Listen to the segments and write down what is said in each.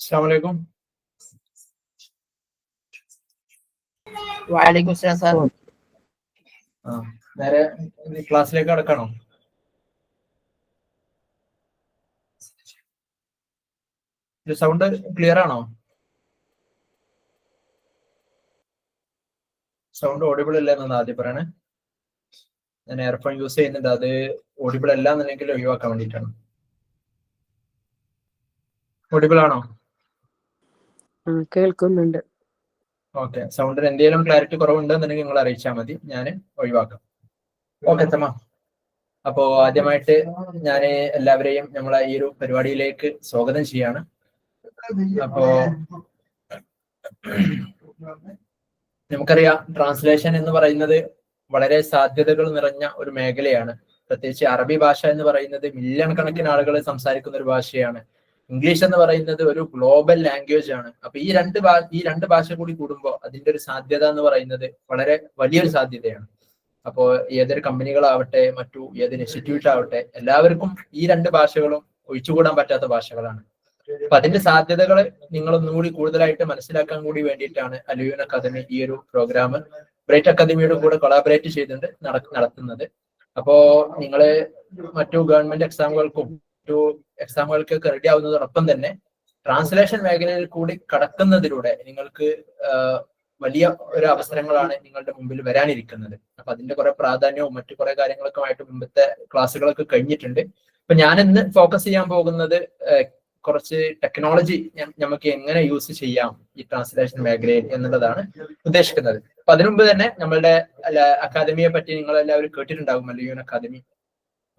അസ്സലാമു വലൈക്കും അസ്സലാം സാർ. നേരെ ക്ലാസ്സിലേക്ക് കടക്കണോ? സൗണ്ട് ക്ലിയർ ആണോ? സൗണ്ട് ഓഡിബിൾ അല്ല എന്നാണ് ആദ്യം പറയണേ. ഞാൻ എയർഫോൺ യൂസ് ചെയ്യുന്നുണ്ട്, അത് ഓഡിബിൾ അല്ല എന്നുണ്ടെങ്കിൽ ഒഴിവാക്കാൻ വേണ്ടിയിട്ടാണ്. ഓഡിബിൾ ആണോ? കേൾക്കുന്നുണ്ട്. ഓക്കെ, സൗണ്ടിന് എന്തെങ്കിലും ക്ലാരിറ്റി കുറവുണ്ടെന്നുണ്ടെങ്കിൽ നിങ്ങൾ അറിയിച്ചാൽ മതി, ഞാൻ ഒഴിവാക്കാം. ഓക്കെ തമാ. അപ്പോ ആദ്യമായിട്ട് ഞാൻ എല്ലാവരെയും നമ്മളെ ഈ ഒരു പരിപാടിയിലേക്ക് സ്വാഗതം ചെയ്യാണ്. അപ്പോ നമുക്കറിയാം, ട്രാൻസ്ലേഷൻ എന്ന് പറയുന്നത് വളരെ സാധ്യതകൾ നിറഞ്ഞ ഒരു മേഖലയാണ്. പ്രത്യേകിച്ച് അറബി ഭാഷ എന്ന് പറയുന്നത് മില്യൺ കണക്കിന് ആളുകൾ സംസാരിക്കുന്ന ഒരു ഭാഷയാണ്. ഇംഗ്ലീഷ് എന്ന് പറയുന്നത് ഒരു ഗ്ലോബൽ ലാംഗ്വേജ് ആണ്. അപ്പൊ ഈ രണ്ട് ഭാഷ കൂടി കൂടുമ്പോൾ അതിന്റെ ഒരു സാധ്യത എന്ന് പറയുന്നത് വളരെ വലിയൊരു സാധ്യതയാണ്. അപ്പോ ഏതൊരു കമ്പനികളാവട്ടെ, മറ്റു ഏതൊരു ഇൻസ്റ്റിറ്റ്യൂട്ട് ആവട്ടെ, എല്ലാവർക്കും ഈ രണ്ട് ഭാഷകളും ഒഴിച്ചുകൂടാൻ പറ്റാത്ത ഭാഷകളാണ്. അപ്പൊ അതിന്റെ സാധ്യതകൾ നിങ്ങൾ ഒന്നുകൂടി കൂടുതലായിട്ട് മനസ്സിലാക്കാൻ കൂടി വേണ്ടിയിട്ടാണ് അലിയൂൻ അക്കാദമി ഈ ഒരു പ്രോഗ്രാം ബ്രൈറ്റ് അക്കാദമിയുടെ കൂടെ കൊളാബറേറ്റ് ചെയ്തിട്ട് നടത്തുന്നത്. അപ്പോ നിങ്ങള് മറ്റു ഗവൺമെന്റ് എക്സാമുകൾക്കും മറ്റു എക്സാമുകൾക്കൊക്കെ റെഡി ആവുന്നതോടൊപ്പം തന്നെ ട്രാൻസ്ലേഷൻ മേഖലയിൽ കൂടി കടക്കുന്നതിലൂടെ നിങ്ങൾക്ക് വലിയ ഒരു അവസരങ്ങളാണ് നിങ്ങളുടെ മുമ്പിൽ വരാനിരിക്കുന്നത്. അപ്പൊ അതിന്റെ കുറെ പ്രാധാന്യവും മറ്റു കുറെ കാര്യങ്ങളൊക്കെ ആയിട്ട് മുമ്പത്തെ ക്ലാസ്സുകളൊക്കെ കഴിഞ്ഞിട്ടുണ്ട്. അപ്പൊ ഞാൻ ഇന്ന് ഫോക്കസ് ചെയ്യാൻ പോകുന്നത് കുറച്ച് ടെക്നോളജി നമുക്ക് എങ്ങനെ യൂസ് ചെയ്യാം ഈ ട്രാൻസ്ലേഷൻ മേഖലയിൽ എന്നുള്ളതാണ് ഉദ്ദേശിക്കുന്നത്. അപ്പൊ അതിനു മുമ്പ് തന്നെ നമ്മളുടെ അക്കാദമിയെ പറ്റി നിങ്ങൾ എല്ലാവരും കേട്ടിട്ടുണ്ടാകും. അലിയൂൻ അക്കാദമി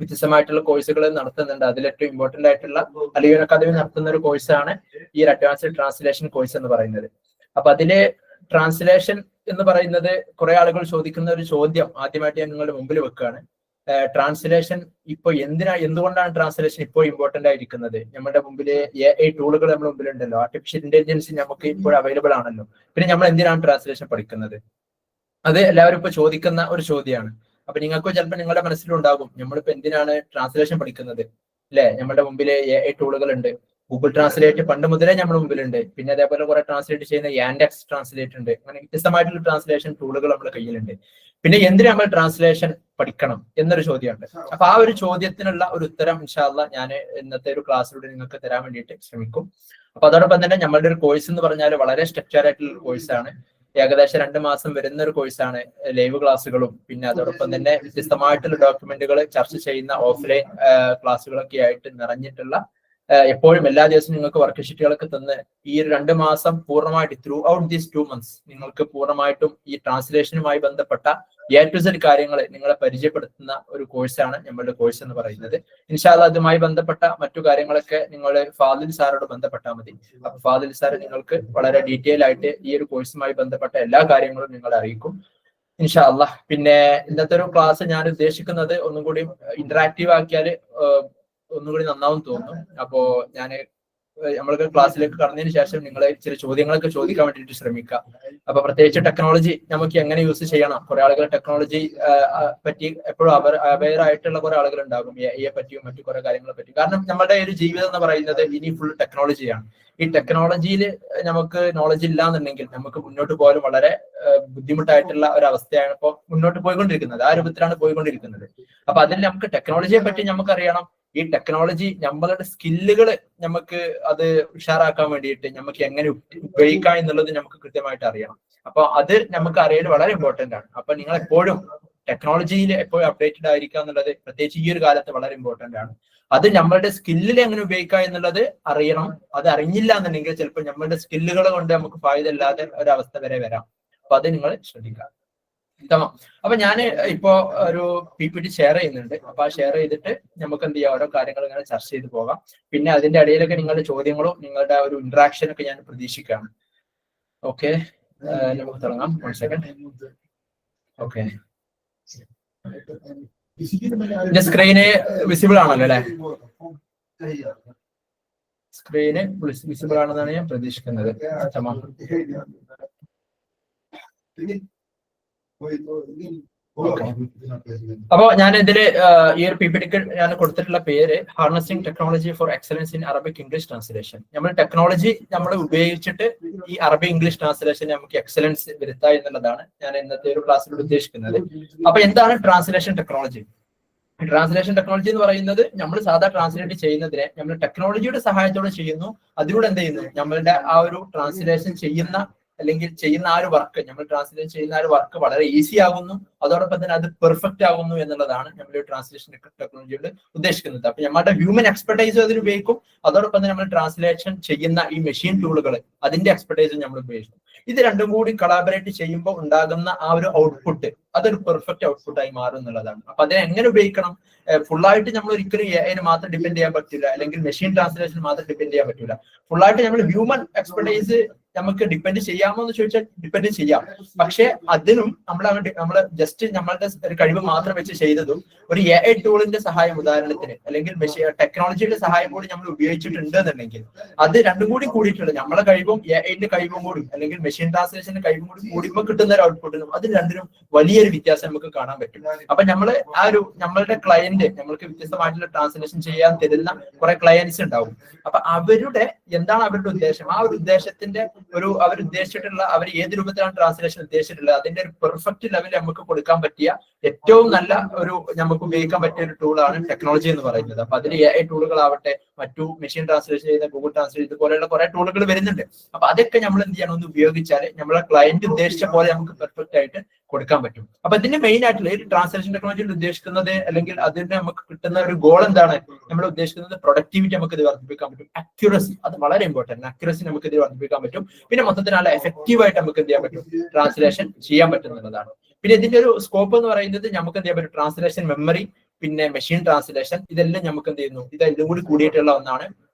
വ്യത്യസ്തമായിട്ടുള്ള കോഴ്സുകൾ നടത്തുന്നുണ്ട്. അതിലേറ്റവും ഇമ്പോർട്ടന്റ് ആയിട്ടുള്ള അലിയൂൻ അക്കാദമി നടത്തുന്ന ഒരു കോഴ്സാണ് ഈ ഒരു അഡ്വാൻസ്ഡ് ട്രാൻസ്ലേഷൻ കോഴ്സ് എന്ന് പറയുന്നത്. അപ്പൊ അതിലെ ട്രാൻസ്ലേഷൻ എന്ന് പറയുന്നത് കുറെ ആളുകൾ ചോദിക്കുന്ന ഒരു ചോദ്യം ആദ്യമായിട്ട് ഞാൻ നിങ്ങളുടെ മുമ്പിൽ വെക്കുകയാണ്. ട്രാൻസ്ലേഷൻ ഇപ്പൊ എന്തുകൊണ്ടാണ് ട്രാൻസ്ലേഷൻ ഇപ്പോൾ ഇമ്പോർട്ടന്റ് ആയിരിക്കുന്നത്? നമ്മുടെ മുമ്പിൽ AI ടൂളുകൾ നമ്മുടെ മുമ്പിലുണ്ടല്ലോ, ആർട്ടിഫിഷ്യൽ ഇന്റലിജൻസ് നമുക്ക് ഇപ്പോൾ അവൈലബിൾ ആണല്ലോ. പിന്നെ നമ്മൾ എന്തിനാണ് ട്രാൻസ്ലേഷൻ പഠിക്കുന്നത്? അത് എല്ലാവരും ഇപ്പൊ ചോദിക്കുന്ന ഒരു ചോദ്യമാണ്. അപ്പൊ നിങ്ങൾക്ക് ചിലപ്പോൾ നിങ്ങളുടെ മനസ്സിലുണ്ടാകും, നമ്മളിപ്പോ എന്തിനാണ് ട്രാൻസ്ലേഷൻ പഠിക്കുന്നത് അല്ലെ? നമ്മുടെ മുമ്പിൽ AI ടൂളുകൾ ഉണ്ട്. ഗൂഗിൾ ട്രാൻസ്ലേറ്റ് പണ്ട് മുതലേ നമ്മുടെ മുമ്പിലുണ്ട്. പിന്നെ അതേപോലെ കുറെ ട്രാൻസ്ലേറ്റ് ചെയ്യുന്ന യാൻഡെക്സ് ട്രാൻസ്ലേറ്റ് ഉണ്ട്. അങ്ങനെ വ്യത്യസ്തമായിട്ടുള്ള ട്രാൻസ്ലേഷൻ ടൂളുകൾ നമ്മുടെ കയ്യിലുണ്ട്. പിന്നെ എന്തിനാ നമ്മൾ ട്രാൻസ്ലേഷൻ പഠിക്കണം എന്നൊരു ചോദ്യമുണ്ട്. അപ്പൊ ആ ഒരു ചോദ്യത്തിനുള്ള ഒരു ഉത്തരം ഇൻഷാ അല്ലാഹ് ഞാൻ ഇന്നത്തെ ഒരു ക്ലാസ്സിലൂടെ നിങ്ങൾക്ക് തരാൻ വേണ്ടിയിട്ട് ശ്രമിക്കും. അപ്പൊ അതോടൊപ്പം തന്നെ നമ്മളുടെ ഒരു കോഴ്സ് എന്ന് പറഞ്ഞാൽ വളരെ സ്ട്രക്ചർ ആയിട്ടുള്ള ഒരു കോഴ്സാണ്. ഏകദേശം 2 മാസം വരുന്ന ഒരു കോഴ്സാണ്. ലൈവ് ക്ലാസ്സുകളും പിന്നെ അതോടൊപ്പം തന്നെ വ്യത്യസ്തമായിട്ടുള്ള ഡോക്യുമെന്റുകൾ ചർച്ച ചെയ്യുന്ന ഓഫ്ലൈൻ ക്ലാസ്സുകളൊക്കെ ആയിട്ട് നിറഞ്ഞിട്ടുള്ള, എപ്പോഴും എല്ലാ ദിവസവും നിങ്ങൾക്ക് വർക്ക് ഷീറ്റുകളൊക്കെ തന്ന് ഈ 2 മാസം പൂർണ്ണമായിട്ട് ത്രൂ ഔട്ട് ദീസ് 2 months നിങ്ങൾക്ക് പൂർണ്ണമായിട്ടും ഈ ട്രാൻസ്ലേഷനുമായി ബന്ധപ്പെട്ട A to Z കാര്യങ്ങൾ നിങ്ങളെ പരിചയപ്പെടുത്തുന്ന ഒരു കോഴ്സാണ് നമ്മളുടെ കോഴ്സ് എന്ന് പറയുന്നത്. ഇൻഷാ അല്ലാഹ് അതുമായി ബന്ധപ്പെട്ട മറ്റു കാര്യങ്ങളൊക്കെ നിങ്ങൾ ഫാദിൽ സാറോട് ബന്ധപ്പെട്ടാൽ മതി. അപ്പൊ ഫാദിൽ സാർ നിങ്ങൾക്ക് വളരെ ഡീറ്റെയിൽ ആയിട്ട് ഈ ഒരു കോഴ്സുമായി ബന്ധപ്പെട്ട എല്ലാ കാര്യങ്ങളും നിങ്ങളെ അറിയിക്കും ഇൻഷാ അല്ലാഹ്. പിന്നെ ഇന്നത്തെ ഒരു ക്ലാസ് ഞാൻ ഉദ്ദേശിക്കുന്നത് ഒന്നും കൂടി ഇന്ററാക്റ്റീവ് ആക്കിയാൽ ഒന്നുകൂടി നന്നാവും തോന്നുന്നു. അപ്പോ നമ്മൾക്ക് ക്ലാസ്സിലേക്ക് കടന്നതിന് ശേഷം നിങ്ങൾ ചില ചോദ്യങ്ങളൊക്കെ ചോദിക്കാൻ വേണ്ടിയിട്ട് ശ്രമിക്കുക. അപ്പൊ പ്രത്യേകിച്ച് ടെക്നോളജി നമുക്ക് എങ്ങനെ യൂസ് ചെയ്യണം. കുറെ ആളുകൾ ടെക്നോളജി പറ്റി എപ്പോഴും അവെയർ ആയിട്ടുള്ള കുറെ ആളുകൾ ഉണ്ടാകും, AI പറ്റിയും മറ്റു കുറെ കാര്യങ്ങളെ പറ്റി. കാരണം നമ്മുടെ ഒരു ജീവിതം എന്ന് പറയുന്നത് ഇനി ഫുൾ ടെക്നോളജിയാണ്. ഈ ടെക്നോളജിയിൽ നമുക്ക് നോളജ് ഇല്ല എന്നുണ്ടെങ്കിൽ നമുക്ക് മുന്നോട്ട് പോകാൻ വളരെ ബുദ്ധിമുട്ടായിട്ടുള്ള ഒരു അവസ്ഥയാണ് ഇപ്പോൾ മുന്നോട്ട് പോയിക്കൊണ്ടിരിക്കുന്നത്. ആ രൂപത്തിലാണ് പോയിക്കൊണ്ടിരിക്കുന്നത്. അപ്പൊ അതിൽ നമുക്ക് ടെക്നോളജിയെ പറ്റി നമുക്കറിയണം. ഈ ടെക്നോളജി നമ്മളുടെ സ്കില്ലുകൾ നമുക്ക് അത് ഉഷാറാക്കാൻ വേണ്ടിയിട്ട് നമുക്ക് എങ്ങനെ ഉപയോഗിക്കാം എന്നുള്ളത് നമുക്ക് കൃത്യമായിട്ട് അറിയണം. അപ്പൊ അത് നമുക്ക് അറിയൽ വളരെ ഇമ്പോർട്ടന്റ് ആണ്. അപ്പൊ നിങ്ങൾ എപ്പോഴും ടെക്നോളജിയിൽ എപ്പോഴും അപ്ഡേറ്റഡ് ആയിരിക്കുക എന്നുള്ളത് പ്രത്യേകിച്ച് ഈ ഒരു കാലത്ത് വളരെ ഇമ്പോർട്ടന്റ് ആണ്. അത് നമ്മളുടെ സ്കില്ലിൽ എങ്ങനെ ഉപയോഗിക്കുക എന്നുള്ളത് അറിയണം. അത് അറിഞ്ഞില്ല എന്നുണ്ടെങ്കിൽ ചിലപ്പോൾ നമ്മളുടെ സ്കില്ലുകൾ കൊണ്ട് നമുക്ക് ഫായത ഇല്ലാതെ ഒരവസ്ഥ വരെ വരാം. അപ്പൊ അത് നിങ്ങൾ ശ്രദ്ധിക്കുക. അപ്പൊ ഞാൻ ഇപ്പോ ഒരു PPT ഷെയർ ചെയ്യുന്നുണ്ട്. അപ്പൊ ആ ഷെയർ ചെയ്തിട്ട് നമുക്ക് എന്ത് ചെയ്യാം, ഓരോ കാര്യങ്ങൾ ഇങ്ങനെ ചർച്ച ചെയ്ത് പോകാം. പിന്നെ അതിന്റെ ഇടയിലൊക്കെ നിങ്ങളുടെ ചോദ്യങ്ങളും നിങ്ങളുടെ ഒരു ഇന്ററാക്ഷൻ ഒക്കെ ഞാൻ പ്രതീക്ഷിക്കുകയാണ്. ഓക്കെ, നമുക്ക് തുടങ്ങാം. 1 സെക്കൻഡ്. ഓക്കെ, സ്ക്രീന് വിസിബിൾ ആണല്ലോ അല്ലെ? സ്ക്രീന് വിസിബിൾ ആണെന്നാണ് ഞാൻ പ്രതീക്ഷിക്കുന്നത്. അപ്പൊ ഞാൻ ഇതില് ഈ ഒരു PPTക്ക് ഞാൻ കൊടുത്തിട്ടുള്ള പേര് harnessing technology for excellence in Arabic English translation. നമ്മൾ ടെക്നോളജി നമ്മൾ ഉപയോഗിച്ചിട്ട് ഈ അറബി ഇംഗ്ലീഷ് ട്രാൻസ്ലേഷൻ നമുക്ക് എക്സലൻസ് വരുത്തുക എന്നുള്ളതാണ് ഞാൻ ഇന്നത്തെ ഒരു ക്ലാസ്സിലൂടെ ഉദ്ദേശിക്കുന്നത്. അപ്പൊ എന്താണ് ട്രാൻസ്ലേഷൻ ടെക്നോളജി? ട്രാൻസ്ലേഷൻ ടെക്നോളജി എന്ന് പറയുന്നത് നമ്മൾ സാധാ ട്രാൻസ്ലേറ്റ് ചെയ്യുന്നതിനെ നമ്മൾ ടെക്നോളജിയുടെ സഹായത്തോടെ ചെയ്യുന്നു. അതിലൂടെ എന്ത് ചെയ്യുന്നു? നമ്മളുടെ ആ ഒരു ട്രാൻസ്ലേഷൻ ചെയ്യുന്ന അല്ലെങ്കിൽ ചെയ്യുന്ന ആ ഒരു വർക്ക്, നമ്മൾ ട്രാൻസ്ലേറ്റ് ചെയ്യുന്ന ആ ഒരു വർക്ക് വളരെ ഈസി ആകുന്നു, അതോടൊപ്പം തന്നെ അത് പെർഫെക്റ്റ് ആകുന്നു എന്നുള്ളതാണ് നമ്മൾ ട്രാൻസ്ലേഷൻ ടെക്നോളജിയോട് ഉദ്ദേശിക്കുന്നത്. അപ്പൊ നമ്മുടെ ഹ്യൂമൻ എക്സ്പെർട്ടൈസും അതിന് ഉപയോഗിക്കും, അതോടൊപ്പം തന്നെ നമ്മൾ ട്രാൻസ്ലേഷൻ ചെയ്യുന്ന ഈ മെഷീൻ ടൂളുകൾ അതിന്റെ എക്സ്പെർട്ടൈസും നമ്മൾ ഉപയോഗിക്കും. ഇത് രണ്ടും കൂടി കൊളാബറേറ്റ് ചെയ്യുമ്പോൾ ഉണ്ടാകുന്ന ആ ഒരു ഔട്ട്പുട്ട് അതൊരു പെർഫെക്റ്റ് ഔട്ട്പുട്ടായി മാറും എന്നുള്ളതാണ്. അപ്പൊ അതിനെ എങ്ങനെ ഉപയോഗിക്കണം? ഫുള്ളായിട്ട് നമ്മൾ ഒരിക്കലും AI മാത്രം ഡിപെൻഡ് ചെയ്യാൻ പറ്റില്ല, അല്ലെങ്കിൽ മെഷീൻ ട്രാൻസ്ലേഷൻ മാത്രം ഡിപെൻഡ് ചെയ്യാൻ പറ്റില്ല. ഫുള്ളായിട്ട് നമ്മൾ ഹ്യൂമൻ എക്സ്പെർട്ടൈസ് നമുക്ക് ഡിപെൻഡ് ചെയ്യാമോ എന്ന് ചോദിച്ചാൽ ഡിപെൻഡ് ചെയ്യാം. പക്ഷെ അതിനും നമ്മൾ ജസ്റ്റ് നമ്മളുടെ ഒരു കഴിവ് മാത്രം വെച്ച് ചെയ്തതും ഒരു AI ടൂളിന്റെ സഹായം, ഉദാഹരണത്തിന് അല്ലെങ്കിൽ ടെക്നോളജിയുടെ സഹായം കൂടി നമ്മൾ ഉപയോഗിച്ചിട്ടുണ്ട് എന്നുണ്ടെങ്കിൽ അത് രണ്ടും കൂടി കൂടിയിട്ടുണ്ട്. നമ്മളെ കഴിവും AIന്റെ കഴിവും കൂടി അല്ലെങ്കിൽ മെഷീൻ ട്രാൻസ്ലേഷന്റെ കഴിവും കൂടി കൂടുമ്പോൾ കിട്ടുന്ന ഒരു ഔട്ട്പുട്ടിനും അത് രണ്ടിനും വലിയൊരു വ്യത്യാസം നമുക്ക് കാണാൻ പറ്റും. അപ്പൊ നമ്മള് ആ ഒരു നമ്മളുടെ ക്ലയന്റ് നമ്മൾക്ക് വ്യത്യസ്തമായിട്ടുള്ള ട്രാൻസ്ലേഷൻ ചെയ്യാൻ തരുന്ന കുറെ ക്ലയന്റ്സ് ഉണ്ടാവും. അപ്പൊ അവരുടെ എന്താണ് അവരുടെ ഉദ്ദേശം, ആ ഒരു ഉദ്ദേശത്തിന്റെ അവർ ഉദ്ദേശിച്ചിട്ടുള്ള, അവർ ഏത് രൂപത്തിലാണ് ട്രാൻസ്ലേഷൻ ഉദ്ദേശിച്ചിട്ടുള്ളത് അതിന്റെ ഒരു പെർഫെക്റ്റ് ലെവൽ നമുക്ക് കൊടുക്കാൻ പറ്റിയ ഏറ്റവും നല്ല ഒരു നമുക്ക് ഉപയോഗിക്കാൻ പറ്റിയ ഒരു ടൂളാണ് ടെക്നോളജി എന്ന് പറയുന്നത്. അപ്പൊ അതിൽ AI ടൂളുകളാവട്ടെ, മറ്റു മെഷീൻ ട്രാൻസ്ലേഷൻ ചെയ്യുന്ന ഗൂഗിൾ ട്രാൻസ്ലേറ്റ് ഇതുപോലെയുള്ള കുറെ ടൂളുകൾ വരുന്നുണ്ട്. അപ്പൊ അതൊക്കെ നമ്മൾ എന്ത് ചെയ്യണം, ഒന്ന് ഉപയോഗിച്ചാൽ നമ്മളെ ക്ലയന്റ് ഉദ്ദേശിച്ച പോലെ നമുക്ക് പെർഫെക്റ്റ് ആയിട്ട് കൊടുക്കാൻ പറ്റും. അപ്പൊ ഇതിന്റെ മെയിൻ ആയിട്ടുള്ള ഈ ട്രാൻസ്ലേഷൻ ടെക്നോളജിയിൽ ഉദ്ദേശിക്കുന്നത്, അല്ലെങ്കിൽ അതിന് നമുക്ക് കിട്ടുന്ന ഒരു ഗോൾ എന്താണ്? നമ്മൾ ഉദ്ദേശിക്കുന്നത് പ്രൊഡക്ടിവിറ്റി നമുക്ക് ഇത് വർദ്ധിപ്പിക്കാൻ പറ്റും, അക്യുറസി അത് വളരെ ഇമ്പോർട്ടന്റ്, അക്യുറസി നമുക്ക് ഇത് വർദ്ധിപ്പിക്കാൻ പറ്റും, പിന്നെ മൊത്തത്തിൽ നല്ല എഫക്റ്റീവ് ആയിട്ട് നമുക്ക് എന്ത് ചെയ്യാൻ പറ്റും, ട്രാൻസ്ലേഷൻ ചെയ്യാൻ പറ്റുന്നതാണ്. പിന്നെ ഇതിന്റെ ഒരു സ്കോപ്പ് എന്ന് പറയുന്നത് നമുക്ക് എന്ത് ചെയ്യാൻ പറ്റും, ട്രാൻസ്ലേഷൻ മെമ്മറി, പിന്നെ മെഷീൻ ട്രാൻസ്ലേഷൻ, ഇതെല്ലാം നമുക്ക് എന്ത് ചെയ്യുന്നു, ഇതെല്ലാം കൂടി കൂടിയിട്ടുള്ള ഒന്നാണ്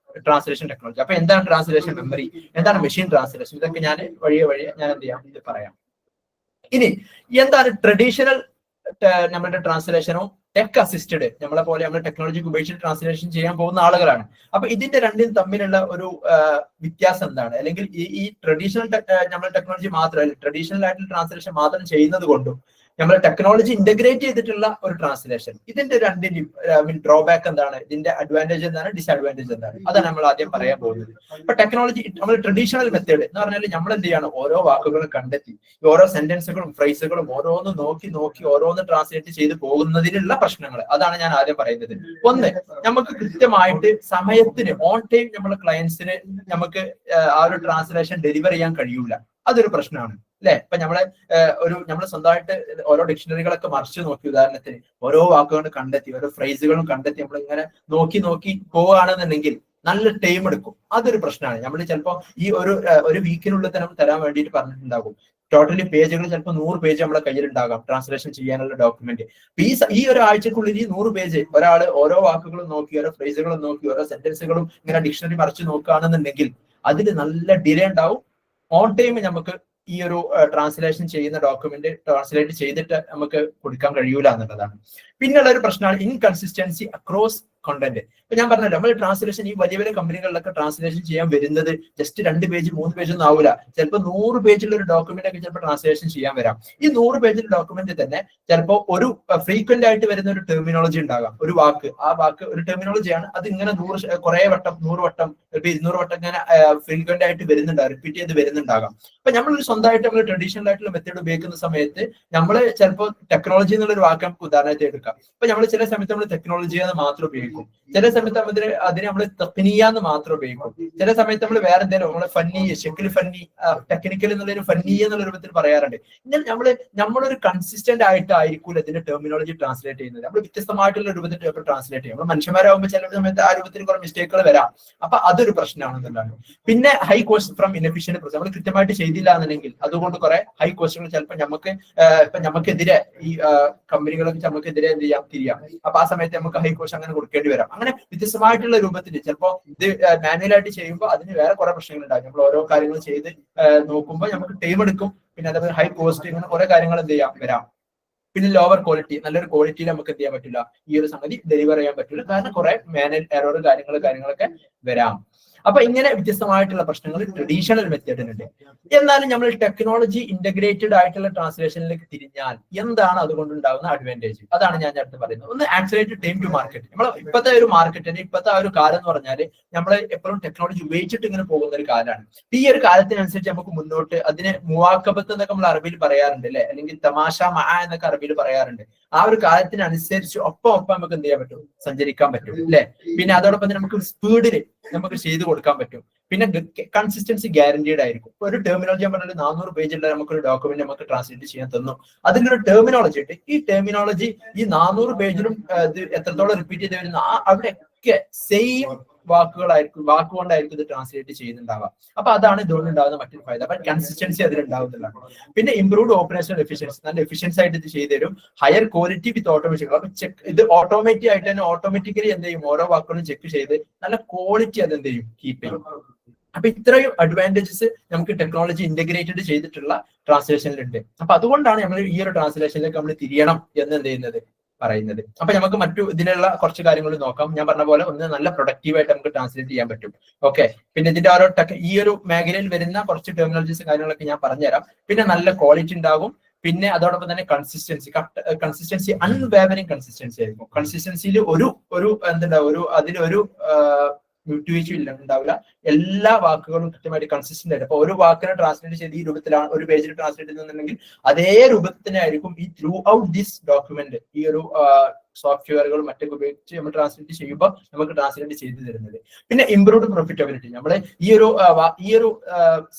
ട്രാൻസ്ലേഷൻ ടെക്നോളജി. അപ്പൊ എന്താണ് ട്രാൻസ്ലേഷൻ മെമ്മറി, എന്താണ് മെഷീൻ ട്രാൻസ്ലേഷൻ, ഇതൊക്കെ ഞാൻ വഴിയെ ഞാൻ എന്ത് ചെയ്യാം, ഇത് പറയാം. ഇനി എന്താണ് ട്രഡീഷണൽ നമ്മുടെ ട്രാൻസ്ലേഷനോ ടെക് അസിസ്റ്റഡ്, നമ്മളെ പോലെ നമ്മൾ ടെക്നോളജിക്ക് ഉപയോഗിച്ച് ട്രാൻസ്ലേഷൻ ചെയ്യാൻ പോകുന്ന ആളുകളാണ്. അപ്പൊ ഇതിന്റെ രണ്ടും തമ്മിലുള്ള ഒരു വ്യത്യാസം എന്താണ്? അല്ലെങ്കിൽ ഈ ട്രഡീഷണൽ നമ്മൾ ടെക്നോളജി മാത്രം, ട്രഡീഷണൽ ആയിട്ടുള്ള ട്രാൻസ്ലേഷൻ മാത്രം ചെയ്യുന്നത് കൊണ്ടും നമ്മൾ ടെക്നോളജി ഇന്റഗ്രേറ്റ് ചെയ്തിട്ടുള്ള ഒരു ട്രാൻസ്ലേഷൻ, ഇതിന്റെ രണ്ടിന്റെയും ഡ്രോബാക്ക് എന്താണ്, ഇതിന്റെ അഡ്വാൻറ്റേജ് എന്താണ്, ഡിസ്അഡ്വാൻറ്റേജ് എന്താണ്, അതാണ് നമ്മൾ ആദ്യം പറയാൻ പോകുന്നത്. ഇപ്പൊ ടെക്നോളജി നമ്മൾ ട്രഡീഷണൽ മെത്തേഡ് എന്ന് പറഞ്ഞാൽ നമ്മൾ എന്ത് ചെയ്യാണ്, ഓരോ വാക്കുകളും കണ്ടെത്തി ഓരോ സെന്റൻസുകളും ഫ്രൈസുകളും ഓരോന്ന് നോക്കി ഓരോന്ന് ട്രാൻസ്ലേറ്റ് ചെയ്ത് പോകുന്നതിനുള്ള പ്രശ്നങ്ങൾ, അതാണ് ഞാൻ ആദ്യം പറയുന്നത്. ഒന്ന്, നമുക്ക് കൃത്യമായിട്ട് സമയത്തിന് ഓൺ ടൈം നമ്മളെ ക്ലയൻസിന് നമുക്ക് ആ ഒരു ട്രാൻസ്ലേഷൻ ഡെലിവർ ചെയ്യാൻ കഴിയൂല, അതൊരു പ്രശ്നമാണ് അല്ലെ. ഇപ്പൊ നമ്മൾ സ്വന്തമായിട്ട് ഓരോ ഡിക്ഷണറികളൊക്കെ മറിച്ച് നോക്കി, ഉദാഹരണത്തിന് ഓരോ വാക്കുകളും കണ്ടെത്തി ഓരോ ഫ്രൈസുകളും കണ്ടെത്തി നമ്മൾ ഇങ്ങനെ നോക്കി പോവുകയാണെന്നുണ്ടെങ്കിൽ നല്ല ടൈം എടുക്കും, അതൊരു പ്രശ്നമാണ്. നമ്മൾ ചിലപ്പോൾ ഈ ഒരു വീക്കിനുള്ളിൽ തന്നെ തരാൻ വേണ്ടിയിട്ട് പറഞ്ഞിട്ടുണ്ടാകും. ടോട്ടലി പേജുകൾ ചിലപ്പോൾ 100 പേജ് നമ്മളെ കയ്യിലുണ്ടാകാം ട്രാൻസ്ലേഷൻ ചെയ്യാനുള്ള ഡോക്യുമെന്റ്. ഈ ഒരാഴ്ചക്കുള്ളിൽ ഈ 100 പേജ് ഒരാൾ ഓരോ വാക്കുകളും നോക്കി ഓരോ ഫ്രേസുകളും നോക്കി ഓരോ സെന്റൻസുകളും ഇങ്ങനെ ഡിക്ഷണറി മറിച്ച് നോക്കുകയാണെന്നുണ്ടെങ്കിൽ അതിൽ നല്ല ഡിലേ ഉണ്ടാവും. ഓൺ ടൈം നമുക്ക് ഈ ഒരു ട്രാൻസ്ലേഷൻ ചെയ്യുന്ന ഡോക്യുമെന്റ് ട്രാൻസ്ലേറ്റ് ചെയ്തിട്ട് നമുക്ക് കൊടുക്കാൻ കഴിയൂല എന്നുള്ളതാണ്. പിന്നെയുള്ള ഒരു പ്രശ്നമാണ് ഇൻകൺസിസ്റ്റൻസി അക്രോസ് കണ്ടന്റ്. ഇപ്പൊ ഞാൻ പറഞ്ഞല്ലോ, നമ്മൾ ട്രാൻസ്ലേഷൻ ഈ വലിയ കമ്പനികളിലൊക്കെ ട്രാൻസ്ലേഷൻ ചെയ്യാൻ വരുന്നത് ജസ്റ്റ് 2 പേജ് 3 പേജ് ഒന്നും ആവില്ല, ചിലപ്പോൾ 100 പേജുള്ള ഒരു ഡോക്യുമെന്റ് ഒക്കെ ചിലപ്പോൾ ട്രാൻസ്ലേഷൻ ചെയ്യാൻ വരാം. ഈ 100 പേജിലെ ഡോക്യുമെന്റ് തന്നെ ചിലപ്പോൾ ഒരു ഫ്രീക്വന്റ് ആയിട്ട് വരുന്ന ഒരു ടെർമിനോളജി ഉണ്ടാകാം, ഒരു വാക്ക്, ആ വാക്ക് ഒരു ടെർമിനോളജിയാണ്, അത് ഇങ്ങനെ 100 വട്ടം 200 വട്ടം ഇങ്ങനെ ഫ്രീക്വന്റ് ആയിട്ട് വരുന്നുണ്ടാകും, റിപ്പീറ്റ് ചെയ്ത് വരുന്നുണ്ടാകാം. അപ്പൊ നമ്മളൊരു സ്വന്തമായിട്ട് നമ്മൾ ട്രഡീഷണൽ ആയിട്ടുള്ള മെത്തേഡ് ഉപയോഗിക്കുന്ന സമയത്ത് നമ്മൾ ചിലപ്പോൾ ടെക്നോളജി എന്നുള്ള ഒരു വാക്ക് നമുക്ക് ഉദാഹരണമായിട്ട് എടുക്കാം. ഇപ്പൊ നമ്മൾ ചില സമയത്ത് നമ്മൾ ടെക്നോളജി എന്ന് മാത്രം ഉപയോഗിക്കും, ചില സമയത്ത് അതിനെ നമ്മൾ തക്നിയാന്ന് മാത്രം ഉപയോഗിക്കും, ചില സമയത്ത് നമ്മൾ വേറെ എന്തെങ്കിലും നമ്മളെ ഫന്നി, ഷെക്കിൽ ഫന്നി, ടെക്നിക്കൽ എന്നുള്ളൊരു ഫന്നി എന്നുള്ള രൂപത്തിൽ പറയാറുണ്ട്. ഇങ്ങനെ നമ്മളൊരു കൺസിസ്റ്റന്റ് ആയിട്ടായിരിക്കും ഇതിന്റെ ടെർമിനോളജി ട്രാൻസ്ലേറ്റ് ചെയ്യുന്നത്. നമ്മൾ വ്യത്യസ്തമായിട്ടുള്ള രൂപത്തിൽ ട്രാൻസ്ലേറ്റ് ചെയ്യും. നമ്മൾ മനുഷ്യന്മാരാകുമ്പോൾ ചില സമയത്ത് ആ രൂപത്തിൽ കുറെ മിസ്റ്റേക്കുകൾ വരാം, അപ്പൊ അതൊരു പ്രശ്നമാണെന്നുള്ളതാണ്. പിന്നെ high cost from inefficient process, നമ്മൾ കൃത്യമായിട്ട് ചെയ്തില്ല എന്നുണ്ടെങ്കിൽ അതുകൊണ്ട് കുറെ ഹൈ കോസ്റ്റുകൾ ചിലപ്പോൾ നമുക്കെതിരെ ഈ കമ്പനികളൊക്കെ നമുക്കെതിരെ എന്ത് ചെയ്യാം, തിരിയാം. അപ്പൊ ആ സമയത്ത് നമുക്ക് ഹൈ കോസ്റ്റ് അങ്ങനെ കൊടുക്കേണ്ടി വരാം. അങ്ങനെ വ്യത്യസ്തമായിട്ടുള്ള രൂപത്തിൽ ചിലപ്പോൾ ഇത് മാനുവലായിട്ട് ചെയ്യുമ്പോൾ അതിന് വേറെ കുറെ പ്രശ്നങ്ങൾ ഉണ്ടാകും. നമ്മൾ ഓരോ കാര്യങ്ങൾ ചെയ്ത് നോക്കുമ്പോൾ നമുക്ക് ടൈം എടുക്കും, പിന്നെ അതേപോലെ ഹൈ കോസ്റ്റ്, ഇങ്ങനെ കുറെ കാര്യങ്ങൾ എന്ത് ചെയ്യാം വരാം. പിന്നെ ലോവർ ക്വാളിറ്റി, നല്ലൊരു ക്വാളിറ്റിയിൽ നമുക്ക് എന്ത് ചെയ്യാൻ പറ്റില്ല, ഈ ഒരു സംഗതി ഡെലിവർ ചെയ്യാൻ പറ്റില്ല, കാരണം കുറെ മാനുവൽ എറർ കാര്യങ്ങളൊക്കെ വരാം. അപ്പൊ ഇങ്ങനെ വ്യത്യസ്തമായിട്ടുള്ള പ്രശ്നങ്ങൾ ട്രഡീഷണൽ മെത്തേഡിനുണ്ട്. എന്നാലും നമ്മൾ ടെക്നോളജി ഇന്റഗ്രേറ്റഡ് ആയിട്ടുള്ള ട്രാൻസ്ലേഷനിലേക്ക് തിരിഞ്ഞാൽ എന്താണ് അതുകൊണ്ടുണ്ടാകുന്ന അഡ്വാൻറ്റേജ്? അതാണ് ഞാൻ നേരത്തെ പറയുന്നത്. ഒന്ന്, ആക്സിലേറ്റഡ് ടൈം ടു മാർക്കറ്റ്. നമ്മൾ ഇപ്പോഴത്തെ ഒരു മാർക്കറ്റിന്, ഇപ്പോഴത്തെ ആ ഒരു കാലം എന്ന് പറഞ്ഞാൽ നമ്മൾ എപ്പോഴും ടെക്നോളജി ഉപയോഗിച്ചിട്ട് ഇങ്ങനെ പോകുന്ന ഒരു കാലമാണ്. ഈ ഒരു കാലത്തിനനുസരിച്ച് നമുക്ക് മുന്നോട്ട് അതിന് മുവാക്കബത്ത് എന്നൊക്കെ നമ്മൾ അറബിയിൽ പറയാറുണ്ട് അല്ലെ, അല്ലെങ്കിൽ തമാശ മഅ എന്നൊക്കെ അറബിയിൽ പറയാറുണ്ട്. ആ ഒരു കാലത്തിനനുസരിച്ച് ഒപ്പം നമുക്ക് എന്ത് ചെയ്യാൻ പറ്റും? സഞ്ചരിക്കാൻ പറ്റും അല്ലെ. പിന്നെ അതോടൊപ്പം തന്നെ നമുക്ക് സ്പീഡിൽ നമുക്ക് ചെയ്ത് കൊടുക്കാൻ പറ്റും. പിന്നെ കൺസിസ്റ്റൻസി ഗ്യാരണ്ടീഡ് ആയിരിക്കും. ഇപ്പൊ ഒരു ടെർമിനോളജി ഞാൻ പറഞ്ഞാൽ 400 പേജുള്ള നമുക്കൊരു ഡോക്യുമെന്റ് നമുക്ക് ട്രാൻസ്ലേറ്റ് ചെയ്യാൻ തന്നു. അതിന്റെ ഒരു ടെർമിനോളജി ഉണ്ട്. ഈ ടെർമിനോളജി ഈ 400 പേജിലും ഇത് എത്രത്തോളം റിപ്പീറ്റ് ചെയ്ത് വരുന്ന അവിടെയൊക്കെ സെയിം വാക്കുകൊണ്ടായിരിക്കും ഇത് ട്രാൻസ്ലേറ്റ് ചെയ്യുന്നുണ്ടാവുക. അപ്പൊ അതാണ് ഇതുകൊണ്ട് ഉണ്ടാകുന്ന മറ്റൊരു ഫായദ. അപ്പൊ കൺസിസ്റ്റൻസി അതിലുണ്ടാവുന്നില്ല. പിന്നെ ഇംപ്രൂവ്ഡ് ഓപ്പറേഷണൽ എഫിഷ്യൻസി, നല്ല എഫിഷ്യൻസി ആയിട്ട് ഇത് ചെയ്തു തരും. ഹയർ ക്വാളിറ്റി വിത്ത് ഓട്ടോമേഷൻ. അപ്പൊ ഇത് ഓട്ടോമാറ്റിക് ആയിട്ട് തന്നെ ഓട്ടോമാറ്റിക്കലി എന്ത് ചെയ്യും? ഓരോ വാക്കുകളും ചെക്ക് ചെയ്ത് നല്ല ക്വാളിറ്റി അത് എന്ത് ചെയ്യും? കീപ്പ് ചെയ്യും. അപ്പൊ ഇത്രയും അഡ്വാൻറ്റേജസ് നമുക്ക് ടെക്നോളജി ഇന്റഗ്രേറ്റഡ് ചെയ്തിട്ടുള്ള ട്രാൻസ്ലേഷനിലുണ്ട്. അപ്പൊ അതുകൊണ്ടാണ് നമ്മൾ ഈ ഒരു ട്രാൻസ്ലേഷനിലേക്ക് നമ്മൾ തിരിയണം എന്ന് എന്ത് ചെയ്യുന്നത് പറയുന്നത്. അപ്പൊ നമുക്ക് മറ്റു ഇതിലുള്ള കുറച്ച് കാര്യങ്ങൾ നോക്കാം. ഞാൻ പറഞ്ഞ പോലെ ഒന്ന്, നല്ല പ്രൊഡക്റ്റീവായിട്ട് നമുക്ക് ട്രാൻസ്ലേറ്റ് ചെയ്യാൻ പറ്റും. ഓക്കെ. പിന്നെ ഇതിന്റെ ഓരോ ഈ ഒരു മേഖലയിൽ വരുന്ന കുറച്ച് ടെർമിനോളജീസ് കാര്യങ്ങളൊക്കെ ഞാൻ പറഞ്ഞുതരാം. പിന്നെ നല്ല ക്വാളിറ്റി ഉണ്ടാകും. പിന്നെ അതോടൊപ്പം തന്നെ കൺസിസ്റ്റൻസി അൺവേവറിംഗ് കൺസിസ്റ്റൻസി ആയിരിക്കും. കൺസിസ്റ്റൻസിയിൽ ഒരു എന്തുണ്ടാവും, അതിലൊരു വിട്ടുവീഴ്ച ഉണ്ടാവില്ല. എല്ലാ വാക്കുകളും കൃത്യമായിട്ട് കൺസിസ്റ്റന്റ് ആയിട്ട്. അപ്പൊ ഒരു വാക്കിനെ ട്രാൻസ്ലേറ്റ് ചെയ്ത് ഈ രൂപത്തിലാണ് ഒരു പേജിൽ ട്രാൻസ്ലേറ്റ് ചെയ്യുന്നുണ്ടെങ്കിൽ അതേ രൂപത്തിനെ ആയിരിക്കും ഈ ത്രൂ ഔട്ട് ദിസ് ഡോക്യുമെന്റ് ഈ ഒരു സോഫ്റ്റ്വെയറുകൾ മറ്റൊക്കെ ഉപയോഗിച്ച് നമ്മൾ ട്രാൻസ്ലേറ്റ് ചെയ്യുമ്പോൾ നമുക്ക് ട്രാൻസ്ലേറ്റ് ചെയ്തു തരുന്നത്. പിന്നെ ഇംപ്രൂവ്ഡ് പ്രോഫിറ്റബിലിറ്റി. നമ്മൾ ഈ ഒരു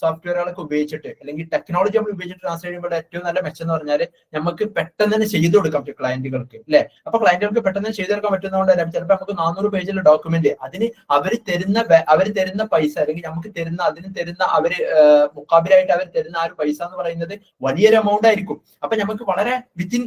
സോഫ്റ്റ്വെയറുകളൊക്കെ ഉപയോഗിച്ചിട്ട് അല്ലെങ്കിൽ ടെക്നോളജി നമ്മൾ ഉപയോഗിച്ചിട്ട് ട്രാൻസ്ലേറ്റ് ചെയ്യുമ്പോൾ ഏറ്റവും നല്ല മെച്ചം എന്ന് പറഞ്ഞാൽ നമുക്ക് പെട്ടെന്ന് തന്നെ ചെയ്തു കൊടുക്കാൻ പറ്റും ക്ലയന്റുകൾക്ക് അല്ലെ. അപ്പൊ ക്ലയന്റുകൾക്ക് പെട്ടെന്ന് ചെയ്തു കൊടുക്കാൻ പറ്റുന്നതുകൊണ്ട് തന്നെ ചിലപ്പോൾ നമുക്ക് 400 പേജിലുള്ള ഡോക്യുമെന്റ് അതിന് അവർ തരുന്ന പൈസ അല്ലെങ്കിൽ നമുക്ക് അതിന് തരുന്ന മുക്കാബിലായിട്ട് അവർ തരുന്ന ആ ഒരു പൈസ എന്ന് പറയുന്നത് വലിയൊരു എമൗണ്ട് ആയിരിക്കും. അപ്പൊ നമുക്ക് വളരെ വിത്തിൻ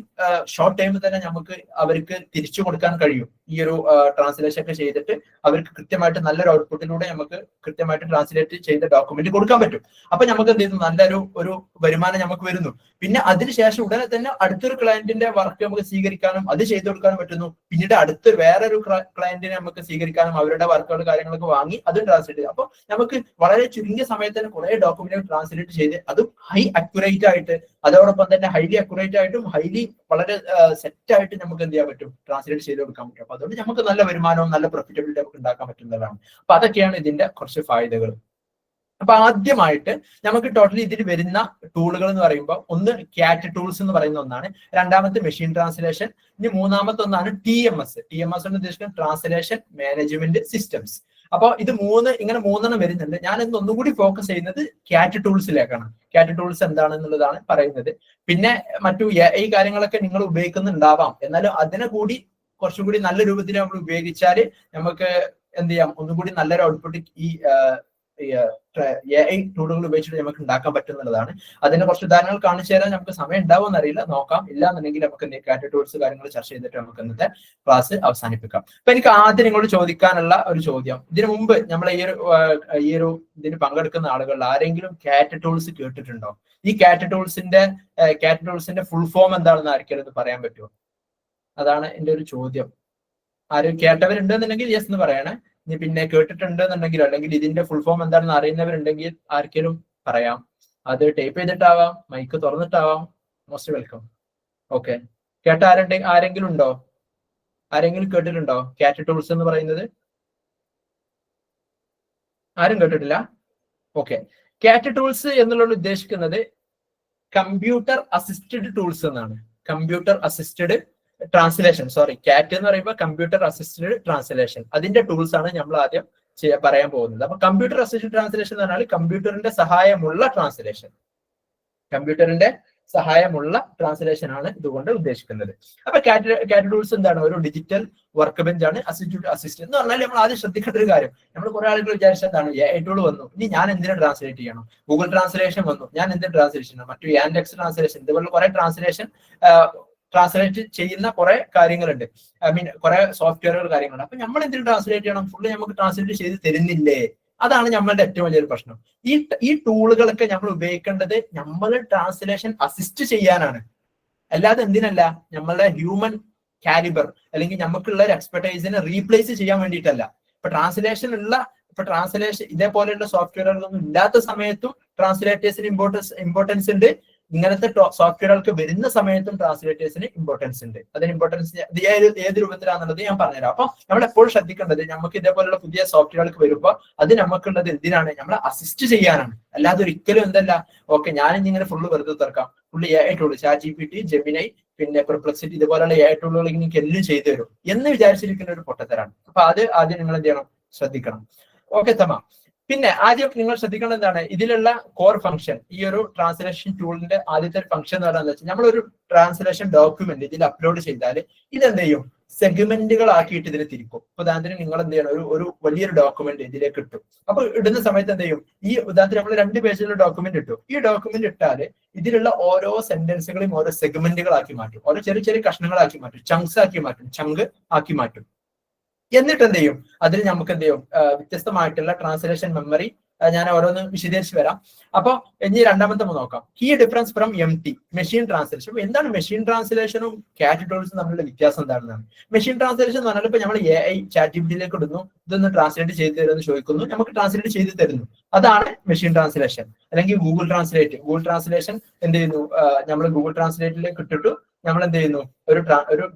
ഷോർട്ട് ടൈമിൽ തന്നെ നമുക്ക് അവർക്ക് തിരിച്ചു കൊടുക്കാൻ കഴിയും. ഈ ഒരു ട്രാൻസ്ലേഷൻ ഒക്കെ ചെയ്തിട്ട് അവർക്ക് കൃത്യമായിട്ട് നല്ലൊരു ഔട്ട്പുട്ടിലൂടെ നമുക്ക് കൃത്യമായിട്ട് ട്രാൻസ്ലേറ്റ് ചെയ്ത ഡോക്യുമെന്റ് കൊടുക്കാൻ പറ്റും. അപ്പൊ നമുക്ക് എന്ത് ചെയ്യുന്നു? നല്ലൊരു വരുമാനം നമുക്ക് വരുന്നു. പിന്നെ അതിനുശേഷം ഉടനെ തന്നെ അടുത്തൊരു ക്ലയന്റിന്റെ വർക്ക് നമുക്ക് സ്വീകരിക്കാനും അത് ചെയ്തു കൊടുക്കാനും പറ്റുന്നു. പിന്നീട് വേറൊരു ക്ലയന്റിനെ നമുക്ക് സ്വീകരിക്കാനും അവരുടെ വർക്കുകൾ കാര്യങ്ങളൊക്കെ വാങ്ങി അതും ട്രാൻസ്ലേറ്റ് ചെയ്യും. അപ്പൊ നമുക്ക് വളരെ ചുരുങ്ങിയ സമയത്ത് തന്നെ കുറെ ഡോക്യുമെന്റ് ട്രാൻസ്ലേറ്റ് ചെയ്ത് അതും ഹൈ അക്യുറേറ്റ് ആയിട്ട്, അതോടൊപ്പം തന്നെ ഹൈലി അക്യുറേറ്റ് ആയിട്ടും വളരെ സെറ്റ് ആയിട്ട് നമുക്ക് എന്ത് ചെയ്യാൻ പറ്റും? ട്രാൻസ്ലേറ്റ് ചെയ്ത് കൊടുക്കാൻ പറ്റും. അപ്പൊ അതുകൊണ്ട് നമുക്ക് നല്ല വരുമാനവും നല്ല പ്രോഫിറ്റബിലിറ്റി നമുക്ക് ഉണ്ടാക്കാൻ പറ്റുന്നതാണ്. അപ്പൊ അതൊക്കെയാണ് ഇതിന്റെ കുറച്ച് ഫായദകൾ. അപ്പൊ ആദ്യമായിട്ട് നമുക്ക് ടോട്ടലി ഇതിൽ വരുന്ന ടൂളുകൾ എന്ന് പറയുമ്പോൾ ഒന്ന് ക്യാറ്റ് ടൂൾസ് എന്ന് പറയുന്ന ഒന്നാണ്. രണ്ടാമത്തെ മെഷീൻ ട്രാൻസ്ലേഷൻ. ഇനി മൂന്നാമത്തെ ഒന്നാണ് TMS. TMS എന്ന് ഉദ്ദേശിക്കുന്നത് ട്രാൻസ്ലേഷൻ മാനേജ്മെന്റ് സിസ്റ്റംസ്. അപ്പൊ ഇത് ഇങ്ങനെ മൂന്നെണ്ണം വരുന്നുണ്ട്. ഞാൻ ഇന്ന് ഒന്നുകൂടി ഫോക്കസ് ചെയ്യുന്നത് ക്യാറ്റ് ടൂൾസിലേക്കാണ്. ക്യാറ്റ് ടൂൾസ് എന്താണെന്നുള്ളതാണ് പറയുന്നത്. പിന്നെ മറ്റു AI കാര്യങ്ങളൊക്കെ നിങ്ങൾ ഉപയോഗിക്കുന്നുണ്ടാവാം. എന്നാലും അതിനെ കൂടി കുറച്ചും കൂടി നല്ല രൂപത്തിൽ നമ്മൾ ഉപയോഗിച്ചാൽ നമുക്ക് എന്ത് ചെയ്യാം? ഒന്നുകൂടി നല്ലൊരു ഔട്ട്പുട്ട് ഈ AI ടൂളുകൾ ഉപയോഗിച്ചിട്ട് നമുക്ക് ഉണ്ടാക്കാൻ പറ്റുന്നതാണ്. അതിന് കുറച്ച് ഉദാഹരണങ്ങൾ കാണിച്ചു തരാൻ നമുക്ക് സമയം ഉണ്ടാവുമെന്ന് അറിയില്ല, നോക്കാം. ഇല്ലാന്നുണ്ടെങ്കിൽ നമുക്ക് ക്യാറ്റ് ടൂൾസ് കാര്യങ്ങൾ ചർച്ച ചെയ്തിട്ട് നമുക്ക് ഇന്നത്തെ ക്ലാസ് അവസാനിപ്പിക്കാം. അപ്പൊ എനിക്ക് ആദ്യം നിങ്ങളോട് ചോദിക്കാനുള്ള ഒരു ചോദ്യം, ഇതിനു മുമ്പ് നമ്മൾ ഈ ഒരു ഇതിന് പങ്കെടുക്കുന്ന ആളുകൾ ആരെങ്കിലും ക്യാറ്റ് ടൂൾസ് കേട്ടിട്ടുണ്ടോ? ഈ ക്യാറ്റ് ടൂൾസിന്റെ ഫുൾ ഫോം എന്താണെന്ന് ആർക്കെങ്കിലും പറയാൻ പറ്റുമോ? അതാണ് എന്റെ ഒരു ചോദ്യം. ആരും കേട്ടവരുണ്ടെന്നുണ്ടെങ്കിൽ യെസ് എന്ന് പറയണേ. ഇനി പിന്നെ കേട്ടിട്ടുണ്ടെന്നുണ്ടെങ്കിൽ അല്ലെങ്കിൽ ഇതിന്റെ ഫുൾ ഫോം എന്താണെന്ന് അറിയുന്നവരുണ്ടെങ്കിൽ ആർക്കെങ്കിലും പറയാം. അത് ടൈപ്പ് ചെയ്തിട്ടാവാം, മൈക്ക് തുറന്നിട്ടാവാം. Most welcome. ഓക്കെ. കേട്ട ആരെങ്കിലും ഉണ്ടോ? ആരെങ്കിലും കേട്ടിട്ടുണ്ടോ ക്യാറ്റ് ടൂൾസ് എന്ന് പറയുന്നത്? ആരും കേട്ടിട്ടില്ല? ഓക്കെ. ക്യാറ്റ് ടൂൾസ് എന്നുള്ളത് ഉദ്ദേശിക്കുന്നത് കമ്പ്യൂട്ടർ അസിസ്റ്റഡ് ടൂൾസ് എന്നാണ്. കമ്പ്യൂട്ടർ അസിസ്റ്റഡ് ട്രാൻസ്ലേഷൻ, ക്യാറ്റ് എന്ന് പറയുമ്പോൾ കമ്പ്യൂട്ടർ അസിസ്റ്റഡ് ട്രാൻസ്ലേഷൻ, അതിന്റെ ടൂൾസ് ആണ് നമ്മൾ ആദ്യം പറയാൻ പോകുന്നത്. അപ്പൊ കമ്പ്യൂട്ടർ അസിസ്റ്റഡ് ട്രാൻസ്ലേഷൻ എന്ന് പറഞ്ഞാൽ കമ്പ്യൂട്ടറിന്റെ സഹായമുള്ള ട്രാൻസ്ലേഷൻ. കമ്പ്യൂട്ടറിന്റെ സഹായമുള്ള ട്രാൻസ്ലേഷൻ ആണ് ഇതുകൊണ്ട് ഉദ്ദേശിക്കുന്നത്. അപ്പൊ ക്യാറ്റ് ടൂൾസ് എന്താണ്? ഒരു ഡിജിറ്റൽ വർക്ക് ബെഞ്ച് ആണ്. അസിസ്റ്റന്റ് എന്ന് പറഞ്ഞാൽ നമ്മൾ ആദ്യം ശ്രദ്ധിക്കേണ്ട ഒരു കാര്യം, നമ്മൾ കുറെ ആളുകൾ വിചാരിച്ചതാണ് AI ടൂൾ വന്നു, ഇനി ഞാൻ എന്തിനാ ട്രാൻസ്ലേറ്റ് ചെയ്യണം? ഗൂഗിൾ ട്രാൻസ്ലേഷൻ വന്നു, ഞാൻ എന്തിനാ ട്രാൻസ്ലേഷൻ ചെയ്യണം? മറ്റു യാൻഡെക്സ് ട്രാൻസ്ലേഷൻ, ഇതുപോലെ കുറെ ട്രാൻസ്ലേറ്റ് ചെയ്യുന്ന കുറെ കാര്യങ്ങളുണ്ട്. കുറെ സോഫ്റ്റ്വെയറുകൾ കാര്യങ്ങളുണ്ട്. അപ്പൊ നമ്മൾ എന്തിനു ട്രാൻസ്ലേറ്റ് ചെയ്യണം? ഫുള്ള് നമുക്ക് ട്രാൻസ്ലേറ്റ് ചെയ്ത് തരുന്നില്ലേ? അതാണ് നമ്മളുടെ ഏറ്റവും വലിയൊരു പ്രശ്നം. ഈ ടൂളുകളൊക്കെ നമ്മൾ ഉപയോഗിക്കേണ്ടത് നമ്മൾ ട്രാൻസ്ലേഷൻ അസിസ്റ്റ് ചെയ്യാനാണ്, അല്ലാതെ എന്തിനല്ല? നമ്മളുടെ ഹ്യൂമൻ കാലിബർ അല്ലെങ്കിൽ നമുക്കുള്ള ഒരു എക്സ്പെർട്ടൈസിനെ റീപ്ലേസ് ചെയ്യാൻ വേണ്ടിയിട്ടല്ല. ഇപ്പൊ ട്രാൻസ്ലേഷൻ ഉള്ള ഇപ്പൊ ട്രാൻസ്ലേഷൻ ഇതേപോലെയുള്ള സോഫ്റ്റ്വെയറുകളൊന്നും ഇല്ലാത്ത സമയത്തും ട്രാൻസ്ലേറ്റേഴ്സിന് ഇമ്പോർട്ടൻസ് ഉണ്ട്. ഇങ്ങനത്തെ സോഫ്റ്റ്വെയറുകൾക്ക് വരുന്ന സമയത്തും ട്രാൻസ്ലേറ്റേഴ്സിന് ഇമ്പോർട്ടൻസ് ഉണ്ട്. അതിന് ഇമ്പോർട്ടൻസ് ഏത് രൂപത്തിലാണെന്നുള്ളത് ഞാൻ പറഞ്ഞുതരാം. അപ്പൊ നമ്മൾ എപ്പോഴും ശ്രദ്ധിക്കേണ്ടത് നമുക്ക് ഇതേപോലുള്ള പുതിയ സോഫ്റ്റ്വെയറുകൾക്ക് വരുമ്പോൾ അത് നമുക്കുള്ളത് എന്തിനാണ്? നമ്മളെ അസിസ്റ്റ് ചെയ്യാനാണ്. അല്ലാതെ ഒരിക്കലും എന്തല്ല ഓക്കെ ഞാൻ ഇങ്ങനെ ഫുള്ള് വെറുതെ തുറക്കാം, full AI tool, ChatGPT, Gemini, പിന്നെ പെർപ്ലക്സിറ്റി ഇതുപോലുള്ള AI ടൂളുകൾ എനിക്ക് എല്ലാം ചെയ്തു തരും എന്ന് വിചാരിച്ചിരിക്കുന്ന ഒരു പൊട്ടത്തരാണ്. അപ്പൊ അത് ആദ്യം നിങ്ങൾ എന്ത് ചെയ്യണം? ശ്രദ്ധിക്കണം. ഓക്കെ തമാം. പിന്നെ ആദ്യം നിങ്ങൾ ശ്രദ്ധിക്കേണ്ടത് എന്താണ്? ഇതിലുള്ള കോർ ഫംഗ്ഷൻ, ഈ ഒരു ട്രാൻസ്ലേഷൻ ടൂളിന്റെ ആദ്യത്തെ ഫംഗ്ഷൻ എന്ന് പറയുന്നത് വെച്ചാൽ നമ്മളൊരു ട്രാൻസ്ലേഷൻ ഡോക്യുമെന്റ് ഇതിൽ അപ്ലോഡ് ചെയ്താൽ ഇതെന്ത് ചെയ്യും? സെഗ്മെന്റുകൾ ആക്കിയിട്ട് ഇതിൽ തിരിക്കും. ഉദാഹരണത്തിന് നിങ്ങൾ എന്ത് ചെയ്യണം? ഒരു വലിയൊരു ഡോക്യുമെന്റ് ഇതിലേക്ക് ഇട്ടു. അപ്പൊ ഇടുന്ന സമയത്ത് എന്ത് ചെയ്യും? ഈ ഉദാഹരണത്തിന് നമ്മൾ 2 പേജിലുള്ള ഡോക്യുമെന്റ് ഇട്ടു. ഈ ഡോക്യുമെന്റ് ഇട്ടാൽ ഇതിലുള്ള ഓരോ സെന്റൻസുകളെയും ഓരോ സെഗ്മെന്റുകളാക്കി മാറ്റും, ഓരോ ചെറിയ ചെറിയ കഷ്ണങ്ങളാക്കി മാറ്റും, ചങ്ക്സ് ആക്കി മാറ്റും, ചങ്ക് ആക്കി മാറ്റും. എന്നിട്ട് എന്ത് ചെയ്യും? അതിൽ നമുക്ക് എന്ത് ചെയ്യും? വ്യത്യസ്തമായിട്ടുള്ള ട്രാൻസ്ലേഷൻ മെമ്മറി, ഞാൻ ഓരോന്ന് വിശദീകരിച്ച് വരാം. അപ്പൊ ഇനി രണ്ടാമത്തെ നോക്കാം. Key difference from MT, machine translation. എന്താണ് മെഷീൻ ട്രാൻസ്ലേഷനും CAT ടൂൾസും തമ്മിലുള്ള വ്യത്യാസം എന്താണെന്നാണ്. മെഷീൻ ട്രാൻസ്ലേഷൻ എന്ന് പറഞ്ഞാൽ ഇപ്പൊ നമ്മൾ AI ChatGPT ഇടുന്നു, ഇതൊന്ന് ട്രാൻസ്ലേറ്റ് ചെയ്ത് തരുമെന്ന് ചോദിക്കുന്നു, നമുക്ക് ട്രാൻസ്ലേറ്റ് ചെയ്ത് തരുന്നു. അതാണ് മെഷീൻ ട്രാൻസ്ലേഷൻ. അല്ലെങ്കിൽ ഗൂഗിൾ ട്രാൻസ്ലേഷൻ എന്ത് ചെയ്യുന്നു? നമ്മൾ ഗൂഗിൾ ട്രാൻസ്ലേറ്റിലേക്ക് ഇട്ടിട്ട് നമ്മൾ എന്ത് ചെയ്യുന്നു? ഒരു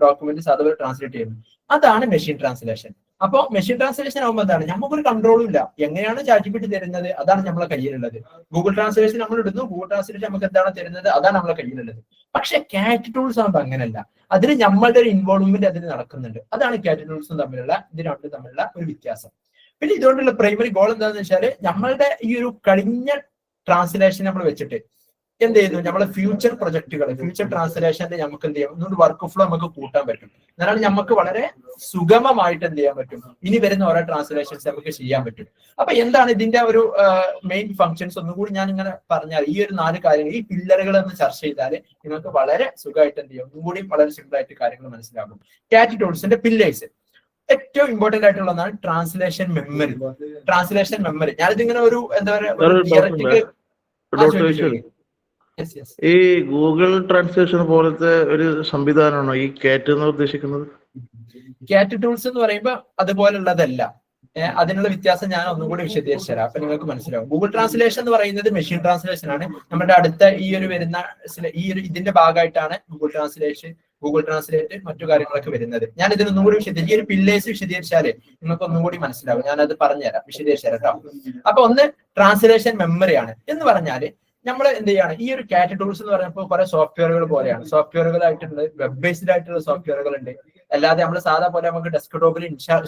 ഡോക്യുമെന്റ് സാധാരണ ട്രാൻസ്ലേറ്റ് ചെയ്യുന്നു. അതാണ് മെഷീൻ ട്രാൻസ്ലേഷൻ. അപ്പൊ മെഷീൻ ട്രാൻസ്ലേഷൻ ആകുമ്പോൾ എന്താണ്? നമുക്കൊരു കൺട്രോളും ഇല്ല. എങ്ങനെയാണ് ChatGPT തരുന്നത് അതാണ് നമ്മളെ കയ്യിലുള്ളത്. ഗൂഗിൾ ട്രാൻസ്ലേഷൻ നമ്മൾ ഇടുന്നു, ഗൂഗിൾ ട്രാൻസ്ലേഷൻ നമുക്ക് എന്താണ് തരുന്നത് അതാണ് നമ്മളെ കയ്യിലുള്ളത്. പക്ഷെ CAT ടൂൾസ് ആകുമ്പോൾ അങ്ങനെയല്ല. അതിന് നമ്മളുടെ ഒരു ഇൻവോൾവ്മെന്റ് അതിന് നടക്കുന്നുണ്ട്. അതാണ് CAT ടൂൾസും തമ്മിലുള്ള തമ്മിലുള്ള ഒരു വ്യത്യാസം. പിന്നെ ഇതുകൊണ്ടുള്ള പ്രൈമറി ഗോൾ എന്താണെന്ന് വെച്ചാൽ നമ്മളുടെ ഈ ഒരു കഴിഞ്ഞ ട്രാൻസ്ലേഷൻ നമ്മൾ വെച്ചിട്ട് എന്ത് ചെയ്യുന്നു? നമ്മളെ ഫ്യൂച്ചർ പ്രൊജക്ടുകൾ, ഫ്യൂച്ചർ ട്രാൻസ്ലേഷന്റെ നമുക്ക് എന്ത് ചെയ്യാം? ഒന്നുകൂടി വർക്ക് ഫ്ലോ നമുക്ക് കൂട്ടാൻ പറ്റും. എന്നാലും നമുക്ക് വളരെ സുഗമമായിട്ട് എന്ത് ചെയ്യാൻ പറ്റും? ഇനി വരുന്ന ഓരോ ട്രാൻസ്ലേഷൻസ് നമുക്ക് ചെയ്യാൻ പറ്റും. അപ്പൊ എന്താണ് ഇതിന്റെ ഒരു മെയിൻ ഫങ്ഷൻസ് ഒന്നുകൂടി ഞാൻ ഇങ്ങനെ പറഞ്ഞാൽ, ഈ ഒരു 4 കാര്യങ്ങൾ, ഈ പില്ലറുകൾ എന്ന് ചർച്ച ചെയ്താൽ നിങ്ങൾക്ക് വളരെ സുഖമായിട്ട് എന്ത് ചെയ്യും? ഒന്നുകൂടി വളരെ സിമ്പിൾ ആയിട്ട് കാര്യങ്ങൾ മനസ്സിലാകും. CAT ടൂൾസിന്റെ പില്ലേഴ്സ് ഏറ്റവും ഇമ്പോർട്ടന്റ് ആയിട്ടുള്ളതാണ് ട്രാൻസ്ലേഷൻ മെമ്മറി. ഞാനിതിങ്ങനെ ഒരു എന്താ പറയുക, ഈ ഗൂഗിൾ ട്രാൻസ്ലേഷൻ പോലത്തെ ഒരു സംവിധാനമാണോ ഈ CAT എന്ന് ഉദ്ദേശിക്കുന്നത്? CAT ടൂൾസ് എന്ന് പറയുമ്പോൾ അതുപോലുള്ളതല്ല. അതിനുള്ള വ്യത്യാസം ഞാൻ ഒന്നും കൂടി വിശദീകരിച്ചു തരാം, അപ്പൊ നിങ്ങൾക്ക് മനസ്സിലാവും. ഗൂഗിൾ ട്രാൻസ്ലേഷൻ എന്ന് പറയുന്നത് മെഷീൻ ട്രാൻസ്ലേഷൻ ആണ്. നമ്മുടെ അടുത്ത ഈ ഒരു വരുന്ന ഇതിന്റെ ഭാഗമായിട്ടാണ് ഗൂഗിൾ ട്രാൻസ്ലേറ്റ് മറ്റു കാര്യങ്ങളൊക്കെ വരുന്നത്. ഞാൻ ഇതിനൊന്നും കൂടി ഈ ഒരു പില്ലേഴ്സ് വിശദീകരിച്ചാലേ നിങ്ങൾക്ക് ഒന്നും കൂടി മനസ്സിലാവും. ഞാനത് പറഞ്ഞുതരാം, വിശദീകരിച്ചു തരാം. അപ്പൊ ഒന്ന് ട്രാൻസ്ലേഷൻ മെമ്മറിയാണ് എന്ന് പറഞ്ഞാല് നമ്മൾ എന്ത് ചെയ്യാണ്? ഈ ഒരു CAT ടൂൾസ് എന്ന് പറയുമ്പോൾ കുറെ സോഫ്റ്റ്വെയറുകൾ പോലെയാണ്. സോഫ്റ്റ്വെയറുകളായിട്ടുണ്ട്, വെബ് ബേസ്ഡ് ആയിട്ടുള്ള സോഫ്റ്റ്വെയറുകൾ ഉണ്ട്. അല്ലാതെ നമ്മൾ സാധാ പോലെ നമുക്ക് ഡെസ്ക്ടോപ്പിൽ ഇൻസ്റ്റാൾ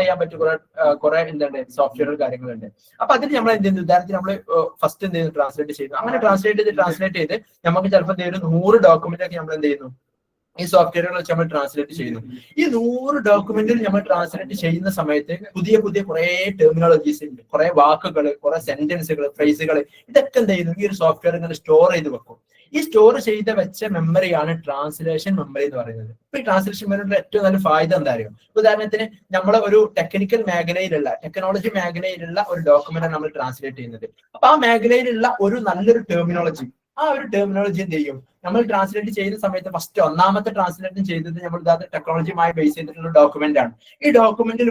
ചെയ്യാൻ പറ്റിയ കുറെ എന്താണ് സോഫ്റ്റ്വെയർ കാര്യങ്ങളുണ്ട്. അപ്പൊ അതിന് നമ്മൾ എന്ത് ചെയ്യുന്നു? ഉദാഹരണത്തിന് നമ്മൾ ഫസ്റ്റ് എന്ത് ചെയ്യുന്നു? ട്രാൻസ്ലേറ്റ് ചെയ്യുന്നു. അങ്ങനെ ട്രാൻസ്ലേറ്റ് ചെയ്ത് നമുക്ക് ചിലപ്പോൾ 100 ഡോക്യുമെന്റ് ഒക്കെ നമ്മൾ എന്ത് ചെയ്യുന്നു? ഈ സോഫ്റ്റ്വെയറുകൾ വെച്ച് നമ്മൾ ട്രാൻസ്ലേറ്റ് ചെയ്യുന്നു. ഈ 100 ഡോക്യുമെന്റിൽ നമ്മൾ ട്രാൻസ്ലേറ്റ് ചെയ്യുന്ന സമയത്ത് പുതിയ കുറെ ടെർമിനോളജീസ് ഉണ്ട്, കുറെ വാക്കുകൾ, കുറെ സെന്റൻസുകൾ, ഫ്രേസുകൾ, ഇതൊക്കെ എന്ത് ചെയ്യുന്നു? ഈ ഒരു സോഫ്റ്റ്വെയർ ഇങ്ങനെ സ്റ്റോർ ചെയ്ത് വെക്കും. ഈ സ്റ്റോർ ചെയ്ത് വെച്ച മെമ്മറിയാണ് ട്രാൻസ്ലേഷൻ മെമ്മറി എന്ന് പറയുന്നത്. ഇപ്പൊ ഈ ട്രാൻസ്ലേഷൻ മെമ്മറിയുടെ ഏറ്റവും നല്ല ഫായ്ദ എന്താ അറിയോ? ഉദാഹരണത്തിന് നമ്മളെ ഒരു ടെക്നോളജി മേഖലയിലുള്ള ഒരു ഡോക്യുമെന്റ് നമ്മൾ ട്രാൻസ്ലേറ്റ് ചെയ്യുന്നത്. അപ്പൊ ആ മേഖലയിലുള്ള ഒരു നല്ലൊരു ടെർമിനോളജി, ആ ഒരു ടെർമിനോളജി എന്ത് ചെയ്യും? നമ്മൾ ട്രാൻസ്ലേറ്റ് ചെയ്യുന്ന സമയത്ത് ഫസ്റ്റ് ഒന്നാമത്തെ ട്രാൻസ്ലേറ്റ് ചെയ്തത് നമ്മൾ ടെക്നോളജിയുമായി ബേസ് ചെയ്തിട്ടുള്ള ഡോക്യുമെന്റ് ആണ്. ഈ ഡോക്യുമെന്റിൽ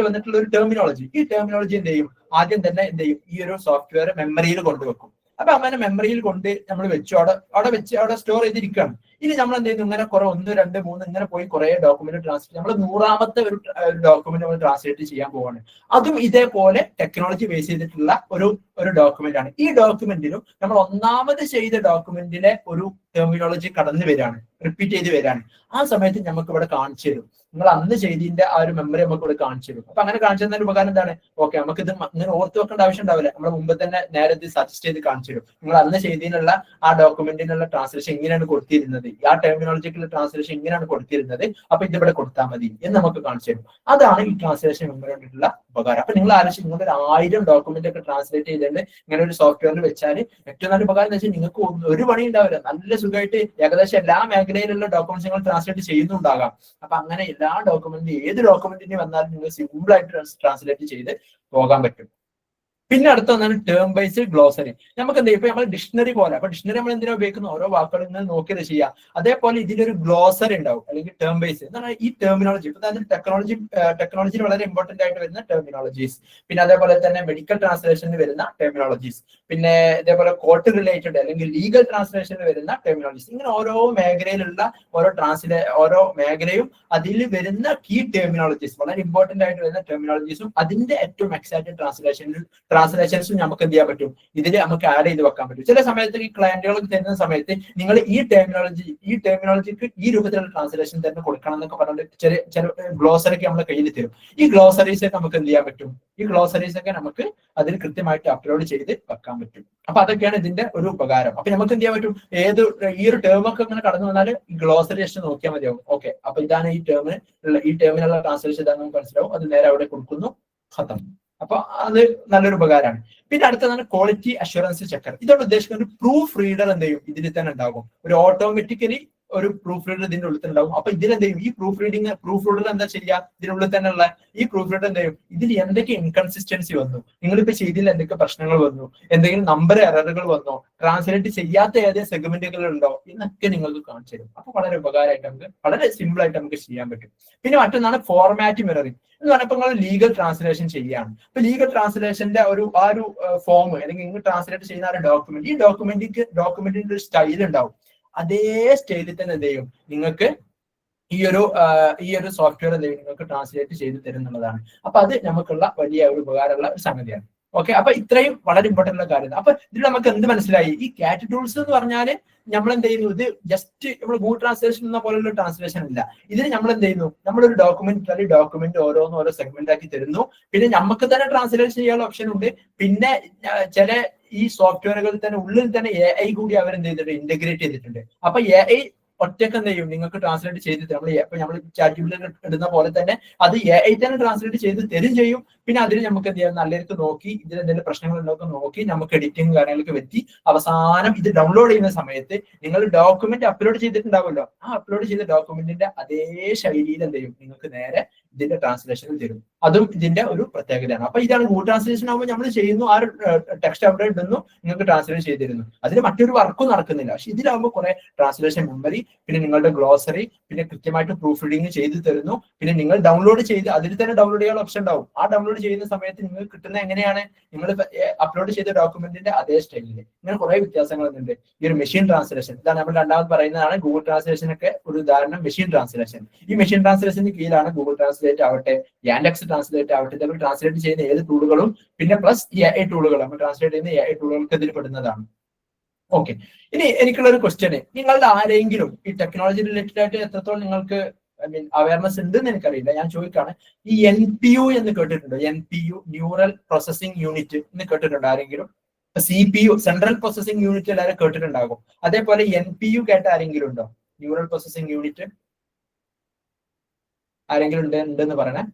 വന്നിട്ടുള്ള ഒരു ടെർമിനോളജി, ഈ ടെർമിനോളജി എന്ത് ചെയ്യും? ആദ്യം തന്നെ എന്ത് ചെയ്യും? ഈ ഒരു സോഫ്റ്റ്വെയർ മെമ്മറിയിൽ കൊണ്ടുവെക്കും. അപ്പൊ അങ്ങനെ മെമ്മറിയിൽ കൊണ്ട് നമ്മൾ വെച്ചു, അവിടെ സ്റ്റോർ ചെയ്തിരിക്കുകയാണ്. ഇനി നമ്മൾ എന്ത് ചെയ്യുന്നു? ഇങ്ങനെ കുറെ 1, 2, 3 ഇങ്ങനെ പോയി കുറെ ഡോക്യുമെന്റ് ട്രാൻസ്ലേറ്റ്, നമ്മൾ 100ാമത്തെ ഒരു ഡോക്യുമെന്റ് നമ്മൾ ട്രാൻസ്ലേറ്റ് ചെയ്യാൻ പോവാണ്. അതും ഇതേപോലെ ടെക്നോളജി ബേസ് ചെയ്തിട്ടുള്ള ഒരു ഡോക്യുമെന്റ് ആണ്. ഈ ഡോക്യുമെന്റിലും നമ്മൾ ഒന്നാമത് ചെയ്ത ഡോക്യുമെന്റിലെ ഒരു ടെർമിനോളജി കടന്നു വരികയാണ്, റിപ്പീറ്റ് ചെയ്ത് വരികയാണ്. ആ സമയത്ത് നമുക്ക് ഇവിടെ കാണിച്ചു തരും. നിങ്ങൾ അന്ന് ചെയ്തതിന്റെ ആ ഒരു മെമ്മറി നമുക്ക് ഇവിടെ കാണിച്ചു തരും. അപ്പൊ അങ്ങനെ കാണിച്ചു തരുന്ന ഉപകാരം എന്താണ്? ഓക്കെ, നമുക്ക് ഇത് ഇങ്ങനെ ഓർത്ത് വെക്കേണ്ട ആവശ്യം ഉണ്ടാവില്ല. നമ്മൾ മുമ്പ് തന്നെ നേരെ ഇത് സജസ്റ്റ് ചെയ്ത് കാണിച്ചു തരും. നിങ്ങൾ അന്ന് ചെയ്തതിനുള്ള ആ ഡോക്യുമെന്റിനുള്ള ട്രാൻസ്ലേഷൻ ഇങ്ങനെയാണ് കൊടുത്തിരുന്നത്, ആ ടെർമിനോളജിക്കുള്ള ട്രാൻസ്ലേഷൻ ഇങ്ങനെയാണ് കൊടുത്തിരുന്നത്, അപ്പൊ ഇതിവിടെ കൊടുത്താൽ മതി എന്ന് നമുക്ക് കാണിച്ചു തരും. അതാണ് ഈ ട്രാൻസ്ലേഷൻ മെമ്മറി കൊണ്ടിട്ടുള്ള ഉപകാരം. അപ്പൊ നിങ്ങൾ ആലോചിച്ച് നിങ്ങൾ ഒരു 1000 ഡോക്യുമെന്റ് ഒക്കെ ട്രാൻസ്ലേറ്റ് ചെയ്തിട്ട് ഇങ്ങനെ ഒരു സോഫ്റ്റ്വെയറിൽ വെച്ചാൽ ഏറ്റവും നല്ല ഉപകാരം എന്ന് വെച്ചാൽ നിങ്ങൾക്ക് ഒരു പണി ഉണ്ടാവില്ല. നല്ല സുഖമായിട്ട് ഏകദേശം എല്ലാ മേഖലയിലുള്ള ഡോക്യുമെന്റ്സ് നിങ്ങൾ ട്രാൻസ്ലേറ്റ് ചെയ്യുന്നുണ്ടാകാം. അപ്പൊ അങ്ങനെ എല്ലാ ഡോക്യുമെന്റ്, ഏത് ഡോക്യുമെന്റിന് വന്നാലും നിങ്ങൾ സിമ്പിൾ ആയിട്ട് ട്രാൻസ്ലേറ്റ് ചെയ്ത് പോകാൻ പറ്റും. പിന്നെ അടുത്ത ഒന്നാണ് ടേം ബേസ്ഡ് ഗ്ലോസറി. നമുക്ക് എന്താ ഇപ്പൊ നമ്മൾ ഡിക്ഷണറി പോലെ, അപ്പൊ ഡിക്ഷണറി നമ്മൾ എന്തിനാ ഉപയോഗിക്കുന്നു, ഓരോ വാക്കുകൾ ഇങ്ങനെ നോക്കിയത് ചെയ്യാം. അതേപോലെ ഇതിലൊരു ഗ്ലോസറി ഉണ്ടാവും, അല്ലെങ്കിൽ ടേം ബേസ് എന്താണ് ഈ ടെർമിനോളജി. ഇപ്പൊ അതായത് ടെക്നോളജിയിൽ വളരെ ഇമ്പോർട്ടന്റ് ആയിട്ട് വരുന്ന ടെർമിനോളജീസ്, പിന്നെ അതേപോലെ തന്നെ മെഡിക്കൽ ട്രാൻസ്ലേഷനിൽ വരുന്ന ടെർമിനോളജീസ്, പിന്നെ ഇതേപോലെ കോർട്ട് റിലേറ്റഡ് അല്ലെങ്കിൽ ലീഗൽ ട്രാൻസ്ലേഷനിൽ വരുന്ന ടെർമിനോളജീസ്. ഇങ്ങനെ ഓരോ മേഖലയിലുള്ള ഓരോ മേഖലയും അതിൽ വരുന്ന കീ ടെർമിനോളജീസ്, വളരെ ഇമ്പോർട്ടന്റ് ആയിട്ട് വരുന്ന ടെർമിനോളജീസും അതിന്റെ ഏറ്റവും എക്സാക്ട് ട്രാൻസ്ലേഷൻസും നമുക്ക് എന്ത് ചെയ്യാൻ പറ്റും, ഇതിൽ നമുക്ക് ആഡ് ചെയ്ത് വെക്കാൻ പറ്റും. ചില സമയത്ത് ഈ ക്ലയന്റുകൾക്ക് തരുന്ന സമയത്ത് നിങ്ങൾ ഈ ടെർമിനോളജിക്ക് ഈ രൂപത്തിലുള്ള ട്രാൻസ്ലേഷൻ തന്നെ കൊടുക്കണം എന്നൊക്കെ പറഞ്ഞിട്ട് ചില ഗ്ലോസറിക്ക് നമ്മൾ കയ്യിൽ തരും. ഈ ഗ്ലോസറീസ് ഒക്കെ നമുക്ക് എന്ത് ചെയ്യാൻ പറ്റും, ഈ ഗ്ലോസറീസ് ഒക്കെ നമുക്ക് അതിൽ കൃത്യമായിട്ട് അപ്ലോഡ് ചെയ്ത് വെക്കാൻ പറ്റും. അപ്പൊ അതൊക്കെയാണ് ഇതിന്റെ ഒരു ഉപകാരം. അപ്പൊ നമുക്ക് എന്ത് ചെയ്യാൻ പറ്റും, ഈ ഒരു ടേം ഒക്കെ ഇങ്ങനെ കടന്നു വന്നാൽ ഗ്ലോസറി ജസ്റ്റ് നോക്കിയാൽ മതിയാവും. ഓക്കെ, അപ്പൊ ഇതാണ് ഈ ടേമിനുള്ള ട്രാൻസ്ലേഷൻ ഇതാണെന്ന് നമുക്ക് മനസ്സിലാവും. അത് നേരെ അവിടെ കൊടുക്കുന്നു, ഖത്തം. അപ്പൊ അത് നല്ലൊരു ഉപകാരമാണ്. പിന്നെ അടുത്തതാണ് ക്വാളിറ്റി അഷുറൻസ് ചെക്കർ. ഇതോട് ഉദ്ദേശിക്കുന്ന ഒരു പ്രൂഫ് റീഡർ എന്ത് ചെയ്യും, ഇതിൽ തന്നെ ഉണ്ടാകും. ഒരു ഓട്ടോമാറ്റിക്കലി ഒരു പ്രൂഫ് റീഡർ ഇതിന്റെ ഉള്ളിൽ തന്നെ ഉണ്ടാവും. അപ്പൊ ഇതിലെന്ത് ചെയ്യും, ഈ പ്രൂഫ് റീഡർ എന്താ ചെയ്യുക, ഇതിനുള്ളിൽ തന്നെ ഉള്ള ഈ പ്രൂഫ് റീഡർ എന്ത് ചെയ്യും, ഇതിൽ എന്തൊക്കെ ഇൻകൺസിസ്റ്റൻസി വന്നു, നിങ്ങളിപ്പോ ചെയ്തിൽ എന്തൊക്കെ പ്രശ്നങ്ങൾ വന്നു, എന്തെങ്കിലും നമ്പർ എററുകൾ വന്നോ, ട്രാൻസ്ലേറ്റ് ചെയ്യാത്ത ഏതെങ്കിലും സെഗ്മെന്റുകൾ ഉണ്ടോ, എന്നൊക്കെ നിങ്ങൾക്ക് കാണിച്ചു തരും. അപ്പൊ വളരെ ഉപകാരമായിട്ട് നമുക്ക്, വളരെ സിമ്പിൾ ആയിട്ട് നമുക്ക് ചെയ്യാൻ പറ്റും. പിന്നെ മറ്റൊന്നാണ് ഫോർമാറ്റ് മിററിംഗ് എന്ന് പറഞ്ഞപ്പോൾ നിങ്ങൾ ലീഗൽ ട്രാൻസ്ലേഷൻ ചെയ്യുകയാണ്. അപ്പൊ ലീഗൽ ട്രാൻസ്ലേഷന്റെ ഒരു ഫോം അല്ലെങ്കിൽ നിങ്ങൾ ട്രാൻസ്ലേറ്റ് ചെയ്യുന്ന ഒരു ഡോക്യുമെന്റ്, ഈ ഡോക്യുമെന്റിന്റെ ഒരു സ്റ്റൈൽ ഉണ്ടാവും. അതേ സ്റ്റൈലിൽ തന്നെ എന്ത് ചെയ്യും, നിങ്ങൾക്ക് ഈ ഒരു സോഫ്റ്റ്വെയർ എന്ത് ചെയ്യും, നിങ്ങൾക്ക് ട്രാൻസ്ലേറ്റ് ചെയ്ത് തരുന്നുള്ളതാണ്. അപ്പൊ അത് നമുക്കുള്ള വലിയ ഒരു ഉപകാരമുള്ള ഒരു സംഗതിയാണ്. ഓക്കെ, അപ്പൊ ഇത്രയും വളരെ ഇമ്പോർട്ടന്റ് ഉള്ള കാര്യം. അപ്പൊ ഇതിൽ നമുക്ക് എന്ത് മനസ്സിലായി, ഈ കാറ്റ് ടൂൾസ് എന്ന് പറഞ്ഞാൽ നമ്മൾ എന്ത് ചെയ്യുന്നു, ഇത് ജസ്റ്റ് നമ്മൾ ഗൂഗിൾ ട്രാൻസ്ലേഷൻ എന്ന പോലുള്ള ട്രാൻസ്ലേഷൻ ഇല്ല. ഇതിന് നമ്മൾ എന്ത് ചെയ്യുന്നു, നമ്മളൊരു ഡോക്യുമെന്റ് ഓരോ സെഗ്മെന്റ് ആക്കി തരുന്നു. പിന്നെ നമുക്ക് തന്നെ ട്രാൻസ്ലേഷൻ ചെയ്യാനുള്ള ഓപ്ഷൻ ഉണ്ട്. പിന്നെ ചില ഈ സോഫ്റ്റ്വെയറുകളിൽ തന്നെ ഉള്ളിൽ തന്നെ AI കൂടി അവർ എന്ത് ചെയ്തിട്ടുണ്ട്, ഇന്റഗ്രേറ്റ് ചെയ്തിട്ടുണ്ട്. അപ്പൊ AI ഒറ്റക്ക് എന്ത് ചെയ്യും, നിങ്ങൾക്ക് ട്രാൻസ്ലേറ്റ് ചെയ്ത് നമ്മൾ ചാറ്റ് ഇടുന്ന പോലെ തന്നെ അത് AI തന്നെ ട്രാൻസ്ലേറ്റ് ചെയ്ത് തരും ചെയ്യും. പിന്നെ അതിൽ നമുക്ക് എന്ത് ചെയ്യാം, നല്ലവർക്ക് നോക്കി ഇതിൽ എന്തെങ്കിലും പ്രശ്നങ്ങൾ ഉണ്ടോ നോക്കി നമുക്ക് എഡിറ്റിംഗ് കാര്യങ്ങളൊക്കെ വെറ്റി അവസാനം ഇത് ഡൗൺലോഡ് ചെയ്യുന്ന സമയത്ത് നിങ്ങൾ ഡോക്യുമെന്റ് അപ്ലോഡ് ചെയ്തിട്ടുണ്ടാവുമല്ലോ, ആ അപ്ലോഡ് ചെയ്ത ഡോക്യുമെന്റിന്റെ അതേ ശൈലിയിൽ എന്ത് ചെയ്യും, നിങ്ങൾക്ക് നേരെ ഇതിന്റെ ട്രാൻസ്ലേഷൻ തരും. അതും ഇതിന്റെ ഒരു പ്രത്യേകതയാണ്. അപ്പൊ ഇതാണ് ഗൂഗിൾ ട്രാൻസ്ലേഷൻ ആകുമ്പോൾ നമ്മൾ ചെയ്യുന്നു, ആ ടെക്സ്റ്റ് അവിടെ ഇടുന്നു, നിങ്ങൾക്ക് ട്രാൻസ്ലേറ്റ് ചെയ്തിരുന്നു. അതിന് മറ്റൊരു വർക്കും നടക്കുന്നില്ല. പക്ഷെ ഇതിലാകുമ്പോൾ കുറെ ട്രാൻസ്ലേഷൻ മെമ്മറി, പിന്നെ നിങ്ങളുടെ ഗ്ലോസറി, പിന്നെ കൃത്യമായിട്ട് പ്രൂഫ് റീഡിങ് ചെയ്ത് തരുന്നു. പിന്നെ നിങ്ങൾ ഡൗൺലോഡ് ചെയ്ത് അതിൽ തന്നെ ഡൗൺലോഡ് ചെയ്യാനുള്ള ഓപ്ഷൻ ഉണ്ടാവും. ആ ഡൗൺലോഡ് ചെയ്യുന്ന സമയത്ത് നിങ്ങൾക്ക് കിട്ടുന്ന എങ്ങനെയാണ്, നിങ്ങൾ അപ്ലോഡ് ചെയ്ത ഡോക്യുമെന്റിന്റെ അതേ സ്റ്റൈലിൽ. ഇങ്ങനെ കുറെ വ്യത്യാസങ്ങളുണ്ട്. ഈ ഒരു മെഷീൻ ട്രാൻസ്ലേഷൻ, ഇതാണ് നമ്മൾ രണ്ടാമത് പറയുന്നതാണ്. ഗൂഗിൾ ട്രാൻസ്ലേഷൻ ഒക്കെ ഒരു ഉദാഹരണം മെഷീൻ ട്രാൻസ്ലേഷൻ. ഈ മെഷീൻ ട്രാൻസ്ലേഷന് കീഴിലാണ് ഗൂഗിൾ ട്രാൻസ്ലേറ്റ് ആവട്ടെ, യാൻഡെക്സ് ട്രാൻസ്ലേറ്റ് ആവട്ടെ, ഇതേപോലെ ട്രാൻസ്ലേറ്റ് ചെയ്യുന്ന ഏത് ടൂളുകളും പിന്നെ പ്ലസ് AI ടൂളുകൾ, നമ്മൾ ട്രാൻസ്ലേറ്റ് ചെയ്യുന്ന AI ടൂളുകൾക്ക് ഇതിൽ പെടുന്നതാണ്. ഓക്കെ, ഇനി എനിക്കുള്ള ഒരു ക്വസ്റ്റ്യൻ, നിങ്ങളുടെ ആരെങ്കിലും ഈ ടെക്നോളജി റിലേറ്റഡ് ആയിട്ട് എത്രത്തോളം നിങ്ങൾക്ക് അവയർനെസ് ഉണ്ട് എന്ന് എനിക്കറിയില്ല, ഞാൻ ചോദിക്കാണ്. ഈ NPU എന്ന് കേട്ടിട്ടുണ്ടോ? NPU, ന്യൂറൽ പ്രോസസിംഗ് യൂണിറ്റ് എന്ന് കേട്ടിട്ടുണ്ടോ ആരെങ്കിലും? CPU, സെൻട്രൽ പ്രോസസിംഗ് യൂണിറ്റ് എല്ലാവരും കേട്ടിട്ടുണ്ടാകും. അതേപോലെ NPU കേട്ട ആരെങ്കിലും ഉണ്ടോ? ന്യൂറൽ പ്രോസസിംഗ് യൂണിറ്റ് ആരെങ്കിലും ഉണ്ടെന്ന് പറയണേ.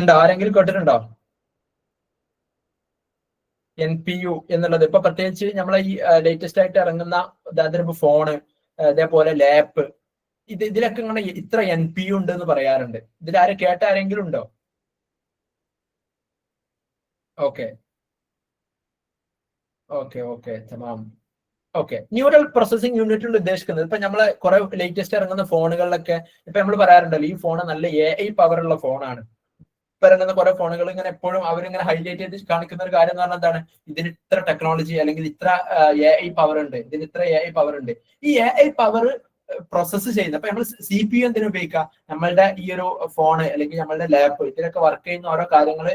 ഉണ്ടോ? ആരെങ്കിലും കേട്ടിട്ടുണ്ടോ NPU എന്നുള്ളത്? ഇപ്പൊ പ്രത്യേകിച്ച് നമ്മളെ ഈ ലേറ്റസ്റ്റ് ആയിട്ട് ഇറങ്ങുന്ന അതായത് ഫോണ്, അതേപോലെ ലാപ്പ്, ഇതിലൊക്കെ ഇങ്ങനെ ഇത്ര NPU ഉണ്ട് എന്ന് പറയാറുണ്ട്. ഇതിലാരെ കേട്ട ആരെങ്കിലും ഉണ്ടോ? ഓക്കെ ഓക്കെ ഓക്കെ തമാം. ഓക്കെ, ന്യൂറൽ പ്രോസസിംഗ് യൂണിറ്റിൽ ഉദ്ദേശിക്കുന്നത് ഇപ്പൊ നമ്മളെ കുറെ ലേറ്റസ്റ്റ് ഇറങ്ങുന്ന ഫോണുകളിലൊക്കെ ഇപ്പൊ നമ്മൾ പറയാറുണ്ടല്ലോ, ഈ ഫോൺ നല്ല AI പവർ ഉള്ള ഫോണാണ്. ഇറങ്ങുന്ന കുറെ ഫോണുകൾ ഇങ്ങനെ എപ്പോഴും അവരിങ്ങനെ ഹൈലൈറ്റ് ചെയ്ത് കാണിക്കുന്ന ഒരു കാര്യം എന്ന് പറഞ്ഞാൽ എന്താണ്, ഇതിന് ഇത്ര ടെക്നോളജി അല്ലെങ്കിൽ ഇത്ര AI പവർ ഉണ്ട്, ഇതിന് ഇത്ര AI പവർ ഉണ്ട്. ഈ AI പവർ പ്രോസസ്സ് ചെയ്യുന്നത്, അപ്പൊ നമ്മൾ CPU എന്തിനു ഉപയോഗിക്കുക, നമ്മളുടെ ഈ ഒരു ഫോണ് അല്ലെങ്കിൽ നമ്മളുടെ ലാപ്പ്, ഇതിലൊക്കെ വർക്ക് ചെയ്യുന്ന ഓരോ കാര്യങ്ങൾ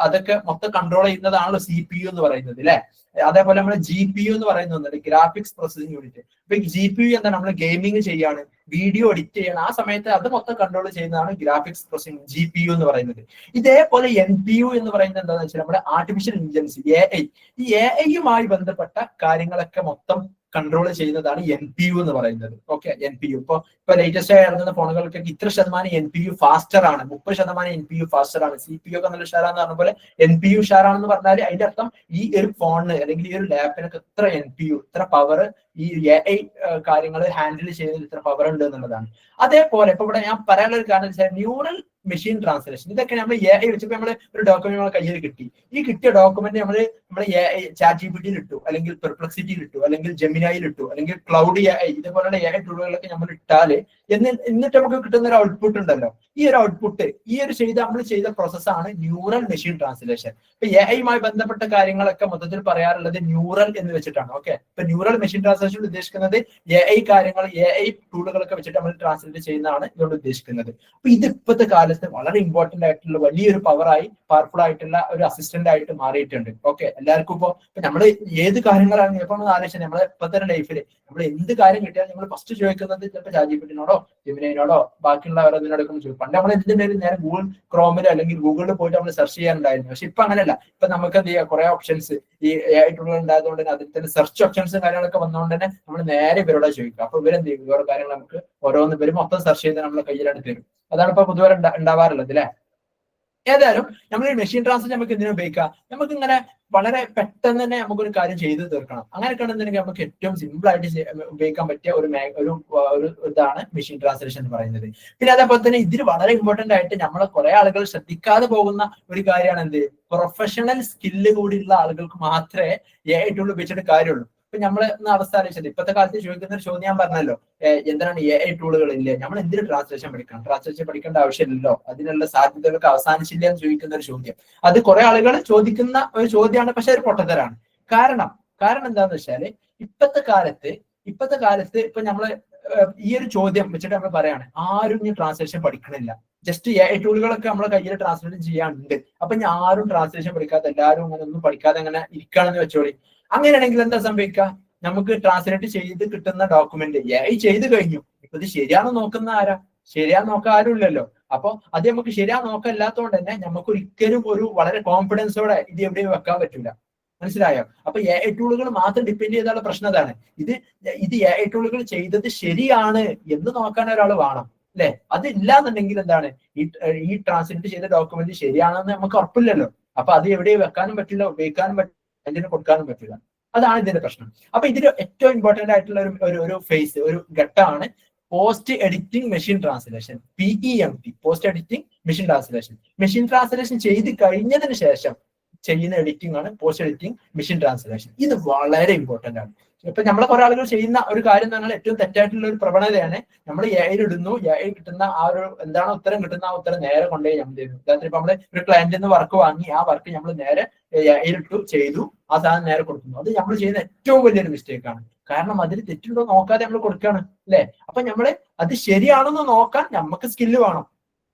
അതൊക്കെ മൊത്തം കൺട്രോൾ ചെയ്യുന്നതാണല്ലോ CPU എന്ന് പറയുന്നത്, അല്ലെ? അതേപോലെ നമ്മൾ GPU എന്ന് പറയുന്നത് ഗ്രാഫിക്സ് പ്രോസസിംഗ് യൂണിറ്റ്. ഇപ്പൊ GPU എന്താ, നമ്മൾ ഗെയിമിംഗ് ചെയ്യാണ്, വീഡിയോ എഡിറ്റ് ചെയ്യണം, ആ സമയത്ത് അത് മൊത്തം കൺട്രോൾ ചെയ്യുന്നതാണ് ഗ്രാഫിക്സ് പ്രോസസിംഗ് GPU എന്ന് പറയുന്നത്. ഇതേപോലെ NPU എന്ന് പറയുന്നത് എന്താണെന്ന് വെച്ചാൽ നമ്മുടെ ആർട്ടിഫിഷ്യൽ ഇന്റലിജൻസ് AI, ഈ AI-യുമായി ബന്ധപ്പെട്ട കാര്യങ്ങളൊക്കെ മൊത്തം കൺട്രോൾ ചെയ്യുന്നതാണ് NPU എന്ന് പറയുന്നത്. ഓക്കെ, NPU ഇപ്പൊ ലേറ്റസ്റ്റ് ആയി ഇറങ്ങുന്ന ഫോണുകൾക്കൊക്കെ ഇത്ര ശതമാനം NPU ഫാസ്റ്റർ ആണ്, 30% NPU ഫാസ്റ്റർ ആണ്, CPU ഒക്കെ നല്ല ഷെയറാന്ന് പറഞ്ഞ പോലെ NPU ഷെയർ ആണെന്ന് പറഞ്ഞാൽ അതിന്റെ അർത്ഥം ഈ ഒരു ഫോണിന് അല്ലെങ്കിൽ ഈ ഒരു ലാപ്പിനൊക്കെ ഇത്ര NPU, ഇത്ര പവർ ഈ AI കാര്യങ്ങൾ ഹാൻഡിൽ ചെയ്യുന്നതിൽ ഇത്ര പവർ ഉണ്ട് എന്നുള്ളതാണ്. അതേപോലെ ഇപ്പൊ ഇവിടെ ഞാൻ പറയാനുള്ള ഒരു കാരണം വെച്ചാൽ ന്യൂറൽ മെഷീൻ ട്രാൻസ്ലേഷൻ. ഇതൊക്കെ നമ്മൾ AI വെച്ചപ്പോൾ നമ്മൾ ഒരു ഡോക്യുമെന്റ് നമ്മളെ കയ്യിൽ കിട്ടി. ഈ കിട്ടിയ ഡോക്യുമെന്റ് നമ്മൾ ചാറ്റ് GPTയിൽ ഇട്ടു, അല്ലെങ്കിൽ പെർപ്ലക്സിറ്റിയിൽ ഇട്ടു, അല്ലെങ്കിൽ ജെമിനായിൽ ഇട്ടു, അല്ലെങ്കിൽ ക്ലൗഡ് AI ഇതുപോലുള്ള AI ടൂളുകളിലൊക്കെ നമ്മൾ ഇട്ടാല് എന്നിട്ട് നമുക്ക് കിട്ടുന്ന ഒരു ഔട്ട്പുട്ട് ഉണ്ടല്ലോ, ഈ ഒരു ഔട്ട്പുട്ട് നമ്മൾ ചെയ്ത പ്രോസസ്സാണ് ന്യൂറൽ മെഷീൻ ട്രാൻസ്ലേഷൻ. ഇപ്പൊ AI ബന്ധപ്പെട്ട കാര്യങ്ങളൊക്കെ മൊത്തത്തിൽ പറയാറുള്ളത് ന്യൂറൽ എന്ന് വെച്ചിട്ടാണ്. ഓക്കെ, ഇപ്പൊ ന്യൂറൽ മെഷീൻ ട്രാൻസ്ലേഷൻ ഉദ്ദേശിക്കുന്നത് AI കാര്യങ്ങൾ, AI ടൂളുകളൊക്കെ വെച്ചിട്ട് നമ്മൾ ട്രാൻസ്ലേറ്റ് ചെയ്യുന്നതാണ് ഇതുകൊണ്ട് ഉദ്ദേശിക്കുന്നത്. അപ്പൊ ഇത് ഇപ്പോഴത്തെ കാലത്ത് വളരെ ഇമ്പോർട്ടന്റ് ആയിട്ടുള്ള വലിയൊരു പവർഫുൾ ആയിട്ടുള്ള ഒരു അസിസ്റ്റന്റ് ആയിട്ട് മാറിയിട്ടുണ്ട്. ഓക്കെ, എല്ലാവർക്കും ഇപ്പൊ നമ്മൾ ഏത് കാര്യങ്ങളാണ് ഇപ്പൊ ആലോചിച്ചത്, നമ്മളെ ഇപ്പോഴത്തെ ലൈഫിൽ നമ്മൾ എന്ത് കാര്യം കിട്ടിയാൽ നമ്മൾ ഫസ്റ്റ് ചോദിക്കുന്നത് ചിലപ്പോൾ ചാറ്റ് GPTനോടോ ജെമിനിനോടോ ബാക്കിയുള്ളവരൊക്കെ ചോദിക്കും. പണ്ട് നമ്മൾ എന്തിനായാലും നേരെ ഗൂഗിൾ ക്രോമിലോ അല്ലെങ്കിൽ ഗൂഗിളിൽ പോയിട്ട് നമ്മൾ സെർച്ച് ചെയ്യാനുണ്ടായിരുന്നു. പക്ഷെ ഇപ്പൊ അങ്ങനെയല്ല. ഇപ്പൊ നമുക്ക് എന്ത് ചെയ്യാം, കുറെ ഓപ്ഷൻസ് ഈ AI ടൂളുകൾ ഉണ്ടായതുകൊണ്ട് തന്നെ അതിൽ തന്നെ സെർച്ച് ഓപ്ഷൻസും കാര്യങ്ങളൊക്കെ വന്നുകൊണ്ട് തന്നെ നമ്മൾ നേരെ ഇവരോട് ചോദിക്കുക. അപ്പൊ ഇവരെന്ത് ചെയ്യും, ഓരോ കാര്യങ്ങൾ നമുക്ക് ഓരോന്ന് ഇവർ മൊത്തം സെർച്ച് ചെയ്ത് നമ്മളെ കയ്യിലെടുത്ത് തരും. അതാണ് ഇപ്പൊ പൊതുവെ ഉണ്ടാവാറുള്ളത് അല്ലെ. ഏതായാലും നമ്മൾ ഈ മെഷീൻ ട്രാൻസ്ലേഷൻ നമുക്ക് എന്തിനു ഉപയോഗിക്കാം, നമുക്ക് ഇങ്ങനെ വളരെ പെട്ടെന്ന് തന്നെ നമുക്കൊരു കാര്യം ചെയ്തു തീർക്കണം. അങ്ങനെയൊക്കെ ഉണ്ടെന്നുണ്ടെങ്കിൽ നമുക്ക് ഏറ്റവും സിമ്പിൾ ആയിട്ട് ഉപയോഗിക്കാൻ പറ്റിയ ഒരു ഇതാണ് മെഷീൻ ട്രാൻസ്ലേഷൻ എന്ന് പറയുന്നത്. പിന്നെ അതേപോലെ തന്നെ ഇതിൽ വളരെ ഇമ്പോർട്ടന്റ് ആയിട്ട് നമ്മളെ കുറെ ആളുകൾ ശ്രദ്ധിക്കാതെ പോകുന്ന ഒരു കാര്യമാണ് എന്ത്, പ്രൊഫഷണൽ സ്കില്ല് കൂടിയുള്ള ആളുകൾക്ക് മാത്രമേ AI ടൂൾ ഉപയോഗിച്ചിട്ട് കാര്യമുള്ളൂ. ഇപ്പൊ നമ്മൾ അവസ്ഥ ആലോചിച്ചത് ഇപ്പോഴത്തെ കാലത്ത് ചോദിക്കുന്ന ഒരു ചോദ്യം ഞാൻ പറഞ്ഞല്ലോ, എന്താണ് AI ടൂളുകൾ ഇല്ലേ, നമ്മൾ എന്തിനു ട്രാൻസ്ലേഷൻ പഠിക്കണം, ട്രാൻസ്ലേഷൻ പഠിക്കേണ്ട ആവശ്യമില്ലല്ലോ, അതിനുള്ള സാധ്യതകളൊക്കെ അവസാനിച്ചില്ല എന്ന് ചോദിക്കുന്ന ഒരു ചോദ്യം. അത് കുറെ ആളുകൾ ചോദിക്കുന്ന ഒരു ചോദ്യമാണ്, പക്ഷെ ഒരു പൊട്ടത്തരാണ്. കാരണം എന്താന്ന് വെച്ചാല് ഇപ്പോഴത്തെ കാലത്ത് ഇപ്പൊ നമ്മള് ഈ ഒരു ചോദ്യം വെച്ചിട്ട് നമ്മൾ പറയാണ്, ആരും ഇനി ട്രാൻസ്ലേഷൻ പഠിക്കണില്ല, ജസ്റ്റ് AI ടൂളുകളൊക്കെ നമ്മളെ കയ്യിൽ ട്രാൻസ്ലേഷൻ ചെയ്യാനുണ്ട്, അപ്പൊ ഞാൻ ആരും ട്രാൻസ്ലേഷൻ പഠിക്കാതെ എല്ലാവരും അങ്ങനെ ഒന്നും പഠിക്കാതെ അങ്ങനെ ഇരിക്കുകയാണെന്ന് വെച്ചോളി. അങ്ങനെയാണെങ്കിൽ എന്താ സംഭവിക്കുക, നമുക്ക് ട്രാൻസ്ലേറ്റ് ചെയ്ത് കിട്ടുന്ന ഡോക്യുമെന്റ് AI ചെയ്ത് കഴിഞ്ഞു, ഇപ്പൊ ഇത് ശരിയാണോ നോക്കുന്ന ആരാ, ശരിയാന്ന് നോക്കാൻ ആരും ഇല്ലല്ലോ. അപ്പൊ അത് നമുക്ക് ശരിയാന്ന് നോക്കാനില്ലാത്തതുകൊണ്ട് തന്നെ നമുക്ക് ഒരിക്കലും ഒരു വളരെ കോൺഫിഡൻസോടെ ഇത് എവിടെയും വെക്കാൻ പറ്റില്ല. മനസ്സിലായോ? അപ്പൊ AI ടൂളുകൾ മാത്രം ഡിപ്പെൻഡ് ചെയ്താലുള്ള പ്രശ്നം അതാണ്. ഇത് AI ടൂളുകൾ ചെയ്തത് ശരിയാണ് എന്ന് നോക്കാൻ ഒരാൾ വേണം അല്ലെ. അത് ഇല്ലാന്നുണ്ടെങ്കിൽ എന്താണ്, ഈ ട്രാൻസ്ലേറ്റ് ചെയ്ത ഡോക്യുമെന്റ് ശരിയാണെന്ന് നമുക്ക് ഉറപ്പില്ലല്ലോ. അപ്പൊ അത് എവിടെയും വെക്കാനും പറ്റില്ല, ഉപയോഗിക്കാനും പറ്റില്ല, അതിന് കൊടുക്കാനും പറ്റില്ല. അതാണ് ഇതിന്റെ പ്രശ്നം. അപ്പൊ ഇതിൽ ഏറ്റവും ഇമ്പോർട്ടന്റ് ആയിട്ടുള്ള ഒരു ഫേസ്, ഒരു ഘട്ടമാണ് post editing machine translation, PEMT, post editing machine translation. Machine translation ചെയ്ത് കഴിഞ്ഞതിന് ശേഷം ചെയ്യുന്ന എഡിറ്റിംഗ് ആണ് പോസ്റ്റ് എഡിറ്റിംഗ് മെഷീൻ ട്രാൻസ്ലേഷൻ. ഇത് വളരെ ഇമ്പോർട്ടന്റ് ആണ്. ഇപ്പൊ നമ്മളെ കുറെ ആളുകൾ ചെയ്യുന്ന ഒരു കാര്യം എന്ന് പറഞ്ഞാൽ ഏറ്റവും തെറ്റായിട്ടുള്ള ഒരു പ്രവണതയാണ്, നമ്മൾ AI ഇടുന്നു, AI കിട്ടുന്ന ആ ഒരു എന്താണോ ഉത്തരം കിട്ടുന്ന ആ ഉത്തരം നേരെ കൊണ്ടുപോയി നമ്മൾ ചെയ്യുന്നു. ഉദാഹരണത്തിന് ഇപ്പൊ നമ്മള് ഒരു ക്ലയന്റിൽ നിന്ന് വർക്ക് വാങ്ങി, ആ വർക്ക് നമ്മൾ നേരെ AI ഇട്ടു ചെയ്തു, ആ സാധനം നേരെ കൊടുക്കുന്നു. അത് നമ്മൾ ചെയ്യുന്ന ഏറ്റവും വലിയൊരു മിസ്റ്റേക്ക് ആണ്. കാരണം അതിൽ തെറ്റുണ്ടോ നോക്കാതെ നമ്മൾ കൊടുക്കുകയാണ് അല്ലെ. അപ്പൊ നമ്മള് അത് ശരിയാണെന്ന് നോക്കാൻ നമുക്ക് സ്കില്ല് വേണം.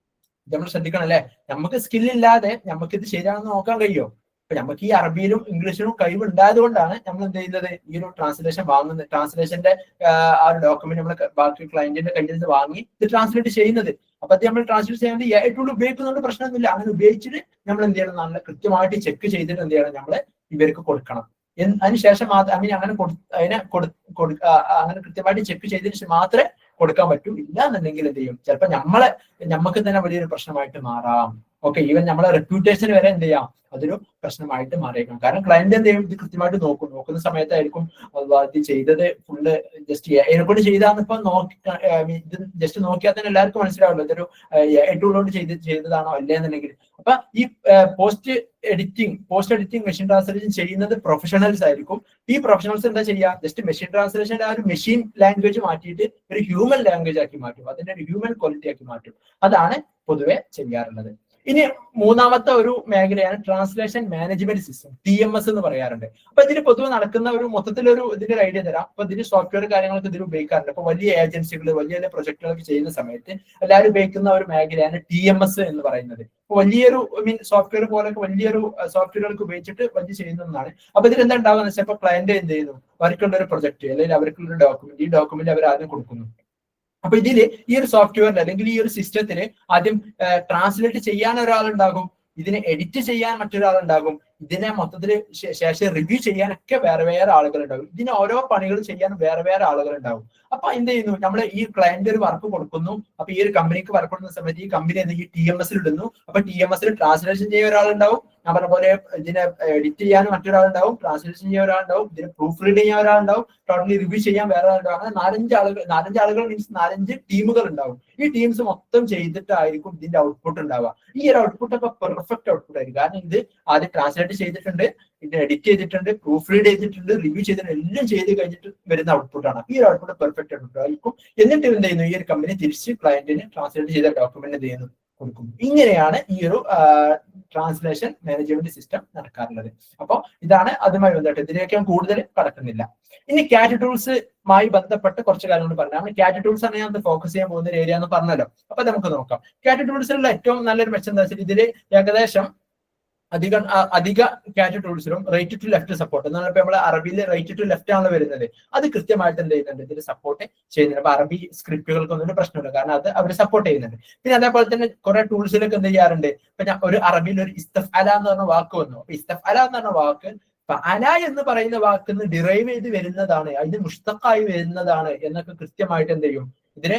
നമ്മൾ ശ്രദ്ധിക്കണം അല്ലെ. നമുക്ക് സ്കില്ലില്ലാതെ നമുക്ക് ഇത് ശരിയാണെന്ന് നോക്കാൻ കഴിയുമോ? അപ്പൊ നമുക്ക് ഈ അറബിയിലും ഇംഗ്ലീഷിലും കഴിവുണ്ടായത് കൊണ്ടാണ് നമ്മൾ എന്ത് ചെയ്യുന്നത്, ഈ ഒരു ട്രാൻസ്ലേഷൻ വാങ്ങുന്നത്, ട്രാൻസ്ലേഷന്റെ ആ ഒരു ഡോക്യുമെന്റ് നമ്മൾ ബാക്കി ക്ലയന്റിന്റെ കയ്യിൽ നിന്ന് വാങ്ങി ഇത് ട്രാൻസ്ലേറ്റ് ചെയ്യുന്നത്. അപ്പൊ അത് നമ്മൾ ട്രാൻസ്ലേറ്റ് ചെയ്യുന്നത് AI ടൂൾ ഉപയോഗിക്കുന്നതുകൊണ്ട് പ്രശ്നമൊന്നുമില്ല. അങ്ങനെ ഉപയോഗിച്ചിട്ട് നമ്മൾ എന്ത് ചെയ്യണം, നല്ല കൃത്യമായിട്ട് ചെക്ക് ചെയ്തിട്ട് എന്ത് ചെയ്യണം, നമ്മള് ഇവർക്ക് കൊടുക്കണം. അതിനുശേഷം അങ്ങനെ കൃത്യമായിട്ട് ചെക്ക് ചെയ്തതിന് മാത്രമേ കൊടുക്കാൻ പറ്റൂ. ഇല്ല എന്നുണ്ടെങ്കിൽ എന്ത് ചെയ്യും, ചിലപ്പോൾ നമുക്ക് തന്നെ വലിയൊരു പ്രശ്നമായിട്ട് മാറാം. ഓക്കെ, ഈവൻ നമ്മളെ റെപ്യൂട്ടേഷന് വരെ എന്ത് ചെയ്യാം, അതൊരു പ്രശ്നമായിട്ട് മാറിയേക്കാം. കാരണം ക്ലയന്റ് എന്ത് ചെയ്യും, ഇത് കൃത്യമായിട്ട് നോക്കുന്ന സമയത്തായിരിക്കും ഇത് ചെയ്തത് ഫുള്ള് ജസ്റ്റ് AI കൊണ്ട് ചെയ്താന്ന് ഇപ്പൊ ഇത് ജസ്റ്റ് നോക്കിയാൽ തന്നെ എല്ലാവർക്കും മനസ്സിലാവുള്ളൂ ഇതൊരു AI ടൂളോട് ചെയ്തതാണോ അല്ലേ എന്നുണ്ടെങ്കിൽ. അപ്പൊ ഈ പോസ്റ്റ് എഡിറ്റിംഗ് മെഷീൻ ട്രാൻസ്ലേഷൻ ചെയ്യുന്നത് പ്രൊഫഷണൽസ് ആയിരിക്കും. ഈ പ്രൊഫഷണൽസ് എന്താ ചെയ്യുക, ജസ്റ്റ് മെഷീൻ ട്രാൻസ്ലേഷന്റെ ആ ഒരു മെഷീൻ ലാംഗ്വേജ് മാറ്റിയിട്ട് ഒരു ഹ്യൂമൻ ലാംഗ്വേജ് ആക്കി മാറ്റും, അതിന്റെ ഒരു ഹ്യൂമൻ ക്വാളിറ്റി ആക്കി മാറ്റും. അതാണ് പൊതുവെ ചെയ്യാറുള്ളത്. ഇനി മൂന്നാമത്തെ ഒരു മേഖലയാണ് ട്രാൻസ്ലേഷൻ മാനേജ്മെന്റ് സിസ്റ്റം, TMS എന്ന് പറയാറുണ്ട്. അപ്പൊ ഇതിന് പൊതുവെ നടക്കുന്ന ഒരു മൊത്തത്തിലൊരു ഇതിന്റെ ഒരു ഐഡിയ തരാം. അപ്പൊ ഇതിന് സോഫ്റ്റ്വെയർ കാര്യങ്ങളൊക്കെ ഇതിൽ ഉപയോഗിക്കാറുണ്ട്. അപ്പൊ വലിയ ഏജൻസികൾ വലിയ പ്രൊജക്ടുകളൊക്കെ ചെയ്യുന്ന സമയത്ത് എല്ലാവരും ഉപയോഗിക്കുന്ന ഒരു മേഖലയാണ് TMS എന്ന് പറയുന്നത്. വലിയൊരു സോഫ്റ്റ്വെയർ പോലൊക്കെ വലിയൊരു സോഫ്റ്റ്വെയറുകൾക്ക് ഉപയോഗിച്ചിട്ട് വലിയ ചെയ്യുന്നതാണ്. അപ്പൊ ഇതിൽ എന്താ ഉണ്ടാവുക വെച്ചാൽ ഇപ്പൊ ക്ലയന്റ് എന്ത് ചെയ്യുന്നു, അവർക്കുള്ള ഒരു പ്രൊജക്ട് അല്ലെങ്കിൽ അവർക്കുള്ള ഡോക്യുമെന്റ്, ഈ ഡോക്യുമെന്റ് അവർ ആദ്യം കൊടുക്കുന്നു. അപ്പൊ ഇതില് ഈ ഒരു സോഫ്റ്റ്വെയറിൽ അല്ലെങ്കിൽ ഈ ഒരു സിസ്റ്റത്തിന് ആദ്യം ട്രാൻസ്ലേറ്റ് ചെയ്യാൻ ഒരാളുണ്ടാകും, ഇതിനെ എഡിറ്റ് ചെയ്യാൻ മറ്റൊരാളുണ്ടാകും, ഇതിനെ മൊത്തത്തിൽ ശേഷം റിവ്യൂ ചെയ്യാനൊക്കെ വേറെ വേറെ ആളുകൾ ഉണ്ടാവും. ഇതിന് ഓരോ പണികൾ ചെയ്യാൻ വേറെ വേറെ ആളുകൾ ഉണ്ടാവും. അപ്പൊ എന്ത് ചെയ്യുന്നു, നമ്മൾ ഈ ക്ലയന്റ് ഒരു വർക്ക് കൊടുക്കുന്നു. അപ്പൊ ഈ ഒരു കമ്പനിക്ക് വർക്ക് കൊടുക്കുന്ന സമയത്ത് ഈ കമ്പനി എന്തെങ്കിലും TMS ഇടുന്നു. അപ്പൊ TMS ട്രാൻസ്ലേഷൻ ചെയ്യാൻ ഒരാളുണ്ടാവും, ഞാൻ പറഞ്ഞ പോലെ ഇതിനെ എഡിറ്റ് ചെയ്യാൻ മറ്റൊരാളുണ്ടാവും, ട്രാൻസ്ലേഷൻ ചെയ്യാൻ ഒരാളുണ്ടാവും, ഇതിനെ പ്രൂഫ് റീഡ് ചെയ്യാൻ ഒരാളുണ്ടാവും, ടോട്ടലി റിവ്യൂ ചെയ്യാൻ വേറെ ആളുണ്ടാവും. അങ്ങനെ 4-5 ആളുകൾ മീൻസ് 4-5 ടീമുകൾ ഉണ്ടാവും. ഈ ടീംസ് മൊത്തം ചെയ്തിട്ടായിരിക്കും ഇതിന്റെ ഔട്ട്പുട്ട് ഉണ്ടാവുക. ഈ ഒരു ഔട്ട്പുട്ട് ഒക്കെ പെർഫെക്റ്റ് ഔട്ട്പുട്ട് ആയിരിക്കും. കാരണം ഇത് ആദ്യം ട്രാൻസ്ലേറ്റ് ചെയ്തിട്ടുണ്ട്, ഇത് എഡിറ്റ് ചെയ്തിട്ടുണ്ട്, പ്രൂഫ് റീഡ് ചെയ്തിട്ടുണ്ട്, റിവ്യൂ ചെയ്തിട്ടുണ്ട്, എല്ലാം ചെയ്ത് കഴിഞ്ഞിട്ട് വരുന്ന ഔട്ട്പുട്ടാണ്. ഈ ഒരു ഔട്ട്പുട്ട് പെർഫെക്റ്റ് ഔട്ട്പുട്ട് ആയിരിക്കും. എന്നിട്ട് എന്ത് ചെയ്യുന്നു, ഈ ഒരു കമ്പനി തിരിച്ച് ക്ലയന്റിന് ട്രാൻസ്ലേറ്റ് ചെയ്ത ഡോക്യുമെന്റ് എന്ത് ചെയ്യുന്നു, കൊടുക്കും. ഇങ്ങനെയാണ് ഈ ഒരു ട്രാൻസ്ലേഷൻ മാനേജ്മെന്റ് സിസ്റ്റം നടക്കാറുള്ളത്. അപ്പോൾ ഇതാണ് അതുമായി ബന്ധപ്പെട്ട്, ഇതിലേക്ക് ഞാൻ കൂടുതൽ കടക്കുന്നില്ല. ഇനി ക്യാറ്റ് ടൂൾസുമായി ബന്ധപ്പെട്ട് കുറച്ച് കാര്യങ്ങൾ പറഞ്ഞാൽ, ക്യാറ്റ് ടൂൾസ് ആണ് ഞാൻ ഫോക്കസ് ചെയ്യാൻ പോകുന്ന ഒരു ഏരിയ എന്ന് പറഞ്ഞല്ലോ. അപ്പൊ നമുക്ക് നോക്കാം. ക്യാറ്റ് ടൂൾസിലുള്ള ഏറ്റവും നല്ലൊരു മെച്ചം എന്താ വെച്ചാൽ, ഇതില് ഏകദേശം അധിക ക്യാറ്റ് ടൂൾസിലും റൈറ്റ് ടു ലെഫ്റ്റ് സപ്പോർട്ട് എന്നാണ്. ഇപ്പൊ നമ്മളെ അറബിയിൽ റൈറ്റ് ടു ലെഫ്റ്റ് ആണ് വരുന്നത്. അത് കൃത്യമായിട്ട് എന്ത് ചെയ്യുന്നുണ്ട്, ഇതിൽ സപ്പോർട്ട് ചെയ്യുന്നുണ്ട്. അപ്പൊ അറബി സ്ക്രിപ്റ്റുകൾക്കൊന്നും ഒരു പ്രശ്നമില്ല, കാരണം അത് അവർ സപ്പോർട്ട് ചെയ്യുന്നുണ്ട്. പിന്നെ അതേപോലെ തന്നെ കുറെ ടൂൾസിലൊക്കെ എന്ത് ചെയ്യാറുണ്ട്, ഇപ്പൊ ഞാൻ ഒരു അറബിയിൽ ഒരു ഇസ്തഫ്അല എന്ന് പറഞ്ഞ വാക്ക് വന്നു. അപ്പൊ ഇസ്തഫ്അല എന്ന് പറഞ്ഞ വാക്ക് അല എന്ന് പറയുന്ന വാക്കിന്ന് ഡിറൈവ് ചെയ്ത് വരുന്നതാണ്, അതിന് മുഷ്തഖായി വരുന്നതാണ് എന്നൊക്കെ കൃത്യമായിട്ട് എന്ത് ചെയ്യും, ഇതിനെ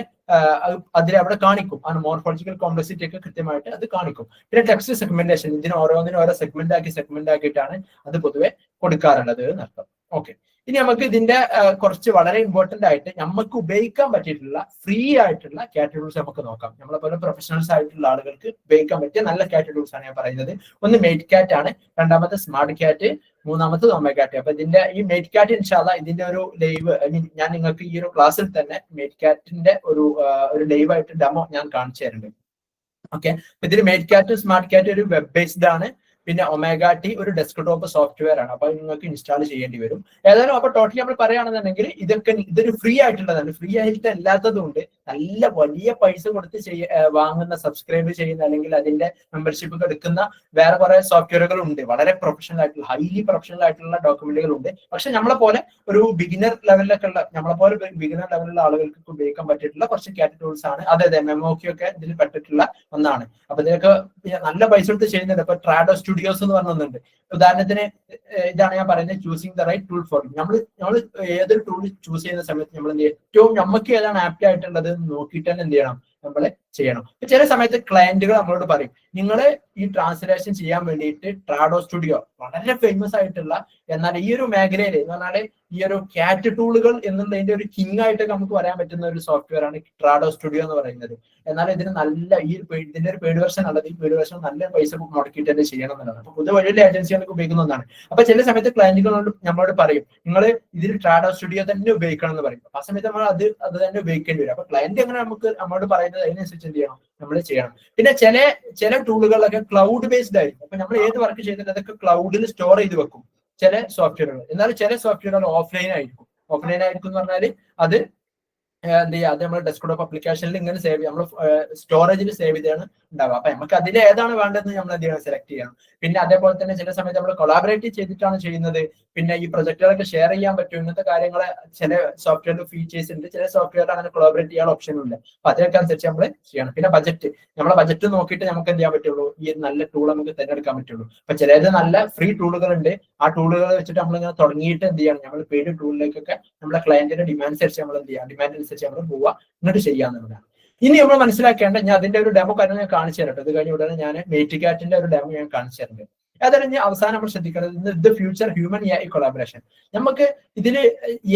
അതിൽ അവിടെ കാണിക്കും. ആ മോർഫോളജിക്കൽ കോംപ്ലക്സിറ്റി ഒക്കെ കൃത്യമായിട്ട് അത് കാണിക്കും. പിന്നെ ടെക്സ്റ്റ് സെഗ്മെന്റേഷൻ, ഇതിന് ഓരോന്നിനും ഓരോ സെഗ്മെന്റ് ആക്കിയിട്ടാണ് അത് പൊതുവെ കൊടുക്കാറുള്ളത് എന്നർത്ഥം. ഓക്കെ, ഇനി നമുക്ക് ഇതിന്റെ കുറച്ച് വളരെ ഇമ്പോർട്ടന്റ് ആയിട്ട് നമുക്ക് ഉപയോഗിക്കാൻ പറ്റിയിട്ടുള്ള ഫ്രീ ആയിട്ടുള്ള കാറ്റഗറീസ് നമുക്ക് നോക്കാം. നമ്മളെ പോലെ പ്രൊഫഷണൽസ് ആയിട്ടുള്ള ആളുകൾക്ക് ഉപയോഗിക്കാൻ പറ്റിയ നല്ല കാറ്റഗറീസ് ആണ് ഞാൻ പറയുന്നത്. ഒന്ന് മെയ്റ്റ് കാറ്റ് ആണ്, രണ്ടാമത്തെ സ്മാർട്ട് കാറ്റ്, മൂന്നാമത്തെ ഒമേഗാറ്റ്. അപ്പൊ ഇതിന്റെ ഈ മെയ്റ്റ് കാറ്റ് ഇൻഷാല്ലാ ഇതിന്റെ ഒരു ലൈവ് ഞാൻ നിങ്ങൾക്ക് ഈ ഒരു ക്ലാസ്സിൽ തന്നെ മെയ്റ്റ് കാറ്റിന്റെ ഒരു ലൈവ് ആയിട്ട് ഡെമോ ഞാൻ കാണിച്ചു തരുന്നുണ്ട്. ഓക്കെ, ഇതിൽ മെയ്റ്റ് കാറ്റ് സ്മാർട്ട് കാറ്റ് ഒരു വെബ് ബേസ്ഡ് ആണ്. പിന്നെ ഒമേഗാറ്റി ഒരു ഡെസ്ക്ടോപ്പ് സോഫ്റ്റ്വെയർ ആണ്. അപ്പൊ നിങ്ങൾക്ക് ഇൻസ്റ്റാൾ ചെയ്യേണ്ടി വരും. ഏതായാലും അപ്പൊ ടോട്ടലി നമ്മൾ പറയുകയാണെന്നുണ്ടെങ്കിൽ ഇതൊരു ഫ്രീ ആയിട്ടുള്ളതാണ്. ഫ്രീ ആയിട്ട് അല്ലാത്തതുകൊണ്ട് നല്ല വലിയ പൈസ കൊടുത്ത് വാങ്ങുന്ന, സബ്സ്ക്രൈബ് ചെയ്യുന്ന, അല്ലെങ്കിൽ അതിന്റെ മെമ്പർഷിപ്പ് എടുക്കുന്ന വേറെ കുറെ സോഫ്റ്റ്വെയറുകൾ ഉണ്ട്. വളരെ പ്രൊഫഷണൽ ആയിട്ടുള്ള, ഹൈലി പ്രൊഫഷണൽ ആയിട്ടുള്ള ഡോക്യുമെന്റുകൾ ഉണ്ട്. പക്ഷെ നമ്മളെ പോലെ ഒരു ബിഗിനർ ലെവലിലൊക്കെ ഉള്ള, നമ്മളെ പോലെ ബിഗിനർ ലെവലിലുള്ള ആളുകൾക്ക് ഉപയോഗിക്കാൻ പറ്റിയിട്ടുള്ള കുറച്ച് കാറ്റ് ടൂൾസ് ആണ്. അതെ, മെമോക്കിയൊക്കെ ഇതിൽ പെട്ടിട്ടുള്ള ഒന്നാണ്. അപ്പൊ ഇതിനൊക്കെ നല്ല പൈസ കൊടുത്ത് ചെയ്യുന്നുണ്ട്. ഇപ്പൊ ട്രാഡോ സ്റ്റുഡിയോസ് എന്ന് പറഞ്ഞൊന്നുണ്ട്. ഉദാഹരണത്തിന് ഇതാണ് ഞാൻ പറയുന്നത്, choosing the right tool for. നമ്മൾ ഏതൊരു ടൂൾ ചൂസ് ചെയ്യുന്ന സമയത്ത് നമ്മൾ ഏറ്റവും നമുക്ക് ഏതാണ് ആപ്റ്റ് ആയിട്ടുള്ളത് നോക്കിയിട്ട് തന്നെ എന്ത് ചെയ്യണം, നമ്മൾ ചെയ്യണം. ചില സമയത്ത് ക്ലയന്റുകൾ നമ്മളോട് പറയും, നിങ്ങൾ ഈ ട്രാൻസ്ലേഷൻ ചെയ്യാൻ വേണ്ടിയിട്ട് ട്രാഡോ സ്റ്റുഡിയോ വളരെ ഫേമസ് ആയിട്ടുള്ള, എന്നാൽ ഈ ഒരു മേഖലയിൽ എന്ന് പറഞ്ഞാൽ ഈ ഒരു ക്യാറ്റ് ടൂളുകൾ എന്നുള്ളതിന്റെ ഒരു കിങ് ആയിട്ട് നമുക്ക് പറയാൻ പറ്റുന്ന ഒരു സോഫ്റ്റ്വെയർ ആണ് ട്രാഡോ സ്റ്റുഡിയോ എന്ന് പറയുന്നത്. എന്നാൽ ഇതിന് നല്ല ഇതിന്റെ ഒരു പെയ്ഡ് വെർഷൻ ഉള്ളത്, ഈ പെയ്ഡ് വെർഷൻ നല്ല പൈസ മുടക്കിയിട്ട് തന്നെ ചെയ്യണം എന്നുള്ളതാണ്. അപ്പൊ പൊതുവെ വലിയ ഏജൻസികൾക്ക് ഉപയോഗിക്കുന്ന ഒന്നാണ്. അപ്പൊ ചില സമയത്ത് ക്ലയന്റുകളോട് നമ്മളോട് പറയും, നിങ്ങൾ ഇതിൽ ട്രാഡോ സ്റ്റുഡിയോ തന്നെ ഉപയോഗിക്കണം എന്ന് പറയും. ആ സമയത്ത് നമ്മൾ അത് തന്നെ ഉപയോഗിക്കേണ്ടി വരും. അപ്പൊ ക്ലയന്റ് എങ്ങനെ നമ്മളോട് പറയുന്നത് അതിനനുസരിച്ച് എന്ത് ചെയ്യണം, നമ്മൾ ചെയ്യണം. പിന്നെ ചില ടൂളുകളൊക്കെ ക്ലൗഡ് ബേസ്ഡ് ആയിരിക്കും. അപ്പൊ നമ്മൾ ഏത് വർക്ക് ചെയ്തിട്ട് അതൊക്കെ ക്ലൗഡിൽ സ്റ്റോർ ചെയ്ത് വെക്കും ചില സോഫ്റ്റ്വെയറുകൾ. എന്നാൽ ചില സോഫ്റ്റ്വെയറുകൾ ഓഫ്ലൈൻ ആയിരിക്കും. ഓഫ്ലൈൻ ആയിരിക്കും എന്ന് പറഞ്ഞാൽ അത് എന്ത് ചെയ്യുക, അത് നമ്മൾ ഡെസ്ക്ടോപ്പ് ആപ്ലിക്കേഷനിൽ ഇങ്ങനെ സേവ് ചെയ്യും, നമ്മൾ സ്റ്റോറേജിൽ സേവ് ചെയ്താണ് ഉണ്ടാവുക. അപ്പൊ നമുക്ക് അതിൽ ഏതാണ് വേണ്ടതെന്ന് നമ്മൾ എന്ത് ചെയ്യണം, സെലക്ട് ചെയ്യണം. പിന്നെ അതേപോലെ തന്നെ ചില സമയത്ത് നമ്മൾ കൊളാബറേറ്റ് ചെയ്തിട്ടാണ് ചെയ്യുന്നത്. പിന്നെ ഈ പ്രൊജക്ടുകളൊക്കെ ഷെയർ ചെയ്യാൻ പറ്റും. ഇങ്ങനത്തെ കാര്യങ്ങളെ ചില സോഫ്റ്റ്വെയറിൽ ഫീച്ചേഴ്സ് ഉണ്ട്, ചില സോഫ്റ്റ്വെയർ അങ്ങനെ കൊളാബറേറ്റ് ചെയ്യാൻ ഓപ്ഷൻ ഉണ്ട്. അപ്പൊ അതിനൊക്കെ അനുസരിച്ച് നമ്മൾ ചെയ്യണം. പിന്നെ നമ്മളെ ബജറ്റ് നോക്കിയിട്ട് നമുക്ക് എന്ത് ചെയ്യാൻ പറ്റുള്ളൂ, ഈ നല്ല ടൂൾ നമുക്ക് തിരഞ്ഞെടുക്കാൻ പറ്റുള്ളൂ. അപ്പൊ ചിലത് നല്ല ഫ്രീ ടൂളുകൾ ഉണ്ട്. ആ ടൂളുകൾ വെച്ചിട്ട് നമ്മളിങ്ങനെ തുടങ്ങിയിട്ട് എന്ത് ചെയ്യണം, നമ്മൾ പെയ്ഡ് ടൂളിലേക്കൊക്കെ നമ്മളെ ക്ലയന്റിന്റെ ഡിമാൻഡ് അനുസരിച്ച് നമ്മൾ എന്ത് ചെയ്യാം, ഡിമാൻഡ് അനുസരിച്ച് നമ്മൾ പോവുക, എന്നിട്ട് ചെയ്യാന്നുള്ളതാണ്. ഇനി നമ്മൾ മനസ്സിലാക്കേണ്ട, ഞാൻ അതിന്റെ ഒരു ഡെമോ കാര്യം ഞാൻ കാണിച്ചു തരട്ടെ. ഇത് കഴിഞ്ഞ ഉടനെ ഞാൻ മെയ്റ്റ് കാറ്റിന്റെ ഒരു ഡെമോ ഞാൻ കാണിച്ചു തരുന്നുണ്ട്. അതായത് ഞാൻ അവസാനം നമ്മൾ ശ്രദ്ധിക്കേണ്ടത് the future human AI collaboration. നമുക്ക് ഇതില്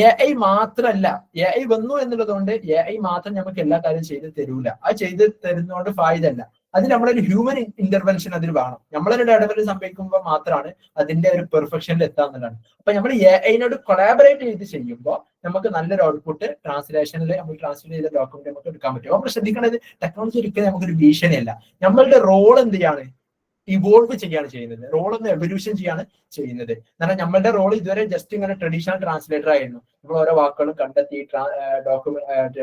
AI മാത്രമല്ല, AI വന്നു എന്നുള്ളതുകൊണ്ട് AI മാത്രം നമുക്ക് എല്ലാ കാര്യം ചെയ്ത് തരൂല. അത് ചെയ്ത് തരുന്നതുകൊണ്ട് ഫായിദല്ല. അതിന് നമ്മളൊരു ഹ്യൂമൻ ഇന്റർവെൻഷൻ അതിൽ വേണം. നമ്മളൊരു ഇടപെടൽ സംഭവിക്കുമ്പോൾ മാത്രമാണ് അതിന്റെ ഒരു പെർഫെക്ഷനിൽ എത്താന്നുള്ളതാണ്. അപ്പൊ നമ്മൾ AIനോട് കൊളാബറേറ്റ് ചെയ്ത് ചെയ്യുമ്പോൾ നമുക്ക് നല്ലൊരു ഔട്ട്പുട്ട് ട്രാൻസ്ലേഷനിൽ നമ്മൾ ട്രാൻസ്ലേറ്റ് ചെയ്ത ഡോക്യുമെന്റ് നമുക്ക് എടുക്കാൻ പറ്റും. നമ്മൾ ശ്രദ്ധിക്കേണ്ടത്, ടെക്നോളജി ഒരിക്കലും നമുക്കൊരു ഭീഷണിയല്ല. നമ്മളുടെ റോൾ എന്ത് ചെയ്യാണ്, ഇവോൾവ് ചെയ്യാണ് ചെയ്യുന്നത്. റോൾ ഒന്ന് എവല്യൂഷൻ ചെയ്യാണ് ചെയ്യുന്നത്. കാരണം നമ്മളുടെ റോൾ ഇതുവരെ ജസ്റ്റ് ഇങ്ങനെ ട്രഡീഷണൽ ട്രാൻസ്ലേറ്റർ ആയിരുന്നു. നമ്മൾ ഓരോ വാക്കുകളും കണ്ടെത്തി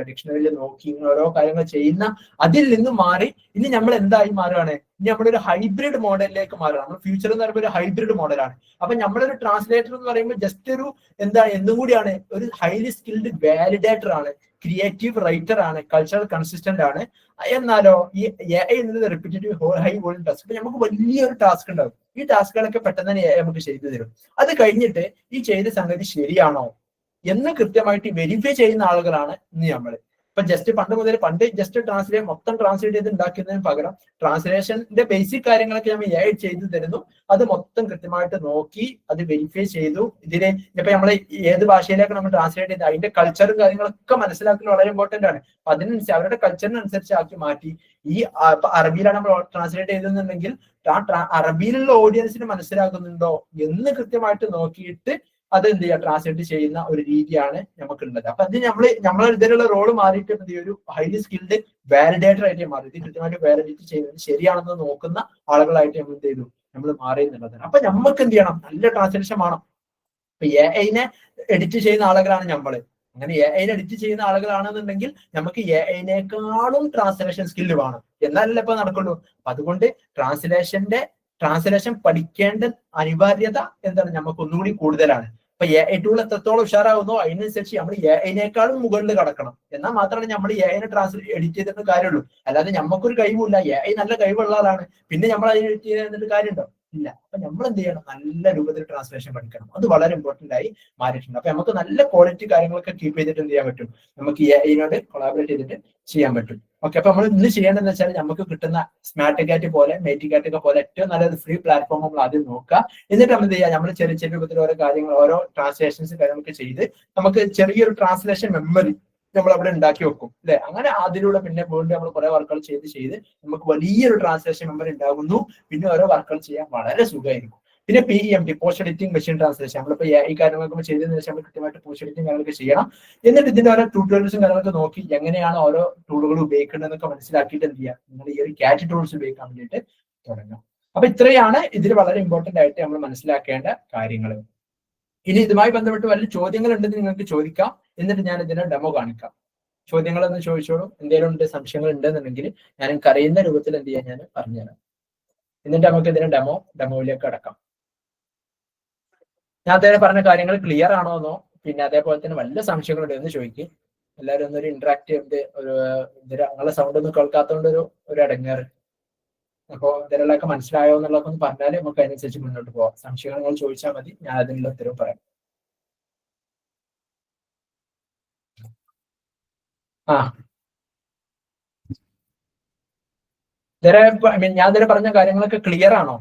ഡിക്ഷണറിയിൽ നോക്കി ഓരോ കാര്യങ്ങൾ ചെയ്യുന്ന അതിൽ നിന്ന് മാറി ഇനി നമ്മൾ എന്തായി മാറുകയാണ്, ഇനി നമ്മളൊരു ഹൈബ്രിഡ് മോഡലിലേക്ക് മാറുകയാണ്. നമ്മൾ ഫ്യൂച്ചർ എന്ന് പറയുമ്പോൾ ഒരു ഹൈബ്രിഡ് മോഡലാണ്. അപ്പൊ നമ്മളൊരു ട്രാൻസ്ലേറ്റർ എന്ന് പറയുമ്പോൾ ജസ്റ്റ് ഒരു എന്തും കൂടിയാണ്, ഒരു ഹൈലി സ്കിൽഡ് വാലിഡേറ്റർ ആണ്, ക്രിയേറ്റീവ് റൈറ്റർ ആണ്, കൾച്ചറൽ കൺസിസ്റ്റന്റ് ആണ്. എന്നാലോ ഈ AI എന്നത് റിപ്പീറ്റേറ്റീവ് ഹൈ വോളിയം ടാസ്ക്. അപ്പൊ നമുക്ക് വലിയൊരു ടാസ്ക് ഉണ്ടാവും. ഈ ടാസ്കുകളൊക്കെ പെട്ടെന്ന് തന്നെ AI നമുക്ക് ചെയ്തു തരും. അത് കഴിഞ്ഞിട്ട് ഈ ചെയ്ത സംഗതി ശരിയാണോ എന്ന് കൃത്യമായിട്ട് വെരിഫൈ ചെയ്യുന്ന ആളുകളാണ് ഇന്ന് നമ്മൾ. ഇപ്പൊ പണ്ട് ജസ്റ്റ് മൊത്തം ട്രാൻസ്ലേറ്റ് ചെയ്ത് ഉണ്ടാക്കുന്നതിന് പകരം ട്രാൻസ്ലേഷന്റെ ബേസിക് കാര്യങ്ങളൊക്കെ നമ്മൾ AI ചെയ്തു തരുന്നു. അത് മൊത്തം കൃത്യമായിട്ട് നോക്കി അത് വെരിഫൈ ചെയ്തു. ഇതിനെ ഇപ്പൊ നമ്മൾ ഏത് ഭാഷയിലേക്ക് നമ്മൾ ട്രാൻസ്ലേറ്റ് ചെയ്ത് അതിന്റെ കൾച്ചറും കാര്യങ്ങളൊക്കെ മനസ്സിലാക്കുന്നത് വളരെ ഇമ്പോർട്ടന്റ് ആണ്. അതിനനുസരിച്ച് അവരുടെ കൾച്ചറിനനുസരിച്ച് ആക്കി മാറ്റി. ഈ അറബിയിലാണ് നമ്മൾ ട്രാൻസ്ലേറ്റ് ചെയ്തെന്നുണ്ടെങ്കിൽ അറബിയിലുള്ള ഓഡിയൻസിന് മനസ്സിലാക്കുന്നുണ്ടോ എന്ന് കൃത്യമായിട്ട് നോക്കിയിട്ട് അത് എന്ത് ചെയ്യുക, ട്രാൻസ്ലേറ്റ് ചെയ്യുന്ന ഒരു രീതിയാണ് നമുക്കുള്ളത്. അപ്പൊ അത് നമ്മളെ ഇതിലുള്ള റോള് മാറിയിട്ട് എന്ത് ചെയ്യും, ഒരു ഹൈലി സ്കിൽഡ് വാലിഡേറ്റർ ആയിട്ട് മാറി. ഇത് കൃത്യമായിട്ട് വാലിഡേറ്റ് ചെയ്യുന്നത് ശരിയാണെന്ന് നോക്കുന്ന ആളുകളായിട്ട് നമ്മൾ എന്ത് ചെയ്തു, നമ്മൾ മാറി എന്നുള്ളതാണ്. അപ്പൊ നമുക്ക് എന്ത് ചെയ്യണം, നല്ല ട്രാൻസ്ലേഷൻ വേണം. ഇപ്പൊ AI-നെ എഡിറ്റ് ചെയ്യുന്ന ആളുകളാണ് നമ്മള്. അങ്ങനെ AI-നെ എഡിറ്റ് ചെയ്യുന്ന ആളുകളാണെന്നുണ്ടെങ്കിൽ നമുക്ക് AI-നേക്കാളും ട്രാൻസ്ലേഷൻ സ്കില്ല് വേണം, എന്നാലല്ലേ ഇപ്പൊ നടക്കുള്ളൂ. അതുകൊണ്ട് ട്രാൻസ്ലേഷൻ പഠിക്കേണ്ട അനിവാര്യത എന്താണ്, നമുക്ക് ഒന്നുകൂടി കൂടുതലാണ്. ഇപ്പൊ AI ടൂൾ എത്രത്തോളം ഉഷാറാവുന്നോ അതിനനുസരിച്ച് നമ്മൾ AI-നേക്കാളും മുകളിൽ കടക്കണം. എന്നാൽ മാത്രമേ നമ്മൾ AI-നെ എഡിറ്റ് ചെയ്തിട്ട് കാര്യമുള്ളൂ. അല്ലാതെ നമുക്കൊരു കഴിവില്ല, AI നല്ല കഴിവുള്ള ആളാണ്, പിന്നെ നമ്മൾ അതിനെ എഡിറ്റ് ചെയ്തിട്ട് കാര്യമുണ്ടോ? ഇല്ല. അപ്പൊ നമ്മൾ എന്ത് ചെയ്യണം, നല്ല രൂപത്തിൽ ട്രാൻസ്ലേഷൻ പഠിക്കണം. അത് വളരെ ഇമ്പോർട്ടന്റ് ആയി മാറിയിട്ടുണ്ട്. അപ്പൊ നമുക്ക് നല്ല ക്വാളിറ്റി കാര്യങ്ങളൊക്കെ കീപ്പ് ചെയ്തിട്ട് എന്ത് ചെയ്യാൻ പറ്റും, നമുക്ക് AI-നോട് കൊളാബറേറ്റ് ചെയ്തിട്ട് ചെയ്യാൻ പറ്റും. ഓക്കെ. അപ്പൊ നമ്മൾ ഇന്ന് ചെയ്യേണ്ടതെന്ന് വെച്ചാൽ നമുക്ക് കിട്ടുന്ന സ്മാർട്ടിക്കാറ്റ് പോലെ മേറ്റിക്കാറ്റ് പോലെ ഏറ്റവും നല്ലൊരു ഫ്രീ പ്ലാറ്റ്ഫോം നമ്മൾ ആദ്യം നോക്കുക. എന്നിട്ട് നമ്മൾ എന്ത് ചെയ്യുക, നമ്മൾ ചെറിയ ചെറിയ രൂപത്തിൽ ഓരോ കാര്യങ്ങൾ, ഓരോ ട്രാൻസ്ലേഷൻസ് നമുക്ക് ചെയ്ത് നമുക്ക് ചെറിയൊരു ട്രാൻസ്ലേഷൻ മെമ്മറി നമ്മൾ അവിടെ ഉണ്ടാക്കി വെക്കും, അല്ലെ? അങ്ങനെ അതിലൂടെ പിന്നെ വീണ്ടും നമ്മൾ കുറെ വർക്കുകൾ ചെയ്ത് നമുക്ക് വലിയൊരു ട്രാൻസ്ലേഷൻ മെമ്മറി ഉണ്ടാകുന്നു. പിന്നെ ഓരോ വർക്കുകൾ ചെയ്യാൻ വളരെ സുഖമായിരിക്കും. പിന്നെ PEMT, post editing machine translation, നമ്മളിപ്പോ ഈ കാര്യങ്ങളൊക്കെ ചെയ്തതിനു ശേഷം നമ്മൾ കൃത്യമായിട്ട് പോസ്റ്റ് എഡിറ്റിംഗ് കാര്യങ്ങളൊക്കെ ചെയ്യണം. എന്നിട്ട് ഇതിന്റെ ഓരോ ട്യൂട്ടോറിയൽസും കാര്യങ്ങളൊക്കെ നോക്കി എങ്ങനെയാണ് ഓരോ ടൂളുകൾ ഉപയോഗിക്കേണ്ടതെന്നൊക്കെ മനസ്സിലാക്കിയിട്ട് എന്ത് ചെയ്യുക, നിങ്ങൾ ഈ ഒരു CAT ടൂൾസ് ഉപയോഗിക്കാൻ വേണ്ടിയിട്ട് തുടങ്ങാം. അപ്പൊ ഇത്രയാണ് ഇതിൽ വളരെ ഇമ്പോർട്ടന്റ് ആയിട്ട് നമ്മൾ മനസ്സിലാക്കേണ്ട കാര്യങ്ങൾ. ഇനി ഇതുമായി ബന്ധപ്പെട്ട് വല്ല ചോദ്യങ്ങൾ ഉണ്ടെന്ന് നിങ്ങൾക്ക് ചോദിക്കാം. എന്നിട്ട് ഞാൻ ഇതിന്റെ ഡെമോ കാണിക്കാം. ചോദ്യങ്ങളൊന്ന് ചോദിച്ചോളൂ. എന്തെങ്കിലും സംശയങ്ങൾ ഉണ്ടെന്നുണ്ടെങ്കിൽ ഞാൻ എനിക്ക് അറിയുന്ന രൂപത്തിൽ എന്ത് ചെയ്യാൻ ഞാൻ പറഞ്ഞുതരാം. എന്നിട്ട് നമുക്ക് ഇതിന്റെ ഡെമോയിലേക്ക് കടക്കാം. ഞാൻ അദ്ദേഹം പറഞ്ഞ കാര്യങ്ങൾ ക്ലിയർ ആണോ എന്നോ, പിന്നെ അതേപോലെ തന്നെ വല്ല സംശയങ്ങളുണ്ടോ എന്ന് ചോദിക്കും. എല്ലാവരും ഒന്നൊരു ഇന്ററാക്ട് ചെയ്ത് നിങ്ങളുടെ സൗണ്ട് ഒന്നും കേൾക്കാത്തതുകൊണ്ട് ഒരു അടങ്ങേറ്. അപ്പൊ ഇതിലൊക്കെ മനസ്സിലായോ എന്നുള്ളതൊക്കെ ഒന്ന് പറഞ്ഞാൽ നമുക്ക് അതിനനുസരിച്ച് മുന്നോട്ട് പോവാം. സംശയങ്ങൾ ചോദിച്ചാൽ മതി, ഞാൻ അതിനുള്ള ഉത്തരവ് പറയാം. ഞാൻ ഇതിൽ പറഞ്ഞ കാര്യങ്ങളൊക്കെ ക്ലിയർ ആണോ?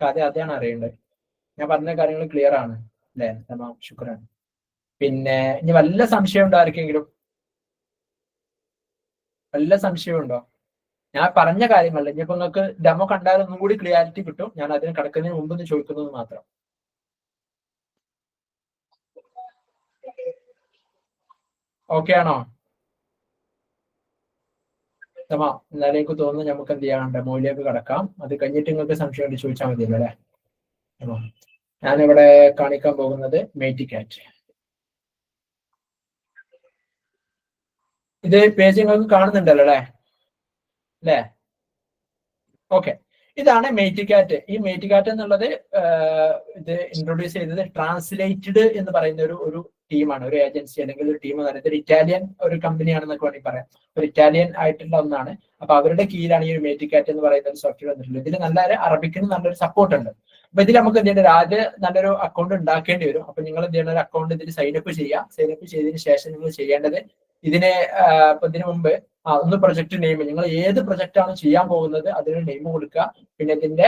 അതാണ് അറിയേണ്ടത്. ഞാൻ പറഞ്ഞ കാര്യങ്ങൾ ക്ലിയർ ആണ് അല്ലെ? ശുക്രാൻ. പിന്നെ ഇനി വല്ല സംശയം ഉണ്ടോ ആർക്കെങ്കിലും? വല്ല സംശയം ഉണ്ടോ? ഞാൻ പറഞ്ഞ കാര്യമല്ല, ഇനിയിപ്പോ നിങ്ങൾക്ക് ഡെമോ കണ്ടാൽ ഒന്നും കൂടി ക്ലിയാരിറ്റി കിട്ടും. ഞാൻ അതിന് കടക്കുന്നതിന് മുമ്പ് ഒന്ന് ചോദിക്കുന്നത് മാത്രം. ഓക്കെ ആണോ? എന്നാലും എനിക്ക് തോന്നുന്നു നമുക്ക് എന്ത് ചെയ്യാം, ഡെമോയിലേക്ക് കടക്കാം. അത് കഴിഞ്ഞിട്ട് നിങ്ങൾക്ക് സംശയം ഉണ്ടെങ്കിൽ ചോദിച്ചാൽ മതിയല്ലോ അല്ലെ? ഞാനിവിടെ കാണിക്കാൻ പോകുന്നത് മേറ്റിക്കാറ്റ്. ഇത് പേജ് നിങ്ങൾക്ക് കാണുന്നുണ്ടല്ലോ അല്ലേ? ഓക്കെ. ഇതാണ് മേറ്റിക്കാറ്റ്. ഈ മേറ്റിക്കാറ്റ് എന്നുള്ളത് ഇത് ഇൻട്രൊഡ്യൂസ് ചെയ്തത് ട്രാൻസ്ലേറ്റഡ് എന്ന് പറയുന്ന ഒരു ടീമാണ്, ഒരു ഏജൻസി അല്ലെങ്കിൽ ഒരു ടീം എന്ന് പറയുന്നത്. ഒരു ഇറ്റാലിയൻ ഒരു കമ്പനിയാണെന്നൊക്കെ വേണമെങ്കിൽ പറയാം. ഒരു ഇറ്റാലിയൻ ആയിട്ടുള്ള ഒന്നാണ്. അപ്പൊ അവരുടെ കീഴിലാണ് ഈ മേറ്റിക്കാറ്റ് എന്ന് പറയുന്ന ഒരു സോഫ്റ്റ്വെയർ വന്നിട്ടുള്ളത്. ഇതിൽ അറബിക്കിന് നല്ലൊരു സപ്പോർട്ട് ഉണ്ട്. അപ്പൊ ഇതിൽ നമുക്ക് എന്ത് ചെയ്യേണ്ടത്, ആദ്യം നല്ലൊരു അക്കൗണ്ട് ഉണ്ടാക്കേണ്ടി വരും. അപ്പൊ നിങ്ങൾ എന്ത് ചെയ്യണം, ഒരു അക്കൗണ്ട് ഇതിൽ സൈനപ്പ് ചെയ്യുക. സൈനപ്പ് ചെയ്തതിന് ശേഷം നിങ്ങൾ ചെയ്യേണ്ടത് ഇതിന് മുമ്പ് ഒന്ന് പ്രൊജക്ട് നെയിം, നിങ്ങൾ ഏത് പ്രൊജക്റ്റ് ആണ് ചെയ്യാൻ പോകുന്നത് അതിന് നെയിം കൊടുക്കുക. പിന്നെ ഇതിന്റെ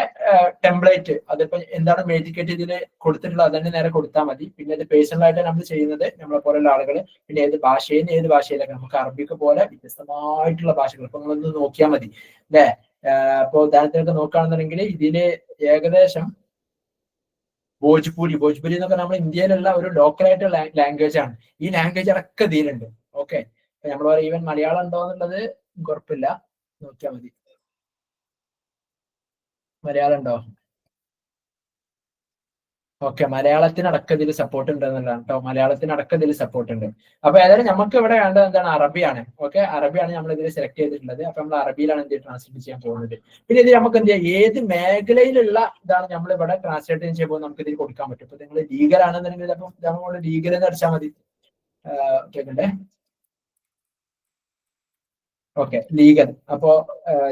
ടെംപ്ലേറ്റ്, അതിപ്പോ എന്താണ് മേറ്റിക്കേറ്റ് ഇതിൽ കൊടുത്തിട്ടുള്ളത് അതന്നെ നേരെ കൊടുത്താൽ മതി. പിന്നെ ഇത് പേഴ്സണൽ ആയിട്ട് നമ്മൾ ചെയ്യുന്നത് നമ്മളെ പോലുള്ള ആളുകൾ. പിന്നെ ഏത് ഭാഷയിലൊക്കെ നമുക്ക് അറബിക്ക് പോലെ വ്യത്യസ്തമായിട്ടുള്ള ഭാഷകൾ ഇപ്പൊ നിങ്ങളൊന്ന് നോക്കിയാൽ മതി അല്ലെ? ഇപ്പൊ ഉദാഹരണത്തിനൊക്കെ നോക്കുകയാണെന്നുണ്ടെങ്കിൽ ഇതില് ഏകദേശം ഭോജ്പുരി എന്നൊക്കെ നമ്മൾ ഇന്ത്യയിലുള്ള ഒരു ലോക്കൽ ആയിട്ടുള്ള ലാംഗ്വേജ് ആണ്. ഈ ലാംഗ്വേജ് അടക്കം ഇതിലുണ്ട്. ഓക്കെ. നമ്മൾ പറയാം ഈവൻ മലയാളം ഉണ്ടോ എന്നുള്ളത് കുഴപ്പമില്ല, നോക്കിയാൽ മതി. മലയാളം ഉണ്ടോ? ഓക്കെ. മലയാളത്തിനടക്കം ഇതിൽ സപ്പോർട്ട് ഉണ്ട് എന്നുള്ളതാണ് കേട്ടോ. മലയാളത്തിനടക്കം ഇതിൽ സപ്പോർട്ട് ഉണ്ട്. അപ്പൊ ഏതായാലും നമുക്ക് ഇവിടെ വേണ്ടത് എന്താണ്, അറബിയാണ്. ഓക്കെ. അറബിയാണ് നമ്മൾ ഇതിൽ സെലക്ട് ചെയ്തിട്ടുള്ളത്. അപ്പൊ നമ്മൾ അറബിയിലാണ് എന്ത് ട്രാൻസ്ലേറ്റ് ചെയ്യാൻ പോകുന്നത്. പിന്നെ ഇത് നമുക്ക് എന്ത് ചെയ്യാം, ഏത് മേഖലയിലുള്ള ഇതാണ് നമ്മൾ ഇവിടെ ട്രാൻസ്ലേറ്റ് ചെയ്യാൻ പോകുന്നത് നമുക്ക് ഇതിൽ കൊടുക്കാൻ പറ്റും. ഇപ്പൊ നിങ്ങൾ ലീഗൽ ആണെന്നുണ്ടെങ്കിൽ അപ്പം നമ്മൾ ലീഗൽ എന്ന് അടിച്ചാൽ മതി. കേൾക്കണ്ടേ? Okay, legal. അപ്പോ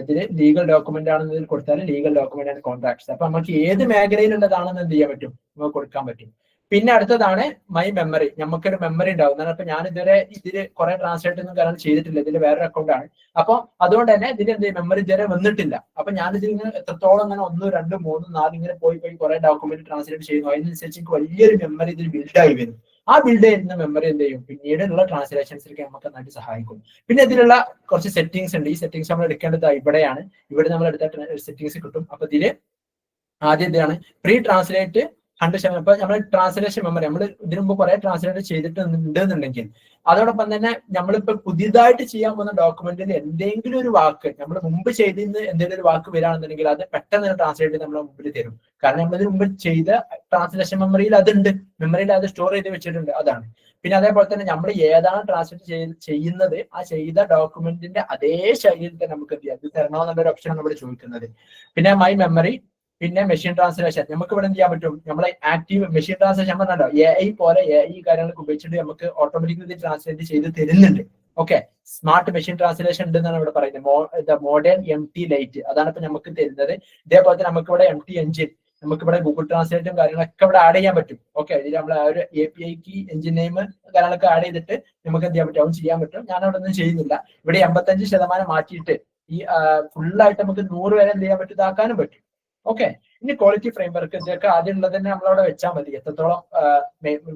ഇതിൽ ലീഗൽ ഡോക്യുമെന്റ് ആണെന്ന് ഇതിൽ കൊടുത്താൽ ലീഗൽ ഡോക്യുമെന്റ് ആൻഡ് കോൺട്രാക്ട്സ്. അപ്പൊ നമുക്ക് ഏത് മേഖലയിലുള്ളതാണെന്ന് എന്ത് ചെയ്യാൻ പറ്റും, നമുക്ക് കൊടുക്കാൻ പറ്റും. പിന്നെ അടുത്തതാണ് മൈ മെമ്മറി. നമുക്കൊരു മെമ്മറി ഉണ്ടാവും. അപ്പൊ ഞാൻ ഇതുവരെ ഇതിൽ കുറെ ട്രാൻസ്ലേറ്റ് ഒന്നും കാരണം ചെയ്തിട്ടില്ല, ഇതിൽ വേറൊരു അക്കൗണ്ടാണ്. അപ്പൊ അതുകൊണ്ട് തന്നെ ഇതിൽ എന്ത് മെമ്മറി ഇതുവരെ വന്നിട്ടില്ല. അപ്പൊ ഞാൻ ഇതിൽ നിന്ന് എത്രത്തോളം ഇങ്ങനെ 1, 2, 3, 4 ഇങ്ങനെ പോയി കുറെ ഡോക്യുമെന്റ് ട്രാൻസ്ലേറ്റ് ചെയ്യുന്നു. അതിനനുസരിച്ച് എനിക്ക് വലിയൊരു മെമ്മറി ഇതിൽ ബിൽഡായി വരും. ആ ബിൽഡ് ചെയ്യുന്ന മെമ്മറി എന്ത് ചെയ്യും, പിന്നീടുള്ള ട്രാൻസ്ലേഷൻസിലേക്ക് നമുക്ക് നന്നായിട്ട് സഹായിക്കും. പിന്നെ ഇതിലുള്ള കുറച്ച് സെറ്റിംഗ്സ് ഉണ്ട്. ഈ സെറ്റിംഗ്സ് നമ്മൾ എടുക്കേണ്ടത് ഇവിടെയാണ്. ഇവിടെ നമ്മൾ എടുത്ത സെറ്റിംഗ്സ് കിട്ടും. അപ്പൊ ഇതില് ആദ്യം എന്താണ് പ്രീ ട്രാൻസ്ലേറ്റ് 100%. ഇപ്പൊ നമ്മൾ ട്രാൻസ്ലേഷൻ മെമ്മറി നമ്മൾ ഇതിനു മുമ്പ് കുറെ ട്രാൻസ്ലേറ്റ് ചെയ്തിട്ടുണ്ടെന്നുണ്ടെങ്കിൽ അതോടൊപ്പം തന്നെ നമ്മളിപ്പോ പുതിയതായിട്ട് ചെയ്യാൻ പോകുന്ന ഡോക്യുമെന്റിൽ എന്തെങ്കിലും ഒരു വാക്ക് നമ്മൾ മുമ്പ് ചെയ്തിരുന്ന എന്തെങ്കിലും ഒരു വാക്ക് വരികയാണെന്നുണ്ടെങ്കിൽ അത് പെട്ടെന്ന് ട്രാൻസ്ലേറ്റ് നമ്മളെ മുമ്പിൽ തരും. കാരണം നമ്മളിതിന് മുമ്പ് ചെയ്ത ട്രാൻസ്ലേഷൻ മെമ്മറിയിൽ അതുണ്ട്, മെമ്മറിയിൽ അത് സ്റ്റോർ ചെയ്ത് വെച്ചിട്ടുണ്ട്. അതാണ്. പിന്നെ അതേപോലെ തന്നെ നമ്മൾ ഏതാണ് ട്രാൻസ്ലേറ്റ് ചെയ്യുന്നത് ആ ചെയ്ത ഡോക്യുമെന്റിന്റെ അതേ ശൈലിയിൽ തന്നെ നമുക്ക് എന്ത് ചെയ്യാം, ഇത് തരണമെന്നുള്ളൊരു ഓപ്ഷനാണ് നമ്മൾ ചോദിക്കുന്നത്. പിന്നെ മൈ മെമ്മറി, പിന്നെ മെഷീൻ ട്രാൻസ്ലേഷൻ. നമുക്ക് ഇവിടെ എന്ത് ചെയ്യാൻ പറ്റും, നമ്മളെ ആക്റ്റീവ് മെഷീൻ ട്രാൻസ്ലേഷൻ പറഞ്ഞല്ലോ, AI പോലെ AI കാര്യങ്ങളൊക്കെ ഉപയോഗിച്ചിട്ട് നമുക്ക് ഓട്ടോമാറ്റിക്കലി ട്രാൻസ്ലേറ്റ് ചെയ്ത് തരുന്നുണ്ട്. ഓക്കെ, സ്മാർട്ട് മെഷീൻ ട്രാൻസ്ലേഷൻ ഉണ്ടെന്നാണ് ഇവിടെ പറയുന്നത്. മോഡേൺ MT ലൈറ്റ് അതാണ് ഇപ്പൊ നമുക്ക് തരുന്നത്. ഇതേപോലെ തന്നെ നമുക്ക് ഇവിടെ MT എഞ്ചിൻ, നമുക്ക് ഇവിടെ ഗൂഗിൾ ട്രാൻസ്ലേറ്റും കാര്യങ്ങളൊക്കെ ഇവിടെ ആഡ് ചെയ്യാൻ പറ്റും. ഓക്കെ, ഇതിൽ നമ്മൾ ആ ഒരു API കീ എഞ്ചിൻ നെയിം കാര്യങ്ങളൊക്കെ ആഡ് ചെയ്തിട്ട് നമുക്ക് എന്ത് ചെയ്യാൻ പറ്റും, അതും ചെയ്യാൻ പറ്റും. ഞാൻ അവിടെ ഒന്നും ചെയ്യുന്നില്ല. ഇവിടെ 85% മാറ്റിയിട്ട് ഈ ഫുള്ളായിട്ട് നമുക്ക് 100 വരെ എന്ത് ചെയ്യാൻ പറ്റും, ഇതാക്കാനും പറ്റും. ഓക്കെ, ഇനി ക്വാളിറ്റി ഫ്രെയിംവർക്ക് ഇതൊക്കെ ആദ്യം ഉള്ളത് തന്നെ നമ്മളവിടെ വെച്ചാൽ മതി. എത്രത്തോളം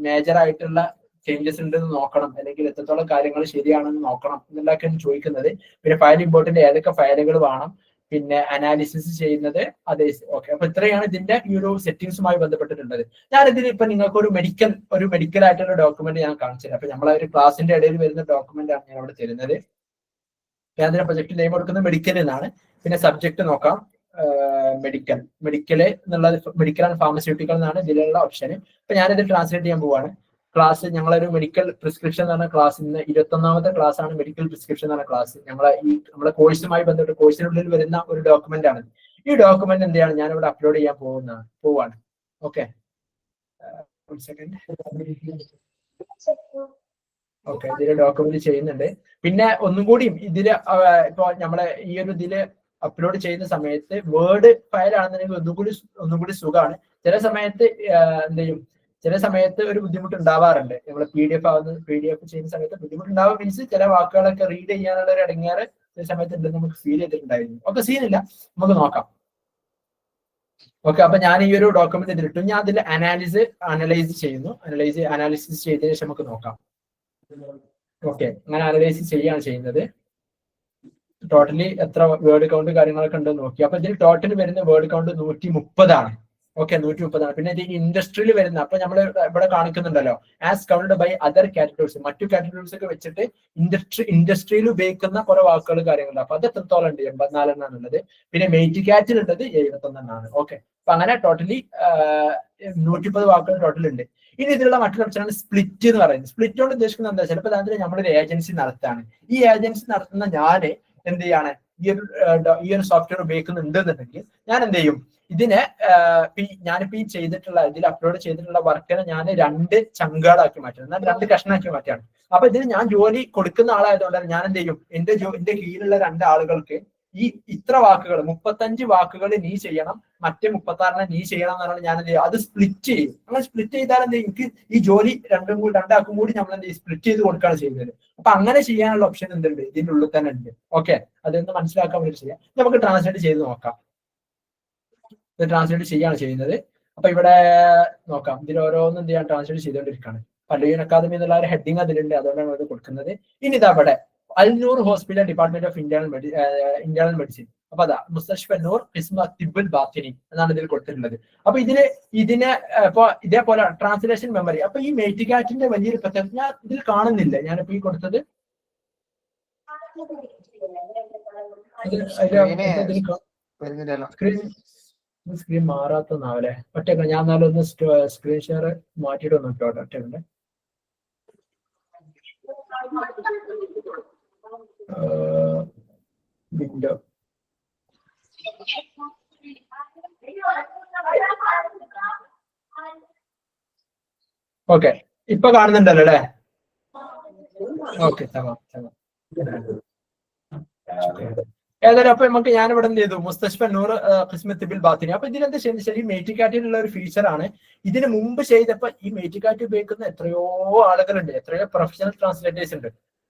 മേജർ ആയിട്ടുള്ള ചേഞ്ചസ് ഉണ്ടെന്ന് നോക്കണം, അല്ലെങ്കിൽ എത്രത്തോളം കാര്യങ്ങൾ ശരിയാണെന്ന് നോക്കണം എന്നുള്ളതൊക്കെയാണ് ചോദിക്കുന്നത്. പിന്നെ ഫയൽ ഇമ്പോർട്ടന്റ് ഏതൊക്കെ ഫയലുകൾ വേണം, പിന്നെ അനാലിസിസ് ചെയ്യുന്നത് അതേ. ഓക്കെ, അപ്പൊ ഇത്രയാണ് ഇതിന്റെ ഈ ഒരു സെറ്റിംഗ്സുമായി ബന്ധപ്പെട്ടിട്ടുള്ളത്. ഞാനിതിൽ ഇപ്പൊ നിങ്ങൾക്ക് ഒരു മെഡിക്കൽ ആയിട്ടുള്ള ഡോക്യുമെന്റ് ഞാൻ കാണിച്ചു തരാം. അപ്പൊ നമ്മളെ ഒരു ക്ലാസിന്റെ ഇടയിൽ വരുന്ന ഡോക്യുമെന്റ് ആണ് ഞാൻ അവിടെ തരുന്നത്. ഞാൻ അതിന്റെ പ്രൊജക്ട് നെയിം കൊടുക്കുന്നത് മെഡിക്കൽ എന്നാണ്. പിന്നെ സബ്ജക്ട് നോക്കാം, മെഡിക്കൽ എന്നുള്ളത് മെഡിക്കൽ ആൻഡ് ഫാർമസ്യൂട്ടിക്കൽ എന്നാണ് ഇതിലുള്ള ഓപ്ഷൻ. അപ്പൊ ഞാനിത് ട്രാൻസ്ലേറ്റ് ചെയ്യാൻ പോവാണ്. ക്ലാസ് ഞങ്ങളൊരു മെഡിക്കൽ പ്രിസ്ക്രിപ്ഷൻ എന്ന് പറഞ്ഞ ക്ലാസ്, ഇന്ന് 21ാമത്തെ ക്ലാസ് ആണ് മെഡിക്കൽ പ്രിസ്ക്രിപ്ഷൻ എന്ന് പറഞ്ഞ ക്ലാസ്. നമ്മളെ കോഴ്സുമായി ബന്ധപ്പെട്ട് കോഴ്സിനുള്ളിൽ വരുന്ന ഒരു ഡോക്യുമെന്റ് ആണ്. ഈ ഡോക്യുമെന്റ് എന്താണ് ഞാൻ ഇവിടെ അപ്ലോഡ് ചെയ്യാൻ പോവാണ്. ഓക്കെ, ഓക്കെ, ഇതില് ഡോക്യുമെന്റ് ചെയ്യുന്നുണ്ട്. പിന്നെ ഒന്നും കൂടി ഇതില് ഇപ്പൊ നമ്മളെ ഈ ഒരു ഇതില് അപ്ലോഡ് ചെയ്യുന്ന സമയത്ത് വേർഡ് ഫയൽ ആണെന്നുണ്ടെങ്കിൽ ഒന്നും കൂടി സുഖമാണ്. ചില സമയത്ത് എന്ത് ചെയ്യും, ചില സമയത്ത് ഒരു ബുദ്ധിമുട്ട് ഉണ്ടാവാറുണ്ട്. നമ്മൾ PDF ചെയ്യുന്ന സമയത്ത് ബുദ്ധിമുട്ടുണ്ടാവും. മീൻസ് ചില വാക്കുകളൊക്കെ റീഡ് ചെയ്യാനുള്ള ഒരു ഇടങ്ങേറ് ചില സമയത്ത് ഉണ്ടെന്ന് നമുക്ക് ഫീൽ ചെയ്തിട്ടുണ്ടായിരുന്നു. ഓക്കെ, സീനില്ല, നമുക്ക് നോക്കാം. ഓക്കെ, അപ്പൊ ഞാൻ ഈ ഒരു ഡോക്യുമെന്റ് ഇതിലിട്ടു. ഞാൻ അതിൽ അനലൈസ് ചെയ്യുന്നു. അനാലിസിസ് ചെയ്തതിനു ശേഷം നമുക്ക് നോക്കാം. ഓക്കെ, അങ്ങനെ അനലൈസ് ചെയ്യാണ് ചെയ്യുന്നത്. ടോട്ടലി എത്ര വേർഡ് കൗണ്ട് കാര്യങ്ങളൊക്കെ ഉണ്ടെന്ന് നോക്കി. അപ്പൊ ഇതിൽ ടോട്ടൽ വരുന്ന വേർഡ് കൗണ്ട് 130 ആണ്. ഓക്കെ, 130 ആണ്. പിന്നെ ഇത് ഇൻഡസ്ട്രിയിൽ വരുന്ന, അപ്പൊ നമ്മൾ ഇവിടെ കാണിക്കുന്നുണ്ടല്ലോ as counted by other categories, മറ്റു കാറ്റഗറീസ് ഒക്കെ വെച്ചിട്ട് ഇൻഡസ്ട്രിയിൽ ഉപയോഗിക്കുന്ന കുറെ വാക്കുകൾ കാര്യങ്ങളുണ്ട്. അപ്പൊ അത് എത്രത്തോളം ഉണ്ട്, 84 എണ്ണാണുള്ളത്. പിന്നെ മെയ്റ്റ് കാറ്റിൽ ഉള്ളത് 71 എണ്ണാണ്. ഓക്കെ, അപ്പൊ അങ്ങനെ ടോട്ടലി 130 വാക്കുകൾ ടോട്ടൽ ഉണ്ട്. ഇനി ഇതിലുള്ള മറ്റൊരു ഓപ്ഷനാണ് സ്പ്ലിറ്റ് എന്ന് പറയുന്നത്. സ്പ്ലിറ്റ് കൊണ്ട് ഉദ്ദേശിക്കുന്നത് എന്താ, ചിലപ്പോൾ അതിൽ നമ്മളൊരു ഏജൻസി നടത്താണ്. ഈ ഏജൻസി നടത്തുന്ന ഞാൻ എന്ത് ചെയ്യാണ്, ഈ ഒരു സോഫ്റ്റ്വെയർ ഉപയോഗിക്കുന്നുണ്ടെന്നുണ്ടെങ്കിൽ ഞാൻ എന്ത് ചെയ്യും, ഇതിനെ ഞാനിപ്പോ ഈ ചെയ്തിട്ടുള്ള ഇതിൽ അപ്ലോഡ് ചെയ്തിട്ടുള്ള വർക്കിനെ ഞാൻ 2 ചങ്കുകളാക്കി മാറ്റണം, എന്നാൽ 2 കഷ്ണാക്കി മാറ്റാണ്. അപ്പൊ ഇതിൽ ഞാൻ ജോലി കൊടുക്കുന്ന ആളായതുകൊണ്ട് ഞാൻ എന്ത് ചെയ്യും, എന്റെ കീഴിലുള്ള 2 ആളുകൾക്ക് ഈ ഇത്ര വാക്കുകൾ 35 വാക്കുകൾ നീ ചെയ്യണം, മറ്റേ 36 നീ ചെയ്യണം എന്ന് പറഞ്ഞാൽ ഞാൻ എന്ത് ചെയ്യും, അത് സ്പ്ലിറ്റ് ചെയ്യും. അങ്ങനെ സ്പ്ലിറ്റ് ചെയ്താൽ എന്ത് ചെയ്യും, എനിക്ക് ഈ ജോലി രണ്ടാൾക്കും കൂടി നമ്മൾ എന്ത് ചെയ്യും, സ്പ്ലിറ്റ് ചെയ്ത് കൊടുക്കുകയാണ് ചെയ്യുന്നത്. അപ്പൊ അങ്ങനെ ചെയ്യാനുള്ള ഓപ്ഷൻ എന്തുണ്ട്, ഇതിന്റെ ഉള്ളിൽ തന്നെ ഉണ്ട്. ഓക്കെ, അതൊന്ന് മനസ്സിലാക്കാൻ വേണ്ടി ചെയ്യാം. നമുക്ക് ട്രാൻസ്ലേറ്റ് ചെയ്ത് നോക്കാം. ഇത് ട്രാൻസ്ലേറ്റ് ചെയ്യാണ് ചെയ്യുന്നത്. അപ്പൊ ഇവിടെ നോക്കാം, ഇതിൽ ഓരോന്നും എന്ത് ചെയ്യാൻ ട്രാൻസ്ലേറ്റ് ചെയ്തുകൊണ്ടിരിക്കുകയാണ്. പല്ലൂൻ അക്കാദമി എന്നുള്ള ഒരു ഹെഡിങ് അതിലുണ്ട്, അതുകൊണ്ടാണ് അത് കൊടുക്കുന്നത്. ഇനി ഇതാ ഇവിടെ Al Noor hospital department of internal medicine. അപ്പൊ അതാ മുസ്തഷ്ഫ നൂർ ഖിസ്മ തിബ്ബുൽ ബാത്തിനി എന്നാണ് ഇതിൽ കൊടുത്തിട്ടുള്ളത്. അപ്പൊ ഇതിനെ ഇപ്പൊ ഇതേപോലെ ട്രാൻസ്ലേഷൻ മെമ്മറി. അപ്പൊ ഈ മെയ്റ്റിഗാറ്റിന്റെ വലിയൊരു പ്രത്യേകത ഞാൻ ഇതിൽ കാണുന്നില്ല. ഞാനിപ്പോ ഈ കൊടുത്തത് സ്ക്രീൻ മാറാത്തന്നാവല്ലേ. ഒറ്റ ഞാൻ എന്നാലും ഒന്ന് സ്ക്രീൻ ഷെയർ മാറ്റിയിട്ട് നോക്കിയോട്ടെ. ഒറ്റ വിൻഡോ ഓക്കെ, ഇപ്പൊ കാണുന്നുണ്ടല്ലോ അല്ലേ? ഓക്കെ, ഏതായാലും അപ്പൊ നമുക്ക് ഞാനിവിടെ എന്ത് ചെയ്തു മുസ്തഷ്ഫ നൂർ ഖിസ്മത്ത് ബിൽ ബാത്തിനി. അപ്പൊ ഇതിനെന്ത് ചെയ്യുന്നത് ശരി മേറ്റിക്കാറ്റിനുള്ള ഒരു ഫീച്ചറാണ്. ഇതിന് മുമ്പ് ചെയ്തപ്പോ ഈ മേറ്റിക്കാറ്റ് ഉപയോഗിക്കുന്ന എത്രയോ ആളുകളുണ്ട്, എത്രയോ പ്രൊഫഷണൽ ട്രാൻസ്ലേറ്റേഴ്സ് ഉണ്ട്.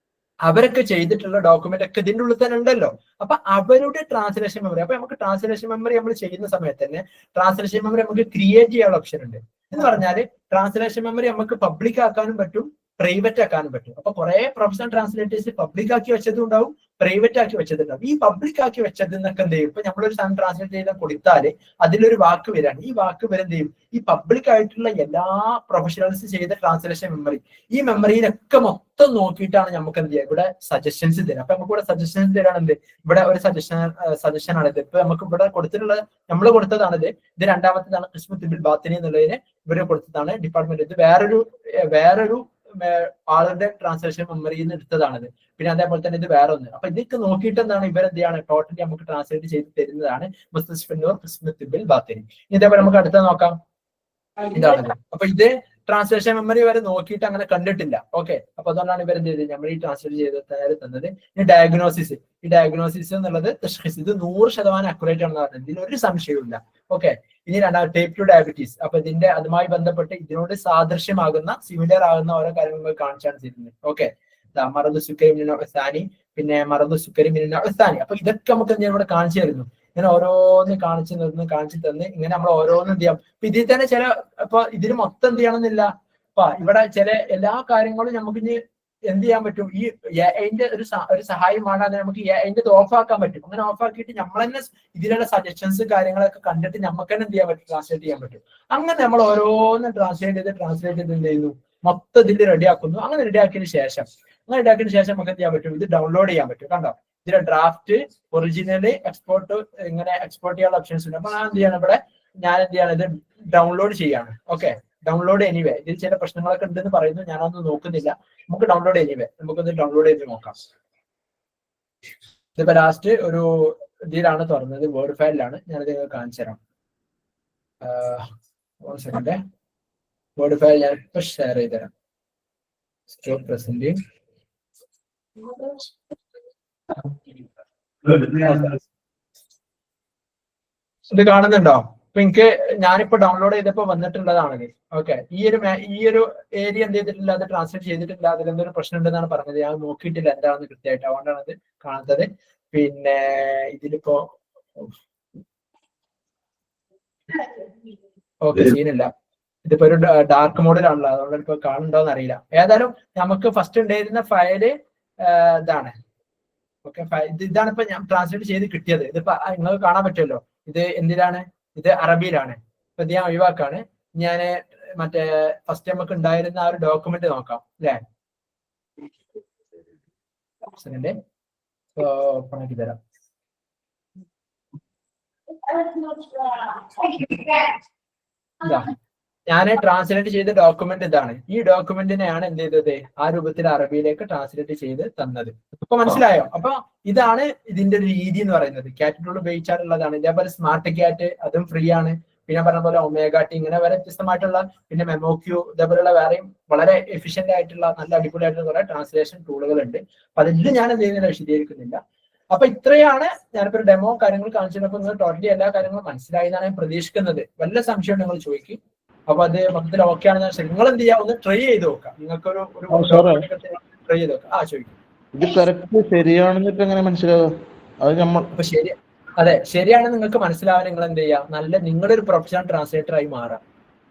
അവരൊക്കെ ചെയ്തിട്ടുള്ള ഡോക്യുമെന്റ് ഒക്കെ ഇതിന്റെ ഉള്ളിൽ തന്നെ ഉണ്ടല്ലോ. അപ്പൊ അവരുടെ ട്രാൻസ്ലേഷൻ മെമ്മറി, അപ്പൊ നമുക്ക് ട്രാൻസ്ലേഷൻ മെമ്മറി നമ്മൾ ചെയ്യുന്ന സമയത്ത് തന്നെ ട്രാൻസ്ലേഷൻ മെമ്മറി നമുക്ക് ക്രിയേറ്റ് ചെയ്യാനുള്ള ഓപ്ഷൻ ഉണ്ട്. എന്ന് പറഞ്ഞാല് ട്രാൻസ്ലേഷൻ മെമ്മറി നമുക്ക് പബ്ലിക് ആക്കാനും പറ്റും, പ്രൈവറ്റ് ആക്കാനും പറ്റും. അപ്പൊ കുറെ പ്രൊഫഷണൽ ട്രാൻസ്ലേറ്റേഴ്സ് പബ്ലിക് ആക്കി വെച്ചതും ഉണ്ടാവും, പ്രൈവറ്റ് ആക്കി വെച്ചതുണ്ടാവും. ഈ പബ്ലിക് ആക്കി വെച്ചത് എന്നൊക്കെ എന്ത് ചെയ്യും, ഇപ്പൊ നമ്മളൊരു സാധനം ട്രാൻസ്ലേറ്റ് ചെയ്താൽ കൊടുത്താല് അതിലൊരു വാക്ക് വരാണ്. ഈ വാക്ക് വരെ എന്ത് ചെയ്യും, ഈ പബ്ലിക് ആയിട്ടുള്ള എല്ലാ പ്രൊഫഷണൽസ് ചെയ്ത ട്രാൻസ്ലേഷൻ മെമ്മറി, ഈ മെമ്മറിയിലൊക്കെ മൊത്തം നോക്കിയിട്ടാണ് നമുക്ക് എന്ത് ചെയ്യുക, ഇവിടെ സജഷൻസ് തരാം. അപ്പൊ നമുക്ക് ഇവിടെ സജഷൻസ് തരാണ് എന്ത്, ഇവിടെ ഒരു സജഷൻ ആണിത്. ഇപ്പൊ നമുക്ക് ഇവിടെ കൊടുത്തിട്ടുള്ള നമ്മൾ കൊടുത്തതാണിത്. ഇത് രണ്ടാമത്തേതാണ് ഖിസ്മത്ത് ബിൽ ബാത്തിനി എന്നുള്ളതിന് ഇവര് കൊടുത്തതാണ് ഡിപ്പാർട്ട്മെന്റ്. ഇത് വേറൊരു ആളുടെ ട്രാൻസ്ലേഷൻ മെമ്മറിയിൽ നിന്ന് എടുത്തതാണിത്. പിന്നെ അതേപോലെ തന്നെ ഇത് വേറെ ഒന്ന്. അപ്പൊ ഇതൊക്കെ നോക്കിയിട്ട് എന്താണ് ഇവരെന്ത് ചെയ്യാണ് ടോട്ടലി നമുക്ക് ട്രാൻസ്ലേറ്റ് ചെയ്ത് തരുന്നതാണ് മുസ്തഷ്ഫ നൂർ ഖിസ്മത്ത് ബിൽ ബാത്തിനി. ഇതേപോലെ നമുക്ക് അടുത്ത നോക്കാം. ഇതാണിത്. അപ്പൊ ഇത് ട്രാൻസ്ലേഷൻ മെമ്മറി വരെ നോക്കിയിട്ട് അങ്ങനെ കണ്ടിട്ടില്ല. ഓക്കെ, അപ്പൊ അതുകൊണ്ടാണ് ഇവരെന്ത് ചെയ്തത് നമ്മൾ ഈ ട്രാൻസ്ലേറ്റ് ചെയ്ത് തന്നത്. ഇനി ഡയഗ്നോസിസ്, ഈ ഡയഗ്നോസിസ് എന്നുള്ളത് തഷ്ഖീസ്, ഇത് 100% അക്യുറേറ്റ് ആണെന്ന് പറഞ്ഞത്, ഇതിലൊരു സംശയവുമില്ല. ഓക്കെ, ഇനി രണ്ടാമത് ടൈപ്പ് 2 ഡയബറ്റീസ്. അപ്പൊ ഇതിന്റെ അതുമായി ബന്ധപ്പെട്ട് ഇതിനോട് സാദൃശ്യമാകുന്ന സിമിലർ ആകുന്ന ഓരോ കാര്യങ്ങൾ കാണിച്ചാണ് ചെയ്യുന്നത്. ഓക്കെ, മറദ് സുക്കരി മിനൽ ഉസാനി, പിന്നെ മറദ് സുക്കരി മിനൽ ഉസാനി. അപ്പൊ ഇതൊക്കെ നമുക്ക് എന്ത് ഇവിടെ കാണിച്ചു തരുന്നു. ഇങ്ങനെ ഓരോന്ന് കാണിച്ചു തന്ന് ഇങ്ങനെ നമ്മൾ ഓരോന്നും എന്ത് ചെയ്യാം. അപ്പൊ ഇതിൽ തന്നെ ചില, അപ്പൊ ഇതിന് മൊത്തം എന്ത് ചെയ്യണമെന്നില്ല. അപ്പൊ ഇവിടെ ചില എല്ലാ കാര്യങ്ങളും നമുക്ക് ഇനി എന്ത് ചെയ്യാൻ പറ്റും, ഈ അതിന്റെ ഒരു സഹായമാണ്. അത് നമുക്ക് അതിന്റെ ഓഫ് ആക്കാൻ പറ്റും. അങ്ങനെ ഓഫ് ആക്കിയിട്ട് നമ്മൾ തന്നെ ഇതിലുള്ള സജഷൻസ് കാര്യങ്ങളൊക്കെ കണ്ടിട്ട് നമുക്ക് തന്നെ എന്ത് ചെയ്യാൻ പറ്റും, ട്രാൻസ്ലേറ്റ് ചെയ്യാൻ പറ്റും. അങ്ങനെ നമ്മൾ ഓരോന്ന് ട്രാൻസ്ലേറ്റ് ചെയ്ത് എന്ത് ചെയ്യുന്നു, മൊത്തം ഇതിൽ റെഡിയാക്കുന്നു. അങ്ങനെ റെഡിയാക്കിയതിന് ശേഷം നമുക്ക് എന്ത് ചെയ്യാൻ പറ്റും, ഇത് ഡൗൺലോഡ് ചെയ്യാൻ പറ്റും. കണ്ടോ, ഇതിന്റെ ഡ്രാഫ്റ്റ്, ഒറിജിനല്, എക്സ്പോർട്ട്, ഇങ്ങനെ എക്സ്പോർട്ട് ചെയ്യാനുള്ള ഓപ്ഷൻസ് ഉണ്ട്. അപ്പൊ ഞാൻ എന്ത് ചെയ്യണം, ഞാൻ എന്ത് ചെയ്യാണ്, ഇത് ഡൗൺലോഡ് ചെയ്യാണ്. Okay, download anyway. ഇതിൽ ചില പ്രശ്നങ്ങളൊക്കെ ഉണ്ടെന്ന് പറയുന്നു, ഞാനൊന്നും നോക്കുന്നില്ല. നമുക്ക് ഡൗൺലോഡ് എനിവേ, നമുക്കൊന്ന് ഡൗൺലോഡ് ചെയ്ത് നോക്കാം. ഇതിപ്പോ ലാസ്റ്റ് ഒരു ഇതിലാണ് തുറന്നത്, വേർഡ് ഫയലിലാണ്. ഞാനത് നിങ്ങൾക്ക് കാണിച്ചു തരാം. സെക്കൻഡ്, വേർഡ് ഫയൽ ഞാൻ ഇപ്പൊ ഷെയർ ചെയ്ത് തരാം. Stop presenting. ഇത് കാണുന്നുണ്ടോ? അപ്പൊ എനിക്ക് ഞാനിപ്പോ ഡൗൺലോഡ് ചെയ്തപ്പോ വന്നിട്ടുള്ളതാണത്. ഓക്കെ, ഈ ഒരു ഏരിയ എന്ത് ചെയ്തിട്ടില്ല, അത് ട്രാൻസ്ലേറ്റ് ചെയ്തിട്ടില്ല. അതിലെന്തൊരു പ്രശ്നം ഉണ്ടെന്നാണ് പറഞ്ഞത്. ഞാൻ നോക്കിയിട്ടില്ല എന്താണെന്ന് കൃത്യമായിട്ട്, അതുകൊണ്ടാണ് അത് കാണാത്തത്. പിന്നെ ഇതിലിപ്പോ ഓക്കെ സീനില്ല. ഇതിപ്പോ ഒരു ഡാർക്ക് മോഡിലാണല്ലോ, അതുകൊണ്ട് ഇപ്പൊ കാണുന്നുണ്ടോന്ന് അറിയില്ല. ഏതായാലും നമുക്ക് ഫസ്റ്റ് ഉണ്ടായിരുന്ന ഫയല് ഇതാണ്. ഓക്കെ, ഇതാണ് ഇപ്പൊ ഞാൻ ട്രാൻസ്ലേറ്റ് ചെയ്ത് കിട്ടിയത്. ഇതിപ്പോ നിങ്ങൾക്ക് കാണാൻ പറ്റുമല്ലോ. ഇത് എന്തിനാണ്, ഇത് അറബിയിലാണ്. ഇപ്പൊ ഇത് ഞാൻ ഒഴിവാക്കാണ്. ഞാൻ മറ്റേ ഫസ്റ്റ് നമുക്ക് ഉണ്ടായിരുന്ന ആ ഒരു ഡോക്യുമെന്റ് നോക്കാം അല്ലേ. ഓപ്പൺ ആക്കി തരാം. ഞാൻ ട്രാൻസ്ലേറ്റ് ചെയ്ത ഡോക്യുമെന്റ് ഇതാണ്. ഈ ഡോക്യുമെന്റിനെയാണ് എന്ത് ചെയ്തത്, ആ രൂപത്തിൽ അറബിയിലേക്ക് ട്രാൻസ്ലേറ്റ് ചെയ്ത് തന്നത്. ഇപ്പൊ മനസ്സിലായോ? അപ്പൊ ഇതാണ് ഇതിന്റെ ഒരു രീതി എന്ന് പറയുന്നത്. ക്യാറ്റ് ടൂൾ ഉപയോഗിച്ചാലുള്ളതാണ്. ഇതേപോലെ സ്മാർട്ട് ക്യാറ്റ്, അതും ഫ്രീ ആണ്. പിന്നെ പറഞ്ഞ പോലെ ഒമേഗ ടി, ഇങ്ങനെ വരെ വ്യത്യസ്തമായിട്ടുള്ള, പിന്നെ മെമോക്യൂ, ഇതേപോലെയുള്ള വേറെയും വളരെ എഫിഷ്യന്റ് ആയിട്ടുള്ള നല്ല അടിപൊളിയായിട്ടുള്ള കുറെ ട്രാൻസ്ലേഷൻ ടൂളുകൾ ഉണ്ട്. അപ്പൊ അതിൽ ഞാൻ എന്ത് ചെയ്യുന്നില്ല, വിശദീകരിക്കുന്നില്ല. അപ്പൊ ഇത്രയാണ് ഞാനിപ്പോ ഒരു ഡെമോ കാര്യങ്ങൾ കാണിച്ചപ്പോൾ നിങ്ങൾ ടോട്ടലി എല്ലാ കാര്യങ്ങളും മനസ്സിലായി എന്നാണ് ഞാൻ പ്രതീക്ഷിക്കുന്നത്. വല്ല സംശയം നിങ്ങൾ ചോദിക്കും. അപ്പൊ അത് മൊത്തത്തിൽ ഓക്കെ ആണെന്ന് നിങ്ങൾ എന്ത് ചെയ്യാം, ഒന്ന് ട്രൈ ചെയ്ത് നോക്കാം. നിങ്ങൾക്കൊരു ട്രൈ ചെയ്ത് നോക്കാം. ചോദിക്കും, ഇത് കറക്റ്റ് ശരിയാണെന്നിട്ട് എങ്ങനെ മനസ്സിലാവും? അത് നമ്മൾ അപ്പൊ ശരി, അതെ ശരിയാണ് നിങ്ങൾക്ക് മനസ്സിലാവാൻ നിങ്ങൾ എന്ത് ചെയ്യാം, നല്ല നിങ്ങളുടെ ഒരു പ്രൊഫഷണൽ ട്രാൻസ്ലേറ്റർ ആയി മാറാം.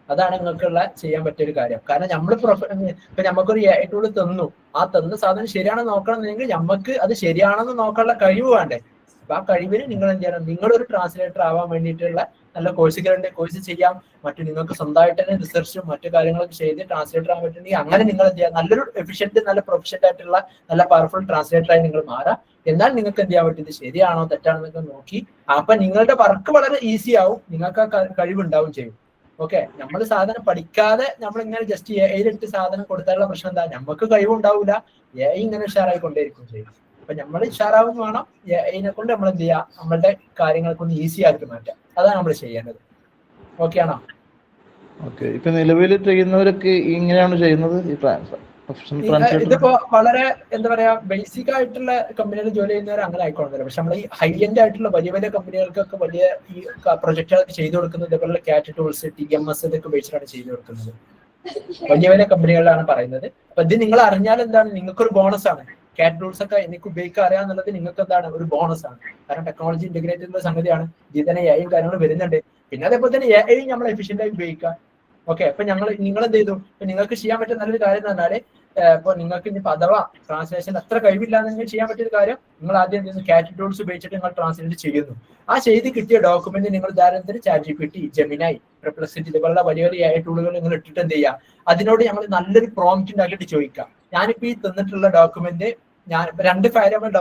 അതാണ് നിങ്ങൾക്കുള്ള ചെയ്യാൻ പറ്റിയ ഒരു കാര്യം. കാരണം നമ്മൾ ഇപ്പൊ നമുക്കൊരു AI ടൂൾ തന്നു, ആ തന്ന സാധനം ശരിയാണെന്ന് നോക്കണമെന്നുണ്ടെങ്കിൽ നമുക്ക് അത് ശരിയാണെന്ന് നോക്കാനുള്ള കഴിവ് വേണ്ടേ. അപ്പൊ ആ കഴിവിന് നിങ്ങൾ എന്ത് ചെയ്യണം, നിങ്ങളൊരു ട്രാൻസ്ലേറ്റർ ആവാൻ വേണ്ടിയിട്ടുള്ള നല്ല കോഴ്സുകളുണ്ട്, കോഴ്സ് ചെയ്യാം. മറ്റു നിങ്ങൾക്ക് സ്വന്തമായിട്ട് തന്നെ റിസർച്ചും മറ്റു കാര്യങ്ങളൊക്കെ ചെയ്ത് ട്രാൻസ്ലേറ്റർ ആവാൻ പറ്റുന്നെങ്കിൽ അങ്ങനെ നിങ്ങൾ എന്ത് ചെയ്യാം, നല്ലൊരു എഫിഷ്യന്റ്, നല്ല പ്രൊഫഷണൽ ആയിട്ടുള്ള നല്ല പവർഫുൾ ട്രാൻസ്ലേറ്ററായി നിങ്ങൾ മാറാം. എന്നാൽ നിങ്ങൾക്ക് എന്ത് ചെയ്യാൻ പറ്റും, ഇത് ശരിയാണോ തെറ്റാണോ എന്നൊക്കെ നോക്കി. അപ്പൊ നിങ്ങളുടെ വർക്ക് വളരെ ഈസി ആവും, നിങ്ങൾക്ക് ആ കഴിവുണ്ടാവും ചെയ്യും. ഓക്കെ, നമ്മൾ സാധനം പഠിക്കാതെ നമ്മൾ ഇങ്ങനെ ജസ്റ്റ് AI-ലിട്ട് സാധനം കൊടുത്താലുള്ള പ്രശ്നം എന്താ, നമുക്ക് കഴിവുണ്ടാവില്ല, AI ഇങ്ങനെ ഉഷാറായിക്കൊണ്ടേയിരിക്കും ചെയ്യും. അപ്പൊ നമ്മൾ ഉഷാറാവും വേണം. AI-നെ കൊണ്ട് നമ്മൾ എന്ത് ചെയ്യാം, നമ്മളുടെ കാര്യങ്ങൾക്കൊന്ന് ഈസി ആക്കി മാറ്റാം. അതാണ് നമ്മൾ ചെയ്യേണ്ടത്. ഓക്കെ ആണോ? ഓക്കെ, ഇപ്പൊ നിലവിൽ ചെയ്യുന്നവരൊക്കെ ഇങ്ങനെയാണ് ചെയ്യുന്നത്. ഈ പ്രൊഫഷണൽ ട്രാൻസ്ലേറ്റർ ഇതിപ്പോ വളരെ എന്താ പറയാ ബേസിക് ആയിട്ടുള്ള കമ്പനികളിൽ ജോലി ചെയ്യുന്നവർ അങ്ങനെ ആയിക്കോളുന്നില്ല. പക്ഷെ നമ്മൾ ഈ ഹൈ എൻഡ് ആയിട്ടുള്ള വലിയ വലിയ കമ്പനികൾക്കൊക്കെ വലിയ ഈ പ്രൊജക്ടുകളൊക്കെ ചെയ്തു കൊടുക്കുന്നത് ഇതേപോലെ കാറ്റ് ടൂൾസ്, TMS ഇതൊക്കെ ഉപയോഗിച്ചിട്ടാണ് ചെയ്തു കൊടുക്കുന്നത്. വലിയ വലിയ കമ്പനികളിലാണ് പറയുന്നത്. അപ്പൊ ഇത് നിങ്ങൾ അറിഞ്ഞാൽ എന്താണ്, നിങ്ങൾക്കൊരു ബോണസ് ആണ്. കാറ്റ് ടൂൾസ് ഒക്കെ എനിക്ക് ഉപയോഗിക്കാൻ അറിയാന്നുള്ളത് നിങ്ങൾക്ക് എന്താണ്, ഒരു ബോണസ് ആണ്. കാരണം ടെക്നോളജി ഇന്റഗ്രേറ്റ് ചെയ്യുന്ന സംഗതിയാണ്. ഇതിൽ തന്നെ AI കാര്യങ്ങൾ വരുന്നുണ്ട്. പിന്നെ അതേപോലെ തന്നെ AI നമ്മൾ എഫിഷ്യന്റ് ആയി ഉപയോഗിക്കാം. ഓക്കെ, അപ്പൊ നിങ്ങൾ എന്ത് ചെയ്തു, ഇപ്പൊ നിങ്ങൾക്ക് ചെയ്യാൻ പറ്റുന്ന നല്ലൊരു കാര്യം എന്ന് പറഞ്ഞാല് ഇപ്പൊ നിങ്ങൾക്ക് ഇനി അഥവാ ട്രാൻസ്ലേഷൻ അത്ര കഴിവില്ലാന്ന് നിങ്ങൾ ചെയ്യാൻ പറ്റിയൊരു കാര്യം, നിങ്ങൾ ആദ്യം കാറ്റ് ടൂൾസ് ഉപയോഗിച്ചിട്ട് നിങ്ങൾ ട്രാൻസ്ലേറ്റ് ചെയ്യുന്നു. ആ ചെയ്ത് കിട്ടിയ ഡോക്യുമെന്റ് നിങ്ങൾ ഉദാഹരണത്തിന് ChatGPT, Gemini, Perplexity ഇതുപോലുള്ള വലിയ വലിയ AI ടൂളുകൾ നിങ്ങൾ ഇട്ടിട്ട് എന്ത് ചെയ്യുക, അതിനോട് ഞങ്ങൾ നല്ലൊരു പ്രോംപ്റ്റ് ഉണ്ടാക്കിയിട്ട് ചോദിക്കാം. ഞാനിപ്പോ ഈ തന്നിട്ടുള്ള ഡോക്യുമെന്റ് ഞാൻ 2 ഫയൽ നമ്മൾ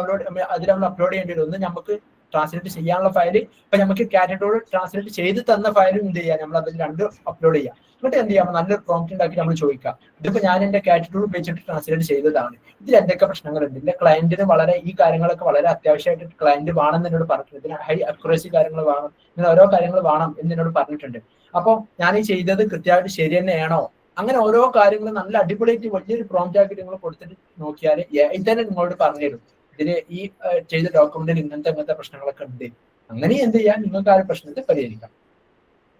അതിൽ നമ്മൾ അപ്ലോഡ് ചെയ്യേണ്ടി വരും. ഒന്ന് നമുക്ക് ട്രാൻസ്ലേറ്റ് ചെയ്യാനുള്ള ഫയല്, ഇപ്പൊ നമുക്ക് കാറ്റോട് ട്രാൻസ്ലേറ്റ് ചെയ്ത് തന്ന ഫയലും എന്ത് ചെയ്യാം, നമ്മൾ അതിൽ 2 അപ്ലോഡ് ചെയ്യാം. എന്നിട്ട് എന്ത് ചെയ്യാം, നല്ലൊരു പ്രോംപ്റ്റ് ഉണ്ടാക്കി നമ്മൾ ചോദിക്കാം, ഇതിപ്പോ ഞാൻ എന്റെ കാറ്റോട് ഉപയോഗിച്ചിട്ട് ട്രാൻസ്ലേറ്റ് ചെയ്തതാണ്, ഇതിൽ എന്തൊക്കെ പ്രശ്നങ്ങളുണ്ട്, എന്റെ ക്ലയന്റിന് വളരെ ഈ കാര്യങ്ങളൊക്കെ വളരെ അത്യാവശ്യമായിട്ട് ക്ലയന്റ് വേണം എന്നോട് പറഞ്ഞിട്ടുണ്ട്, ഇതിന് ഹൈ അക്യുറസി കാര്യങ്ങൾ വേണം, ഇങ്ങനെ ഓരോ കാര്യങ്ങൾ വേണം എന്നോട് പറഞ്ഞിട്ടുണ്ട്. അപ്പൊ ഞാൻ ഈ ചെയ്തത് കൃത്യമായിട്ട് ശരി തന്നെയാണോ, അങ്ങനെ ഓരോ കാര്യങ്ങളും നല്ല അടിപൊളിയായിട്ട് വലിയൊരു പ്രോംപ്റ്റ് ആക്കി നിങ്ങൾ കൊടുത്തിട്ട് നോക്കിയാൽ ഇതന്നെ നിങ്ങളോട് പറഞ്ഞുതരും, ഇതിന് ഈ ചെയ്ത ഡോക്യുമെന്റിൽ ഇങ്ങനത്തെ പ്രശ്നങ്ങളൊക്കെ ഉണ്ട്, അങ്ങനെ എന്ത് ചെയ്യാൻ നിങ്ങൾക്ക് ആ ഒരു പ്രശ്നത്തെ പരിഹരിക്കാം.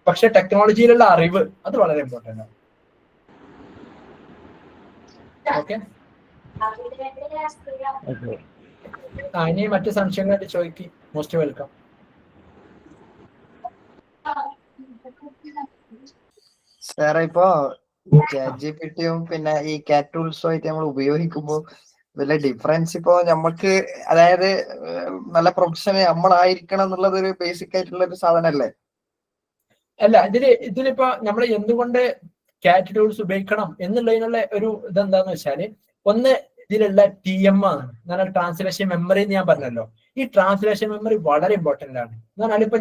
പക്ഷെ ടെക്നോളജിയിലുള്ള അറിവ് അത് വളരെ ഇമ്പോർട്ടൻ്റ് ആണ്. ഓക്കെ, ഇനി മറ്റു സംശയങ്ങളായിട്ട് ചോദിക്കും. Most welcome. സാറേ, ഇപ്പൊ ChatGPT-യും പിന്നെ ഈ കാറ്റ് ടൂൾസും ആയിട്ട് നമ്മൾ ഉപയോഗിക്കുമ്പോൾ വല്ല ഡിഫറൻസ് ഇപ്പൊ നമുക്ക്, അതായത് നല്ല പ്രൊഫഷണൽ നമ്മളായിരിക്കണം എന്നുള്ളത് ഒരു ബേസിക് ആയിട്ടുള്ള ഒരു സാധനല്ലേ? അല്ല, ഇതിലിപ്പോ നമ്മൾ എന്തുകൊണ്ട് കാറ്റ് ടൂൾസ് ഉപയോഗിക്കണം എന്നുള്ളതിനുള്ള ഒരു ഇതെന്താന്ന് വെച്ചാല്, ഒന്ന് ഇതിലുള്ള TM ആണ്, എന്നാൽ ട്രാൻസ്ലേഷൻ മെമ്മറി എന്ന് ഞാൻ പറഞ്ഞല്ലോ. ഈ ട്രാൻസ്ലേഷൻ മെമ്മറി വളരെ ഇമ്പോർട്ടന്റ് ആണ്. എന്ന് പറഞ്ഞാൽ ഇപ്പൊ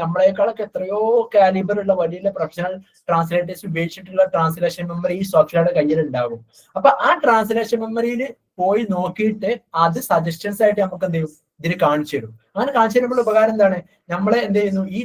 നമ്മളെക്കാളൊക്കെ എത്രയോ കാലിബർ ഉള്ള വലിയ പ്രൊഫഷണൽ ട്രാൻസ്ലേറ്റേഴ്സ് ഉപയോഗിച്ചിട്ടുള്ള ട്രാൻസ്ലേഷൻ മെമ്മറി ഈ സോഫ്റ്റ്വെയറുടെ കയ്യിൽ ഉണ്ടാകും. അപ്പൊ ആ ട്രാൻസ്ലേഷൻ മെമ്മറിയിൽ പോയി നോക്കിയിട്ട് അത് സജഷൻസ് ആയിട്ട് നമുക്ക് എന്ത് ചെയ്യും, ഇതിന് കാണിച്ചു തരും. അങ്ങനെ കാണിച്ചു തരുമ്പോൾ ഉപകാരം എന്താണ്, നമ്മളെ എന്ത് ചെയ്യുന്നു, ഈ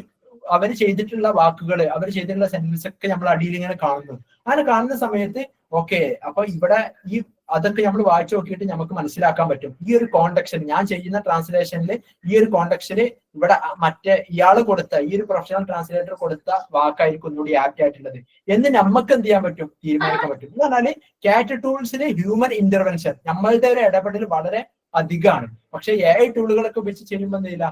അവർ ചെയ്തിട്ടുള്ള വാക്കുകൾ, അവർ ചെയ്തിട്ടുള്ള സെന്റൻസ് ഒക്കെ നമ്മൾ അടിയിൽ ഇങ്ങനെ കാണുന്നു. അങ്ങനെ കാണുന്ന സമയത്ത് ഓക്കെ, അപ്പൊ ഇവിടെ ഈ അതൊക്കെ നമ്മൾ വായിച്ചു നോക്കിയിട്ട് നമുക്ക് മനസ്സിലാക്കാൻ പറ്റും, ഈ ഒരു കോണ്ടക്ഷൻ ഞാൻ ചെയ്യുന്ന ട്രാൻസ്ലേഷനിൽ ഈ ഒരു കോണ്ടക്ഷനിൽ ഇവിടെ മറ്റേ ഇയാൾ കൊടുത്ത ഈ ഒരു പ്രൊഫഷണൽ ട്രാൻസ്ലേറ്റർ കൊടുത്ത വാക്കായിരിക്കും ഒന്നുകൂടി ആപ്റ്റ് ആയിട്ടുള്ളത് എന്ന് നമുക്ക് എന്ത് ചെയ്യാൻ പറ്റും, തീരുമാനിക്കാൻ പറ്റും. എന്ന് പറഞ്ഞാല് കാറ്റ് ടൂൾസിന് ഹ്യൂമൻ ഇന്റർവെൻഷൻ, നമ്മളുടെ ഒരു ഇടപെടൽ വളരെ അധികമാണ്. പക്ഷെ AI ടൂളുകളൊക്കെ വെച്ച് ചെയ്യുമ്പോൾ എന്ത് ചെയ്യില്ല,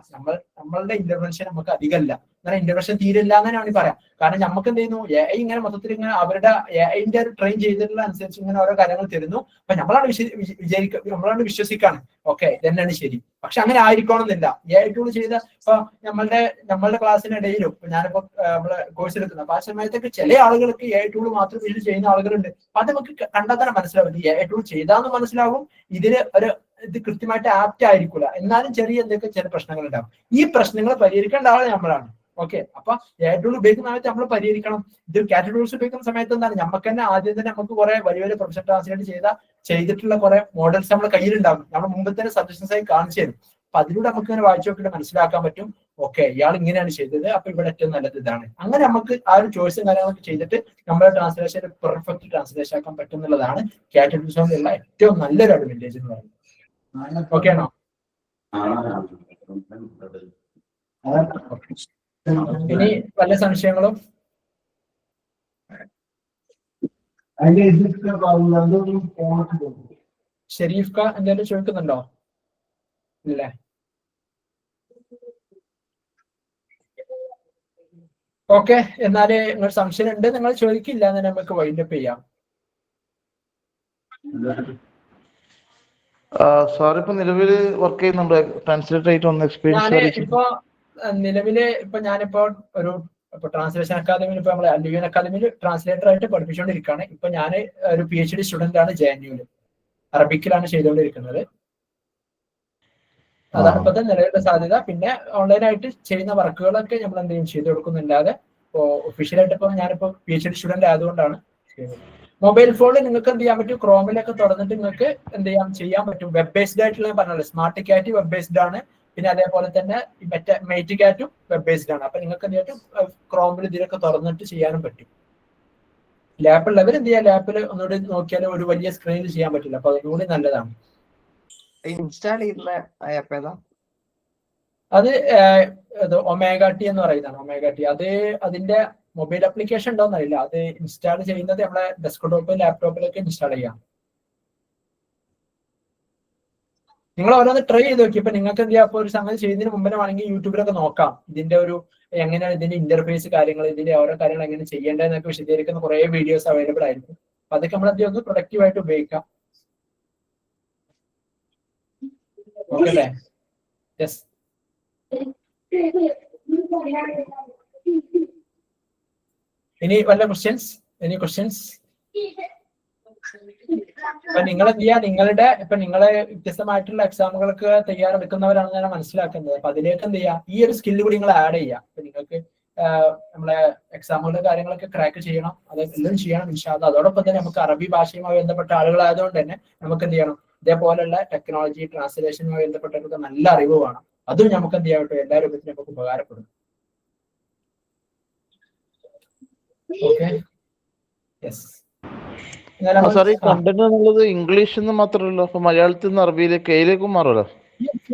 നമ്മളുടെ ഇന്റർവെൻഷൻ നമുക്ക് അധികമല്ല, അങ്ങനെ ഇന്റർവെൻഷൻ തീരില്ല എന്നാണ് പറയാം. കാരണം നമുക്ക് എന്ത് ചെയ്യുന്നു, AI ഇങ്ങനെ മൊത്തത്തിൽ ഇങ്ങനെ അവരുടെ AI-ന്റെ ട്രെയിൻ ചെയ്തിട്ടുള്ള അനുസരിച്ച് ഇങ്ങനെ ഓരോ കാര്യങ്ങൾ തരുന്നു. അപ്പൊ നമ്മളാണ് വിശ്വസിക്കാണ്, ഓക്കെ ഇതന്നെയാണ് ശരി. പക്ഷെ അങ്ങനെ ആയിരിക്കണമെന്നില്ല. AI ടൂൾ ചെയ്ത ഇപ്പൊ നമ്മളുടെ ക്ലാസ്സിനിടയിലും ഞാനിപ്പോ നമ്മള് കോഴ്സ് എടുക്കുന്ന അപ്പൊ ആ സമയത്തൊക്കെ ചില ആളുകൾക്ക് AI ടൂൾ മാത്രം യൂസ് ചെയ്യുന്ന ആളുകളുണ്ട്. അപ്പൊ അത് നമുക്ക് കണ്ടാൽ തന്നെ മനസ്സിലാവും, AI ടൂൾ ചെയ്താന്ന് മനസ്സിലാവും, ഇതിന് ഇത് കൃത്യമായിട്ട് ആപ്റ്റ് ആയിരിക്കില്ല, എന്നാലും ചില പ്രശ്നങ്ങൾ ഉണ്ടാവും. ഈ പ്രശ്നങ്ങൾ പരിഹരിക്കേണ്ട ആളെ നമ്മളാണ്. ഓക്കെ, അപ്പൊ AI ടൂൾ ഉപയോഗിക്കുന്ന സമയത്ത് നമ്മൾ പരിഹരിക്കണം. ഇത് കാറ്റ് ടൂൾസ് ഉപയോഗിക്കുന്ന സമയത്ത് എന്താണ്, നമുക്ക് തന്നെ ആദ്യം തന്നെ നമുക്ക് കുറെ വലിയ പ്രൊഫഷണൽ ട്രാൻസ്ലേറ്റ് ചെയ്തിട്ടുള്ള കുറെ മോഡൽസ് നമ്മുടെ കയ്യിലുണ്ടാകും, നമ്മൾ മുമ്പ് തന്നെ സജഷൻസ് ആയി കാണിച്ചു തരും. അപ്പൊ അതിലൂടെ നമുക്ക് ഇങ്ങനെ വായിച്ചു നോക്കിയിട്ട് മനസ്സിലാക്കാൻ പറ്റും, ഓക്കെ ഇയാൾ ഇങ്ങനെയാണ് ചെയ്തത്, അപ്പൊ ഇവിടെ ഏറ്റവും നല്ലത് ഇതാണ്. അങ്ങനെ നമുക്ക് ആ ഒരു ചോയ്സും കാര്യങ്ങളൊക്കെ ചെയ്തിട്ട് നമ്മുടെ ട്രാൻസ്ലേഷൻ പെർഫെക്റ്റ് ട്രാൻസ്ലേഷൻ ആക്കാൻ പറ്റും എന്നുള്ളതാണ് കാറ്റ് ടൂൾസ് കൊണ്ടുള്ള ഏറ്റവും നല്ലൊരു അഡ്വാൻറ്റേജ് എന്ന് പറയുന്നത്. ഓക്കെ ആണോ? ഇനി വല്ല സംശയങ്ങളും? ഷെരീഫ് ക എന്തെങ്കിലും ചോദിക്കുന്നുണ്ടോ? ഇല്ലേ? ഓക്കെ, എന്നാല് നിങ്ങൾ സംശയം ഉണ്ട് നിങ്ങൾ ചോദിക്കില്ല എന്ന് നമുക്ക് വൈൻഡപ്പ് ചെയ്യാം. സാർ ഇപ്പൊ നിലവില് വർക്ക് ചെയ്യുന്നുണ്ട് ട്രാൻസ്ലേറ്റർ ആയിട്ട്? ഒന്ന് എക്സ്പീരിയൻസ് ഇപ്പൊ നിലവില് ഞാനിപ്പോ ഒരു ട്രാൻസ്ലേഷൻ അക്കാദമിയിൽ ഇപ്പൊ നമ്മളെ അലിയൻ അക്കാദമിയിൽ ട്രാൻസ്ലേറ്റർ ആയിട്ട് പഠിപ്പിച്ചുകൊണ്ടിരിക്കുകയാണ്. ഇപ്പൊ ഞാൻ ഒരു PhD സ്റ്റുഡന്റ് ആണ് JNU-ല്, അറബിക്കിലാണ് ചെയ്തുകൊണ്ടിരിക്കുന്നത്. അതാണ് ഇപ്പോഴത്തെ നിലവിലെ സാധ്യത. പിന്നെ ഓൺലൈനായിട്ട് ചെയ്യുന്ന വർക്കുകളൊക്കെ നമ്മൾ എന്തെങ്കിലും ചെയ്തു കൊടുക്കുന്നില്ലാതെ ഒഫീഷ്യലായിട്ട് ഇപ്പൊ ഞാനിപ്പോ PhD സ്റ്റുഡന്റ് ആയതുകൊണ്ടാണ് ചെയ്യുന്നത്. മൊബൈൽ ഫോണിൽ നിങ്ങൾക്ക് എന്ത് ചെയ്യാൻ പറ്റും, ക്രോമിലൊക്കെ തുറന്നിട്ട് നിങ്ങൾക്ക് എന്ത് ചെയ്യാൻ പറ്റും. വെബ് ബേസ്ഡ് ആയിട്ടുള്ള പറഞ്ഞല്ലോ, സ്മാർട്ട് കാറ്റ് വെബ് ബേസ്ഡ് ആണ്. പിന്നെ അതേപോലെ തന്നെ മെയ്റ്റ് കാറ്റും വെബ് ബേസ്ഡ് ആണ്. അപ്പൊ നിങ്ങൾക്ക് എന്ത് ചെയ്യാൻ ക്രോമിൽ ഇതിലൊക്കെ തുറന്നിട്ട് ചെയ്യാനും പറ്റും. ലാപ്പ് ഉള്ളവർ എന്ത് ചെയ്യാം, ലാപ്പിൽ ഒന്നുകൂടി നോക്കിയാൽ ഒരു വലിയ സ്ക്രീനിൽ ചെയ്യാൻ പറ്റില്ല. അപ്പൊ അതുകൂടി നല്ലതാണ്. ഇൻസ്റ്റാൾ ചെയ്യുന്ന ആപ്പ് ഏതാ? അത് ഒമേഗ ടി എന്ന് പറയുന്നതാണ്. ഒമേഗ ടി അത് അതിന്റെ മൊബൈൽ ആപ്ലിക്കേഷൻ ഉണ്ടോന്ന് അറിയില്ല. അത് ഇൻസ്റ്റാൾ ചെയ്യുന്നത് നമ്മളെ ഡെസ്ക്ടോപ്പ് ലാപ്ടോപ്പിലൊക്കെ ഇൻസ്റ്റാൾ ചെയ്യാം. നിങ്ങൾ ഓരോന്ന് ട്രൈ ചെയ്ത് നോക്കി. ഇപ്പൊ നിങ്ങൾക്ക് എന്ത് ചെയ്യാം, ഒരു സംഗതി ചെയ്യുന്നതിന് മുമ്പേ വേണമെങ്കിൽ യൂട്യൂബിലൊക്കെ നോക്കാം ഇതിന്റെ ഒരു എങ്ങനെയാണ് ഇതിന്റെ ഇന്റർഫേസ് കാര്യങ്ങൾ, ഇതിന്റെ ഓരോ കാര്യങ്ങൾ എങ്ങനെ ചെയ്യേണ്ടതെന്നൊക്കെ വിശദീകരിക്കുന്ന കുറെ വീഡിയോസ് അവൈലബിൾ ആയിരിക്കും. അപ്പൊ അതൊക്കെ നമ്മൾ എന്ത് ഒന്ന് പ്രൊഡക്റ്റീവ് ആയിട്ട് ഉപയോഗിക്കാം. ഓക്കെ അല്ലേ? യെസ്. ഇനി വല്ല ക്വസ്റ്റ്യൻസ്? Any questions? അപ്പൊ നിങ്ങൾ എന്ത് ചെയ്യാ, നിങ്ങളെ വ്യത്യസ്തമായിട്ടുള്ള എക്സാമുകൾക്ക് തയ്യാറെടുക്കുന്നവരാണ് ഞാൻ മനസ്സിലാക്കുന്നത്. അപ്പൊ അതിലേക്ക് എന്ത് ചെയ്യാം, ഈ ഒരു സ്കില്ല് കൂടി നിങ്ങൾ ആഡ് ചെയ്യാം. അപ്പൊ നിങ്ങൾക്ക് നമ്മളെ എക്സാമുകളുടെ കാര്യങ്ങളൊക്കെ ക്രാക്ക് ചെയ്യണം, അതെല്ലാം ചെയ്യണം ഇൻഷാ അല്ലാഹ്. അതോടൊപ്പം തന്നെ നമുക്ക് അറബി ഭാഷയുമായി ബന്ധപ്പെട്ട ആളുകളായതുകൊണ്ട് തന്നെ നമുക്ക് എന്ത് ചെയ്യണം, ഇതേപോലുള്ള ടെക്നോളജി ട്രാൻസ്ലേഷനുമായി ബന്ധപ്പെട്ടവർക്ക് നല്ല അറിവ് വേണം. അതും നമുക്ക് എന്ത് ചെയ്യാം, എല്ലാ രൂപത്തിലും നമുക്ക് ഉപകാരപ്പെടും. Okay, yes. സാർ, ഈ കണ്ടന്റ് എന്നുള്ളത് ഇംഗ്ലീഷിൽ നിന്ന് മാത്രമല്ല, അപ്പൊ മലയാളത്തിൽ നിന്ന് അറബിയിലേക്ക് ഏതിലേക്കും മാറുമല്ലോ?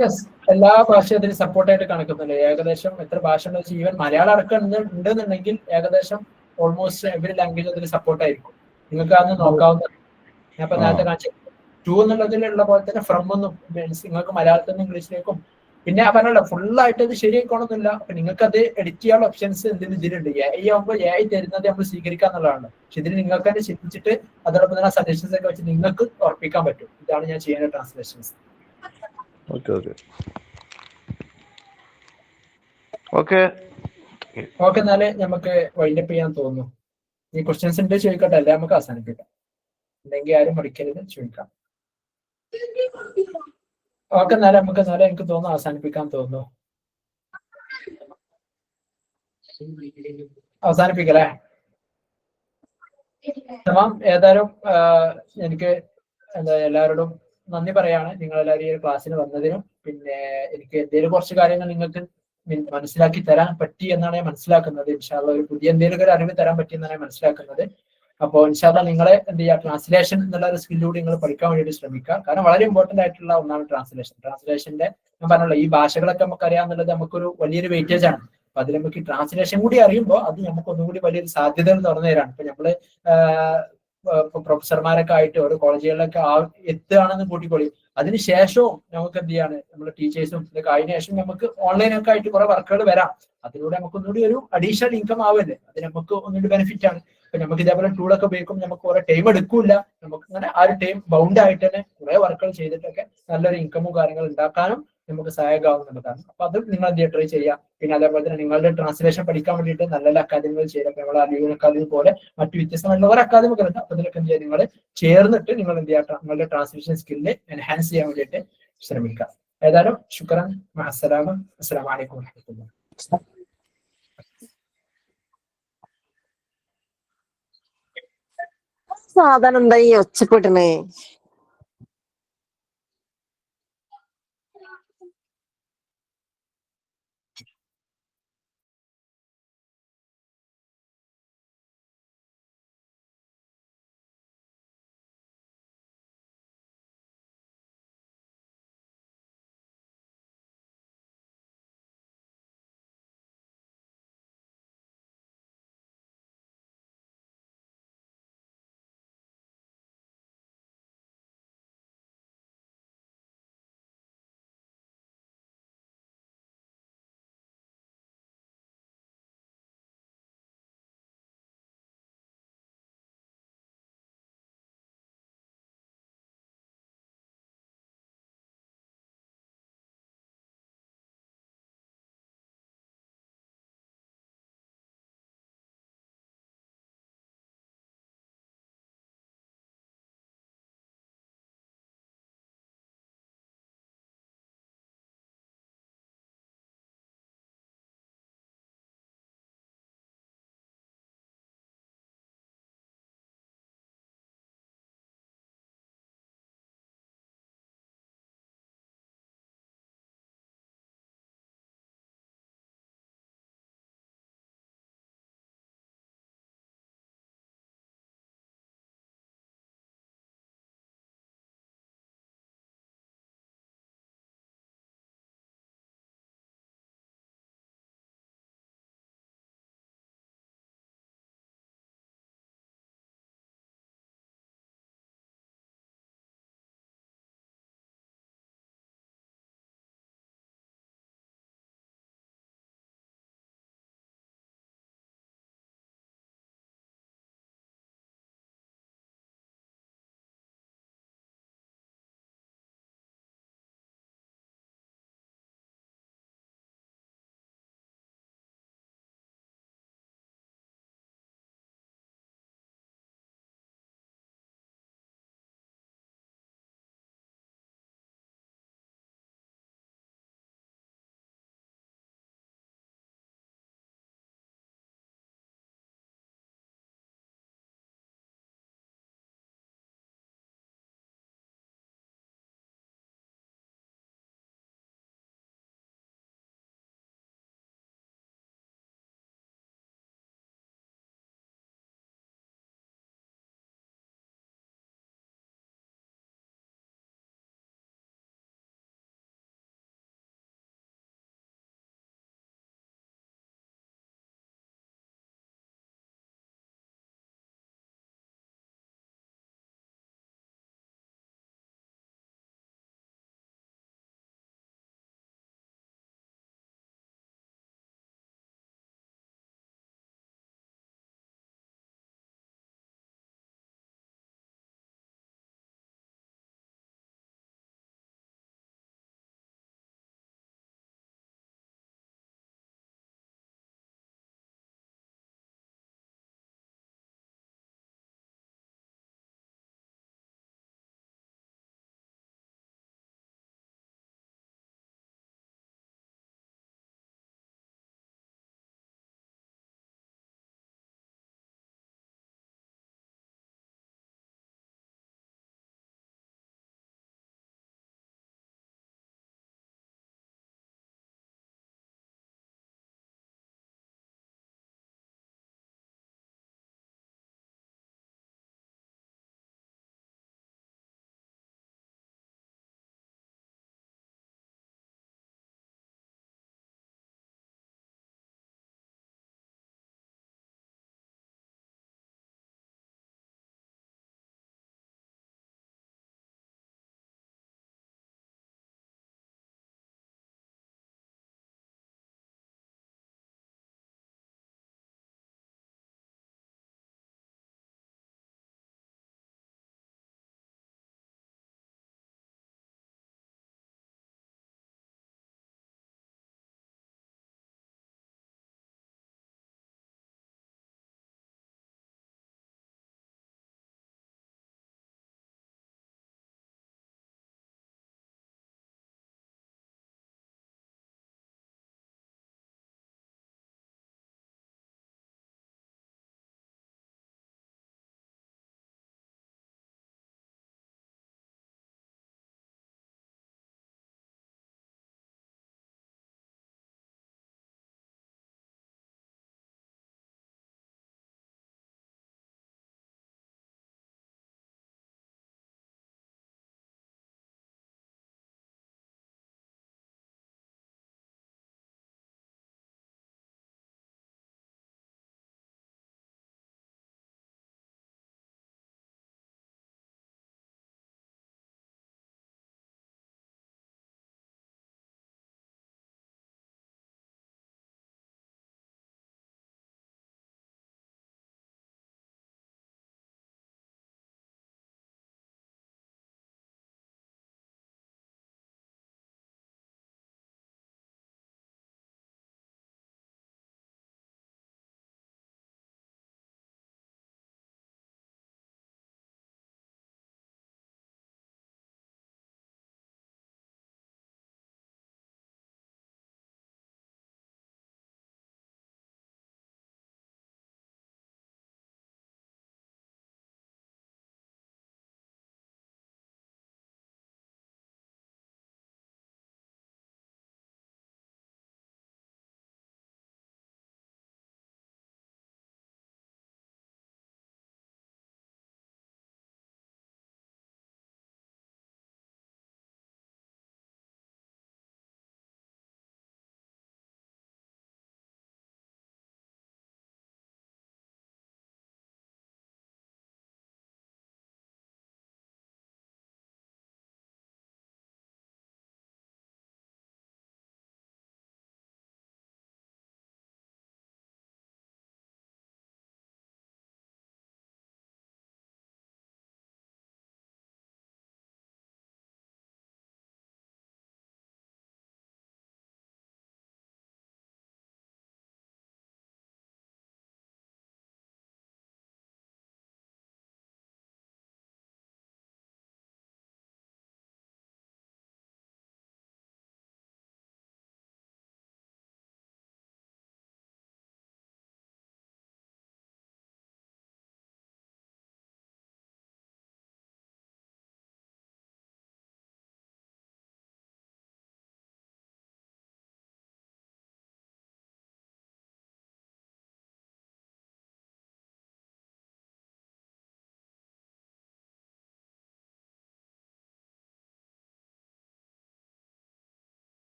യെസ്, എല്ലാ ഭാഷയും അതിന് സപ്പോർട്ടായിട്ട് കണക്കുന്നുണ്ട്. ഏകദേശം എത്ര ഭാഷ ഉണ്ടെന്ന് വെച്ചാൽ ഈവൻ മലയാളം അടക്കം ഉണ്ടെന്നുണ്ടെങ്കിൽ ഏകദേശം ഓൾമോസ്റ്റ് എവറി ലാംഗ്വേജ് അതിന് സപ്പോർട്ടായിരിക്കും. നിങ്ങൾക്ക് അതൊന്ന് നോക്കാവുന്നതാണ്. ഞാൻ ഇപ്പൊ നേരത്തെ കാണിച്ചു ടു എന്നുള്ളതിലുള്ള പോലെ തന്നെ ഫ്രം ഒന്നും മീൻസ് നിങ്ങൾക്ക് മലയാളത്തിൽ നിന്ന് ഇംഗ്ലീഷിലേക്കും, പിന്നെ പറഞ്ഞല്ലോ ഫുള്ളായിട്ട് അത് ശരിയായിക്കോണമെന്നില്ല. അപ്പൊ നിങ്ങൾക്ക് അത് എഡിറ്റ് ചെയ്യാനുള്ള ഓപ്ഷൻസ് എന്തെങ്കിലും ഇതിലുണ്ട്. AI ആകുമ്പോൾ AI തരുന്നത് നമ്മൾ സ്വീകരിക്കുക എന്നുള്ളതാണ്. പക്ഷെ ഇതിൽ നിങ്ങൾക്ക് തന്നെ ചിന്തിച്ചിട്ട് അതോടൊപ്പം തന്നെ സജഷൻസ് ഒക്കെ വെച്ച് നിങ്ങൾക്ക് ഉറപ്പിക്കാൻ പറ്റും. ഇതാണ് ഞാൻ ചെയ്യുന്ന ട്രാൻസ്ലേഷൻസ്. ഓക്കെ, എന്നാല് നമുക്ക് വൈൻഡപ്പ് ചെയ്യാൻ തോന്നുന്നു. ഈ ക്വസ്റ്റ്യൻസ് ഉണ്ട് ചോദിക്കട്ടെ, അല്ലെ നമുക്ക് അവസാനിപ്പിക്കാം. ഉണ്ടെങ്കിൽ ആരും പഠിക്കരുത്, ചോദിക്കാം. ഓക്കെ, എന്നാലും എനിക്ക് തോന്നുന്നു അവസാനിപ്പിക്കാൻ തോന്നുന്നു. അവസാനിപ്പിക്കല്ലേ? ഏതായാലും എനിക്ക് എല്ലാവരോടും നന്ദി പറയാണ്, നിങ്ങൾ എല്ലാവരും ഈ ക്ലാസ്സിന് വന്നതിനും. പിന്നെ എനിക്ക് എന്തെങ്കിലും കുറച്ച് കാര്യങ്ങൾ നിങ്ങൾക്ക് മനസ്സിലാക്കി തരാൻ പറ്റി എന്നാണ് ഞാൻ മനസ്സിലാക്കുന്നത്. ഇൻഷാ അല്ലാഹ് ഒരു പുതിയ എന്തെങ്കിലും ഒരു അറിവ് തരാൻ പറ്റി എന്നാണ് ഞാൻ മനസ്സിലാക്കുന്നത്. അപ്പോൾ ഇൻഷാ അല്ലാഹ് നിങ്ങളെ എന്ത് ചെയ്യുക, ട്രാൻസ്ലേഷൻ എന്നുള്ള ഒരു സ്കില്ലൂടെ നിങ്ങൾ പഠിക്കാൻ വേണ്ടിയിട്ട് ശ്രമിക്കുക. കാരണം വളരെ ഇമ്പോർട്ടന്റ് ആയിട്ടുള്ള ഒന്നാണ് ട്രാൻസ്ലേഷന്റെ ഞാൻ പറഞ്ഞല്ലോ, ഈ ഭാഷകളൊക്കെ നമുക്ക് അറിയാമെന്നുള്ളത് നമുക്കൊരു വലിയൊരു വെയിറ്റേജ് ആണ്. അപ്പൊ അതിൽ നമുക്ക് ട്രാൻസ്ലേഷൻ കൂടി അറിയുമ്പോൾ അത് നമുക്ക് ഒന്നുകൂടി വലിയൊരു സാധ്യതകൾ തുറന്നു തരാണ്. ഇപ്പൊ നമ്മള് പ്രൊഫസർമാരൊക്കെ ആയിട്ട് ഓരോ കോളേജുകളിലൊക്കെ എത്തുകയാണെന്ന് കൂട്ടിക്കൊള്ളി. അതിനുശേഷവും നമുക്ക് എന്ത് ചെയ്യാണ്, നമ്മുടെ ടീച്ചേഴ്സും ഇതൊക്കെ അതിന് ശേഷം നമുക്ക് ഓൺലൈനൊക്കെ ആയിട്ട് കുറെ വർക്കുകൾ വരാം. അതിലൂടെ നമുക്ക് ഒന്നുകൂടി ഒരു അഡീഷണൽ ഇൻകം ആവല്ലേ, അത് നമുക്ക് ഒന്നുകൂടി ബെനിഫിറ്റ് ആണ്. ഇപ്പൊ നമുക്ക് ഇതേപോലെ ടൂളൊക്കെ ഉപയോഗിക്കുമ്പോൾ നമുക്ക് കുറെ ടൈം എടുക്കൂല. നമുക്ക് ഇങ്ങനെ ആ ഒരു ടൈം ബൗണ്ട് ആയിട്ട് തന്നെ കുറെ വർക്കുകൾ ചെയ്തിട്ടൊക്കെ നല്ലൊരു ഇൻകമും കാര്യങ്ങൾ ഉണ്ടാക്കാനും നമുക്ക് സഹായകമാവുന്നതാണ്. അപ്പൊ അത് നിങ്ങൾ എന്ത് ചെയ്യുക, ട്രൈ ചെയ്യാം. പിന്നെ അതേപോലെ തന്നെ നിങ്ങളുടെ ട്രാൻസ്ലേഷൻ പഠിക്കാൻ വേണ്ടിയിട്ട് നല്ല നല്ല അക്കാദമികൾ ചെയ്യാം. നമ്മളെ അലിയൂർ അക്കാദമി പോലെ മറ്റു വ്യത്യസ്തമായിട്ടുള്ള ഒരു അക്കാദമികളുണ്ട്. അപ്പൊ ഇതിലൊക്കെ എന്ത് ചെയ്യുക, നിങ്ങൾ ചേർന്നിട്ട് നിങ്ങൾ എന്ത് ചെയ്യുക, നിങ്ങളുടെ ട്രാൻസ്ലേഷൻ സ്കില്ല് എൻഹാൻസ് ചെയ്യാൻ വേണ്ടിയിട്ട് ശ്രമിക്കുക. ഏതായാലും ശുക്രൻ, മഅസ്സലാമ, അസ്സലാമു അലൈക്കും വറഹ്മത്തുള്ളാഹി. സാധനം എന്താ ഈ ഒച്ചപ്പെട്ടിന്?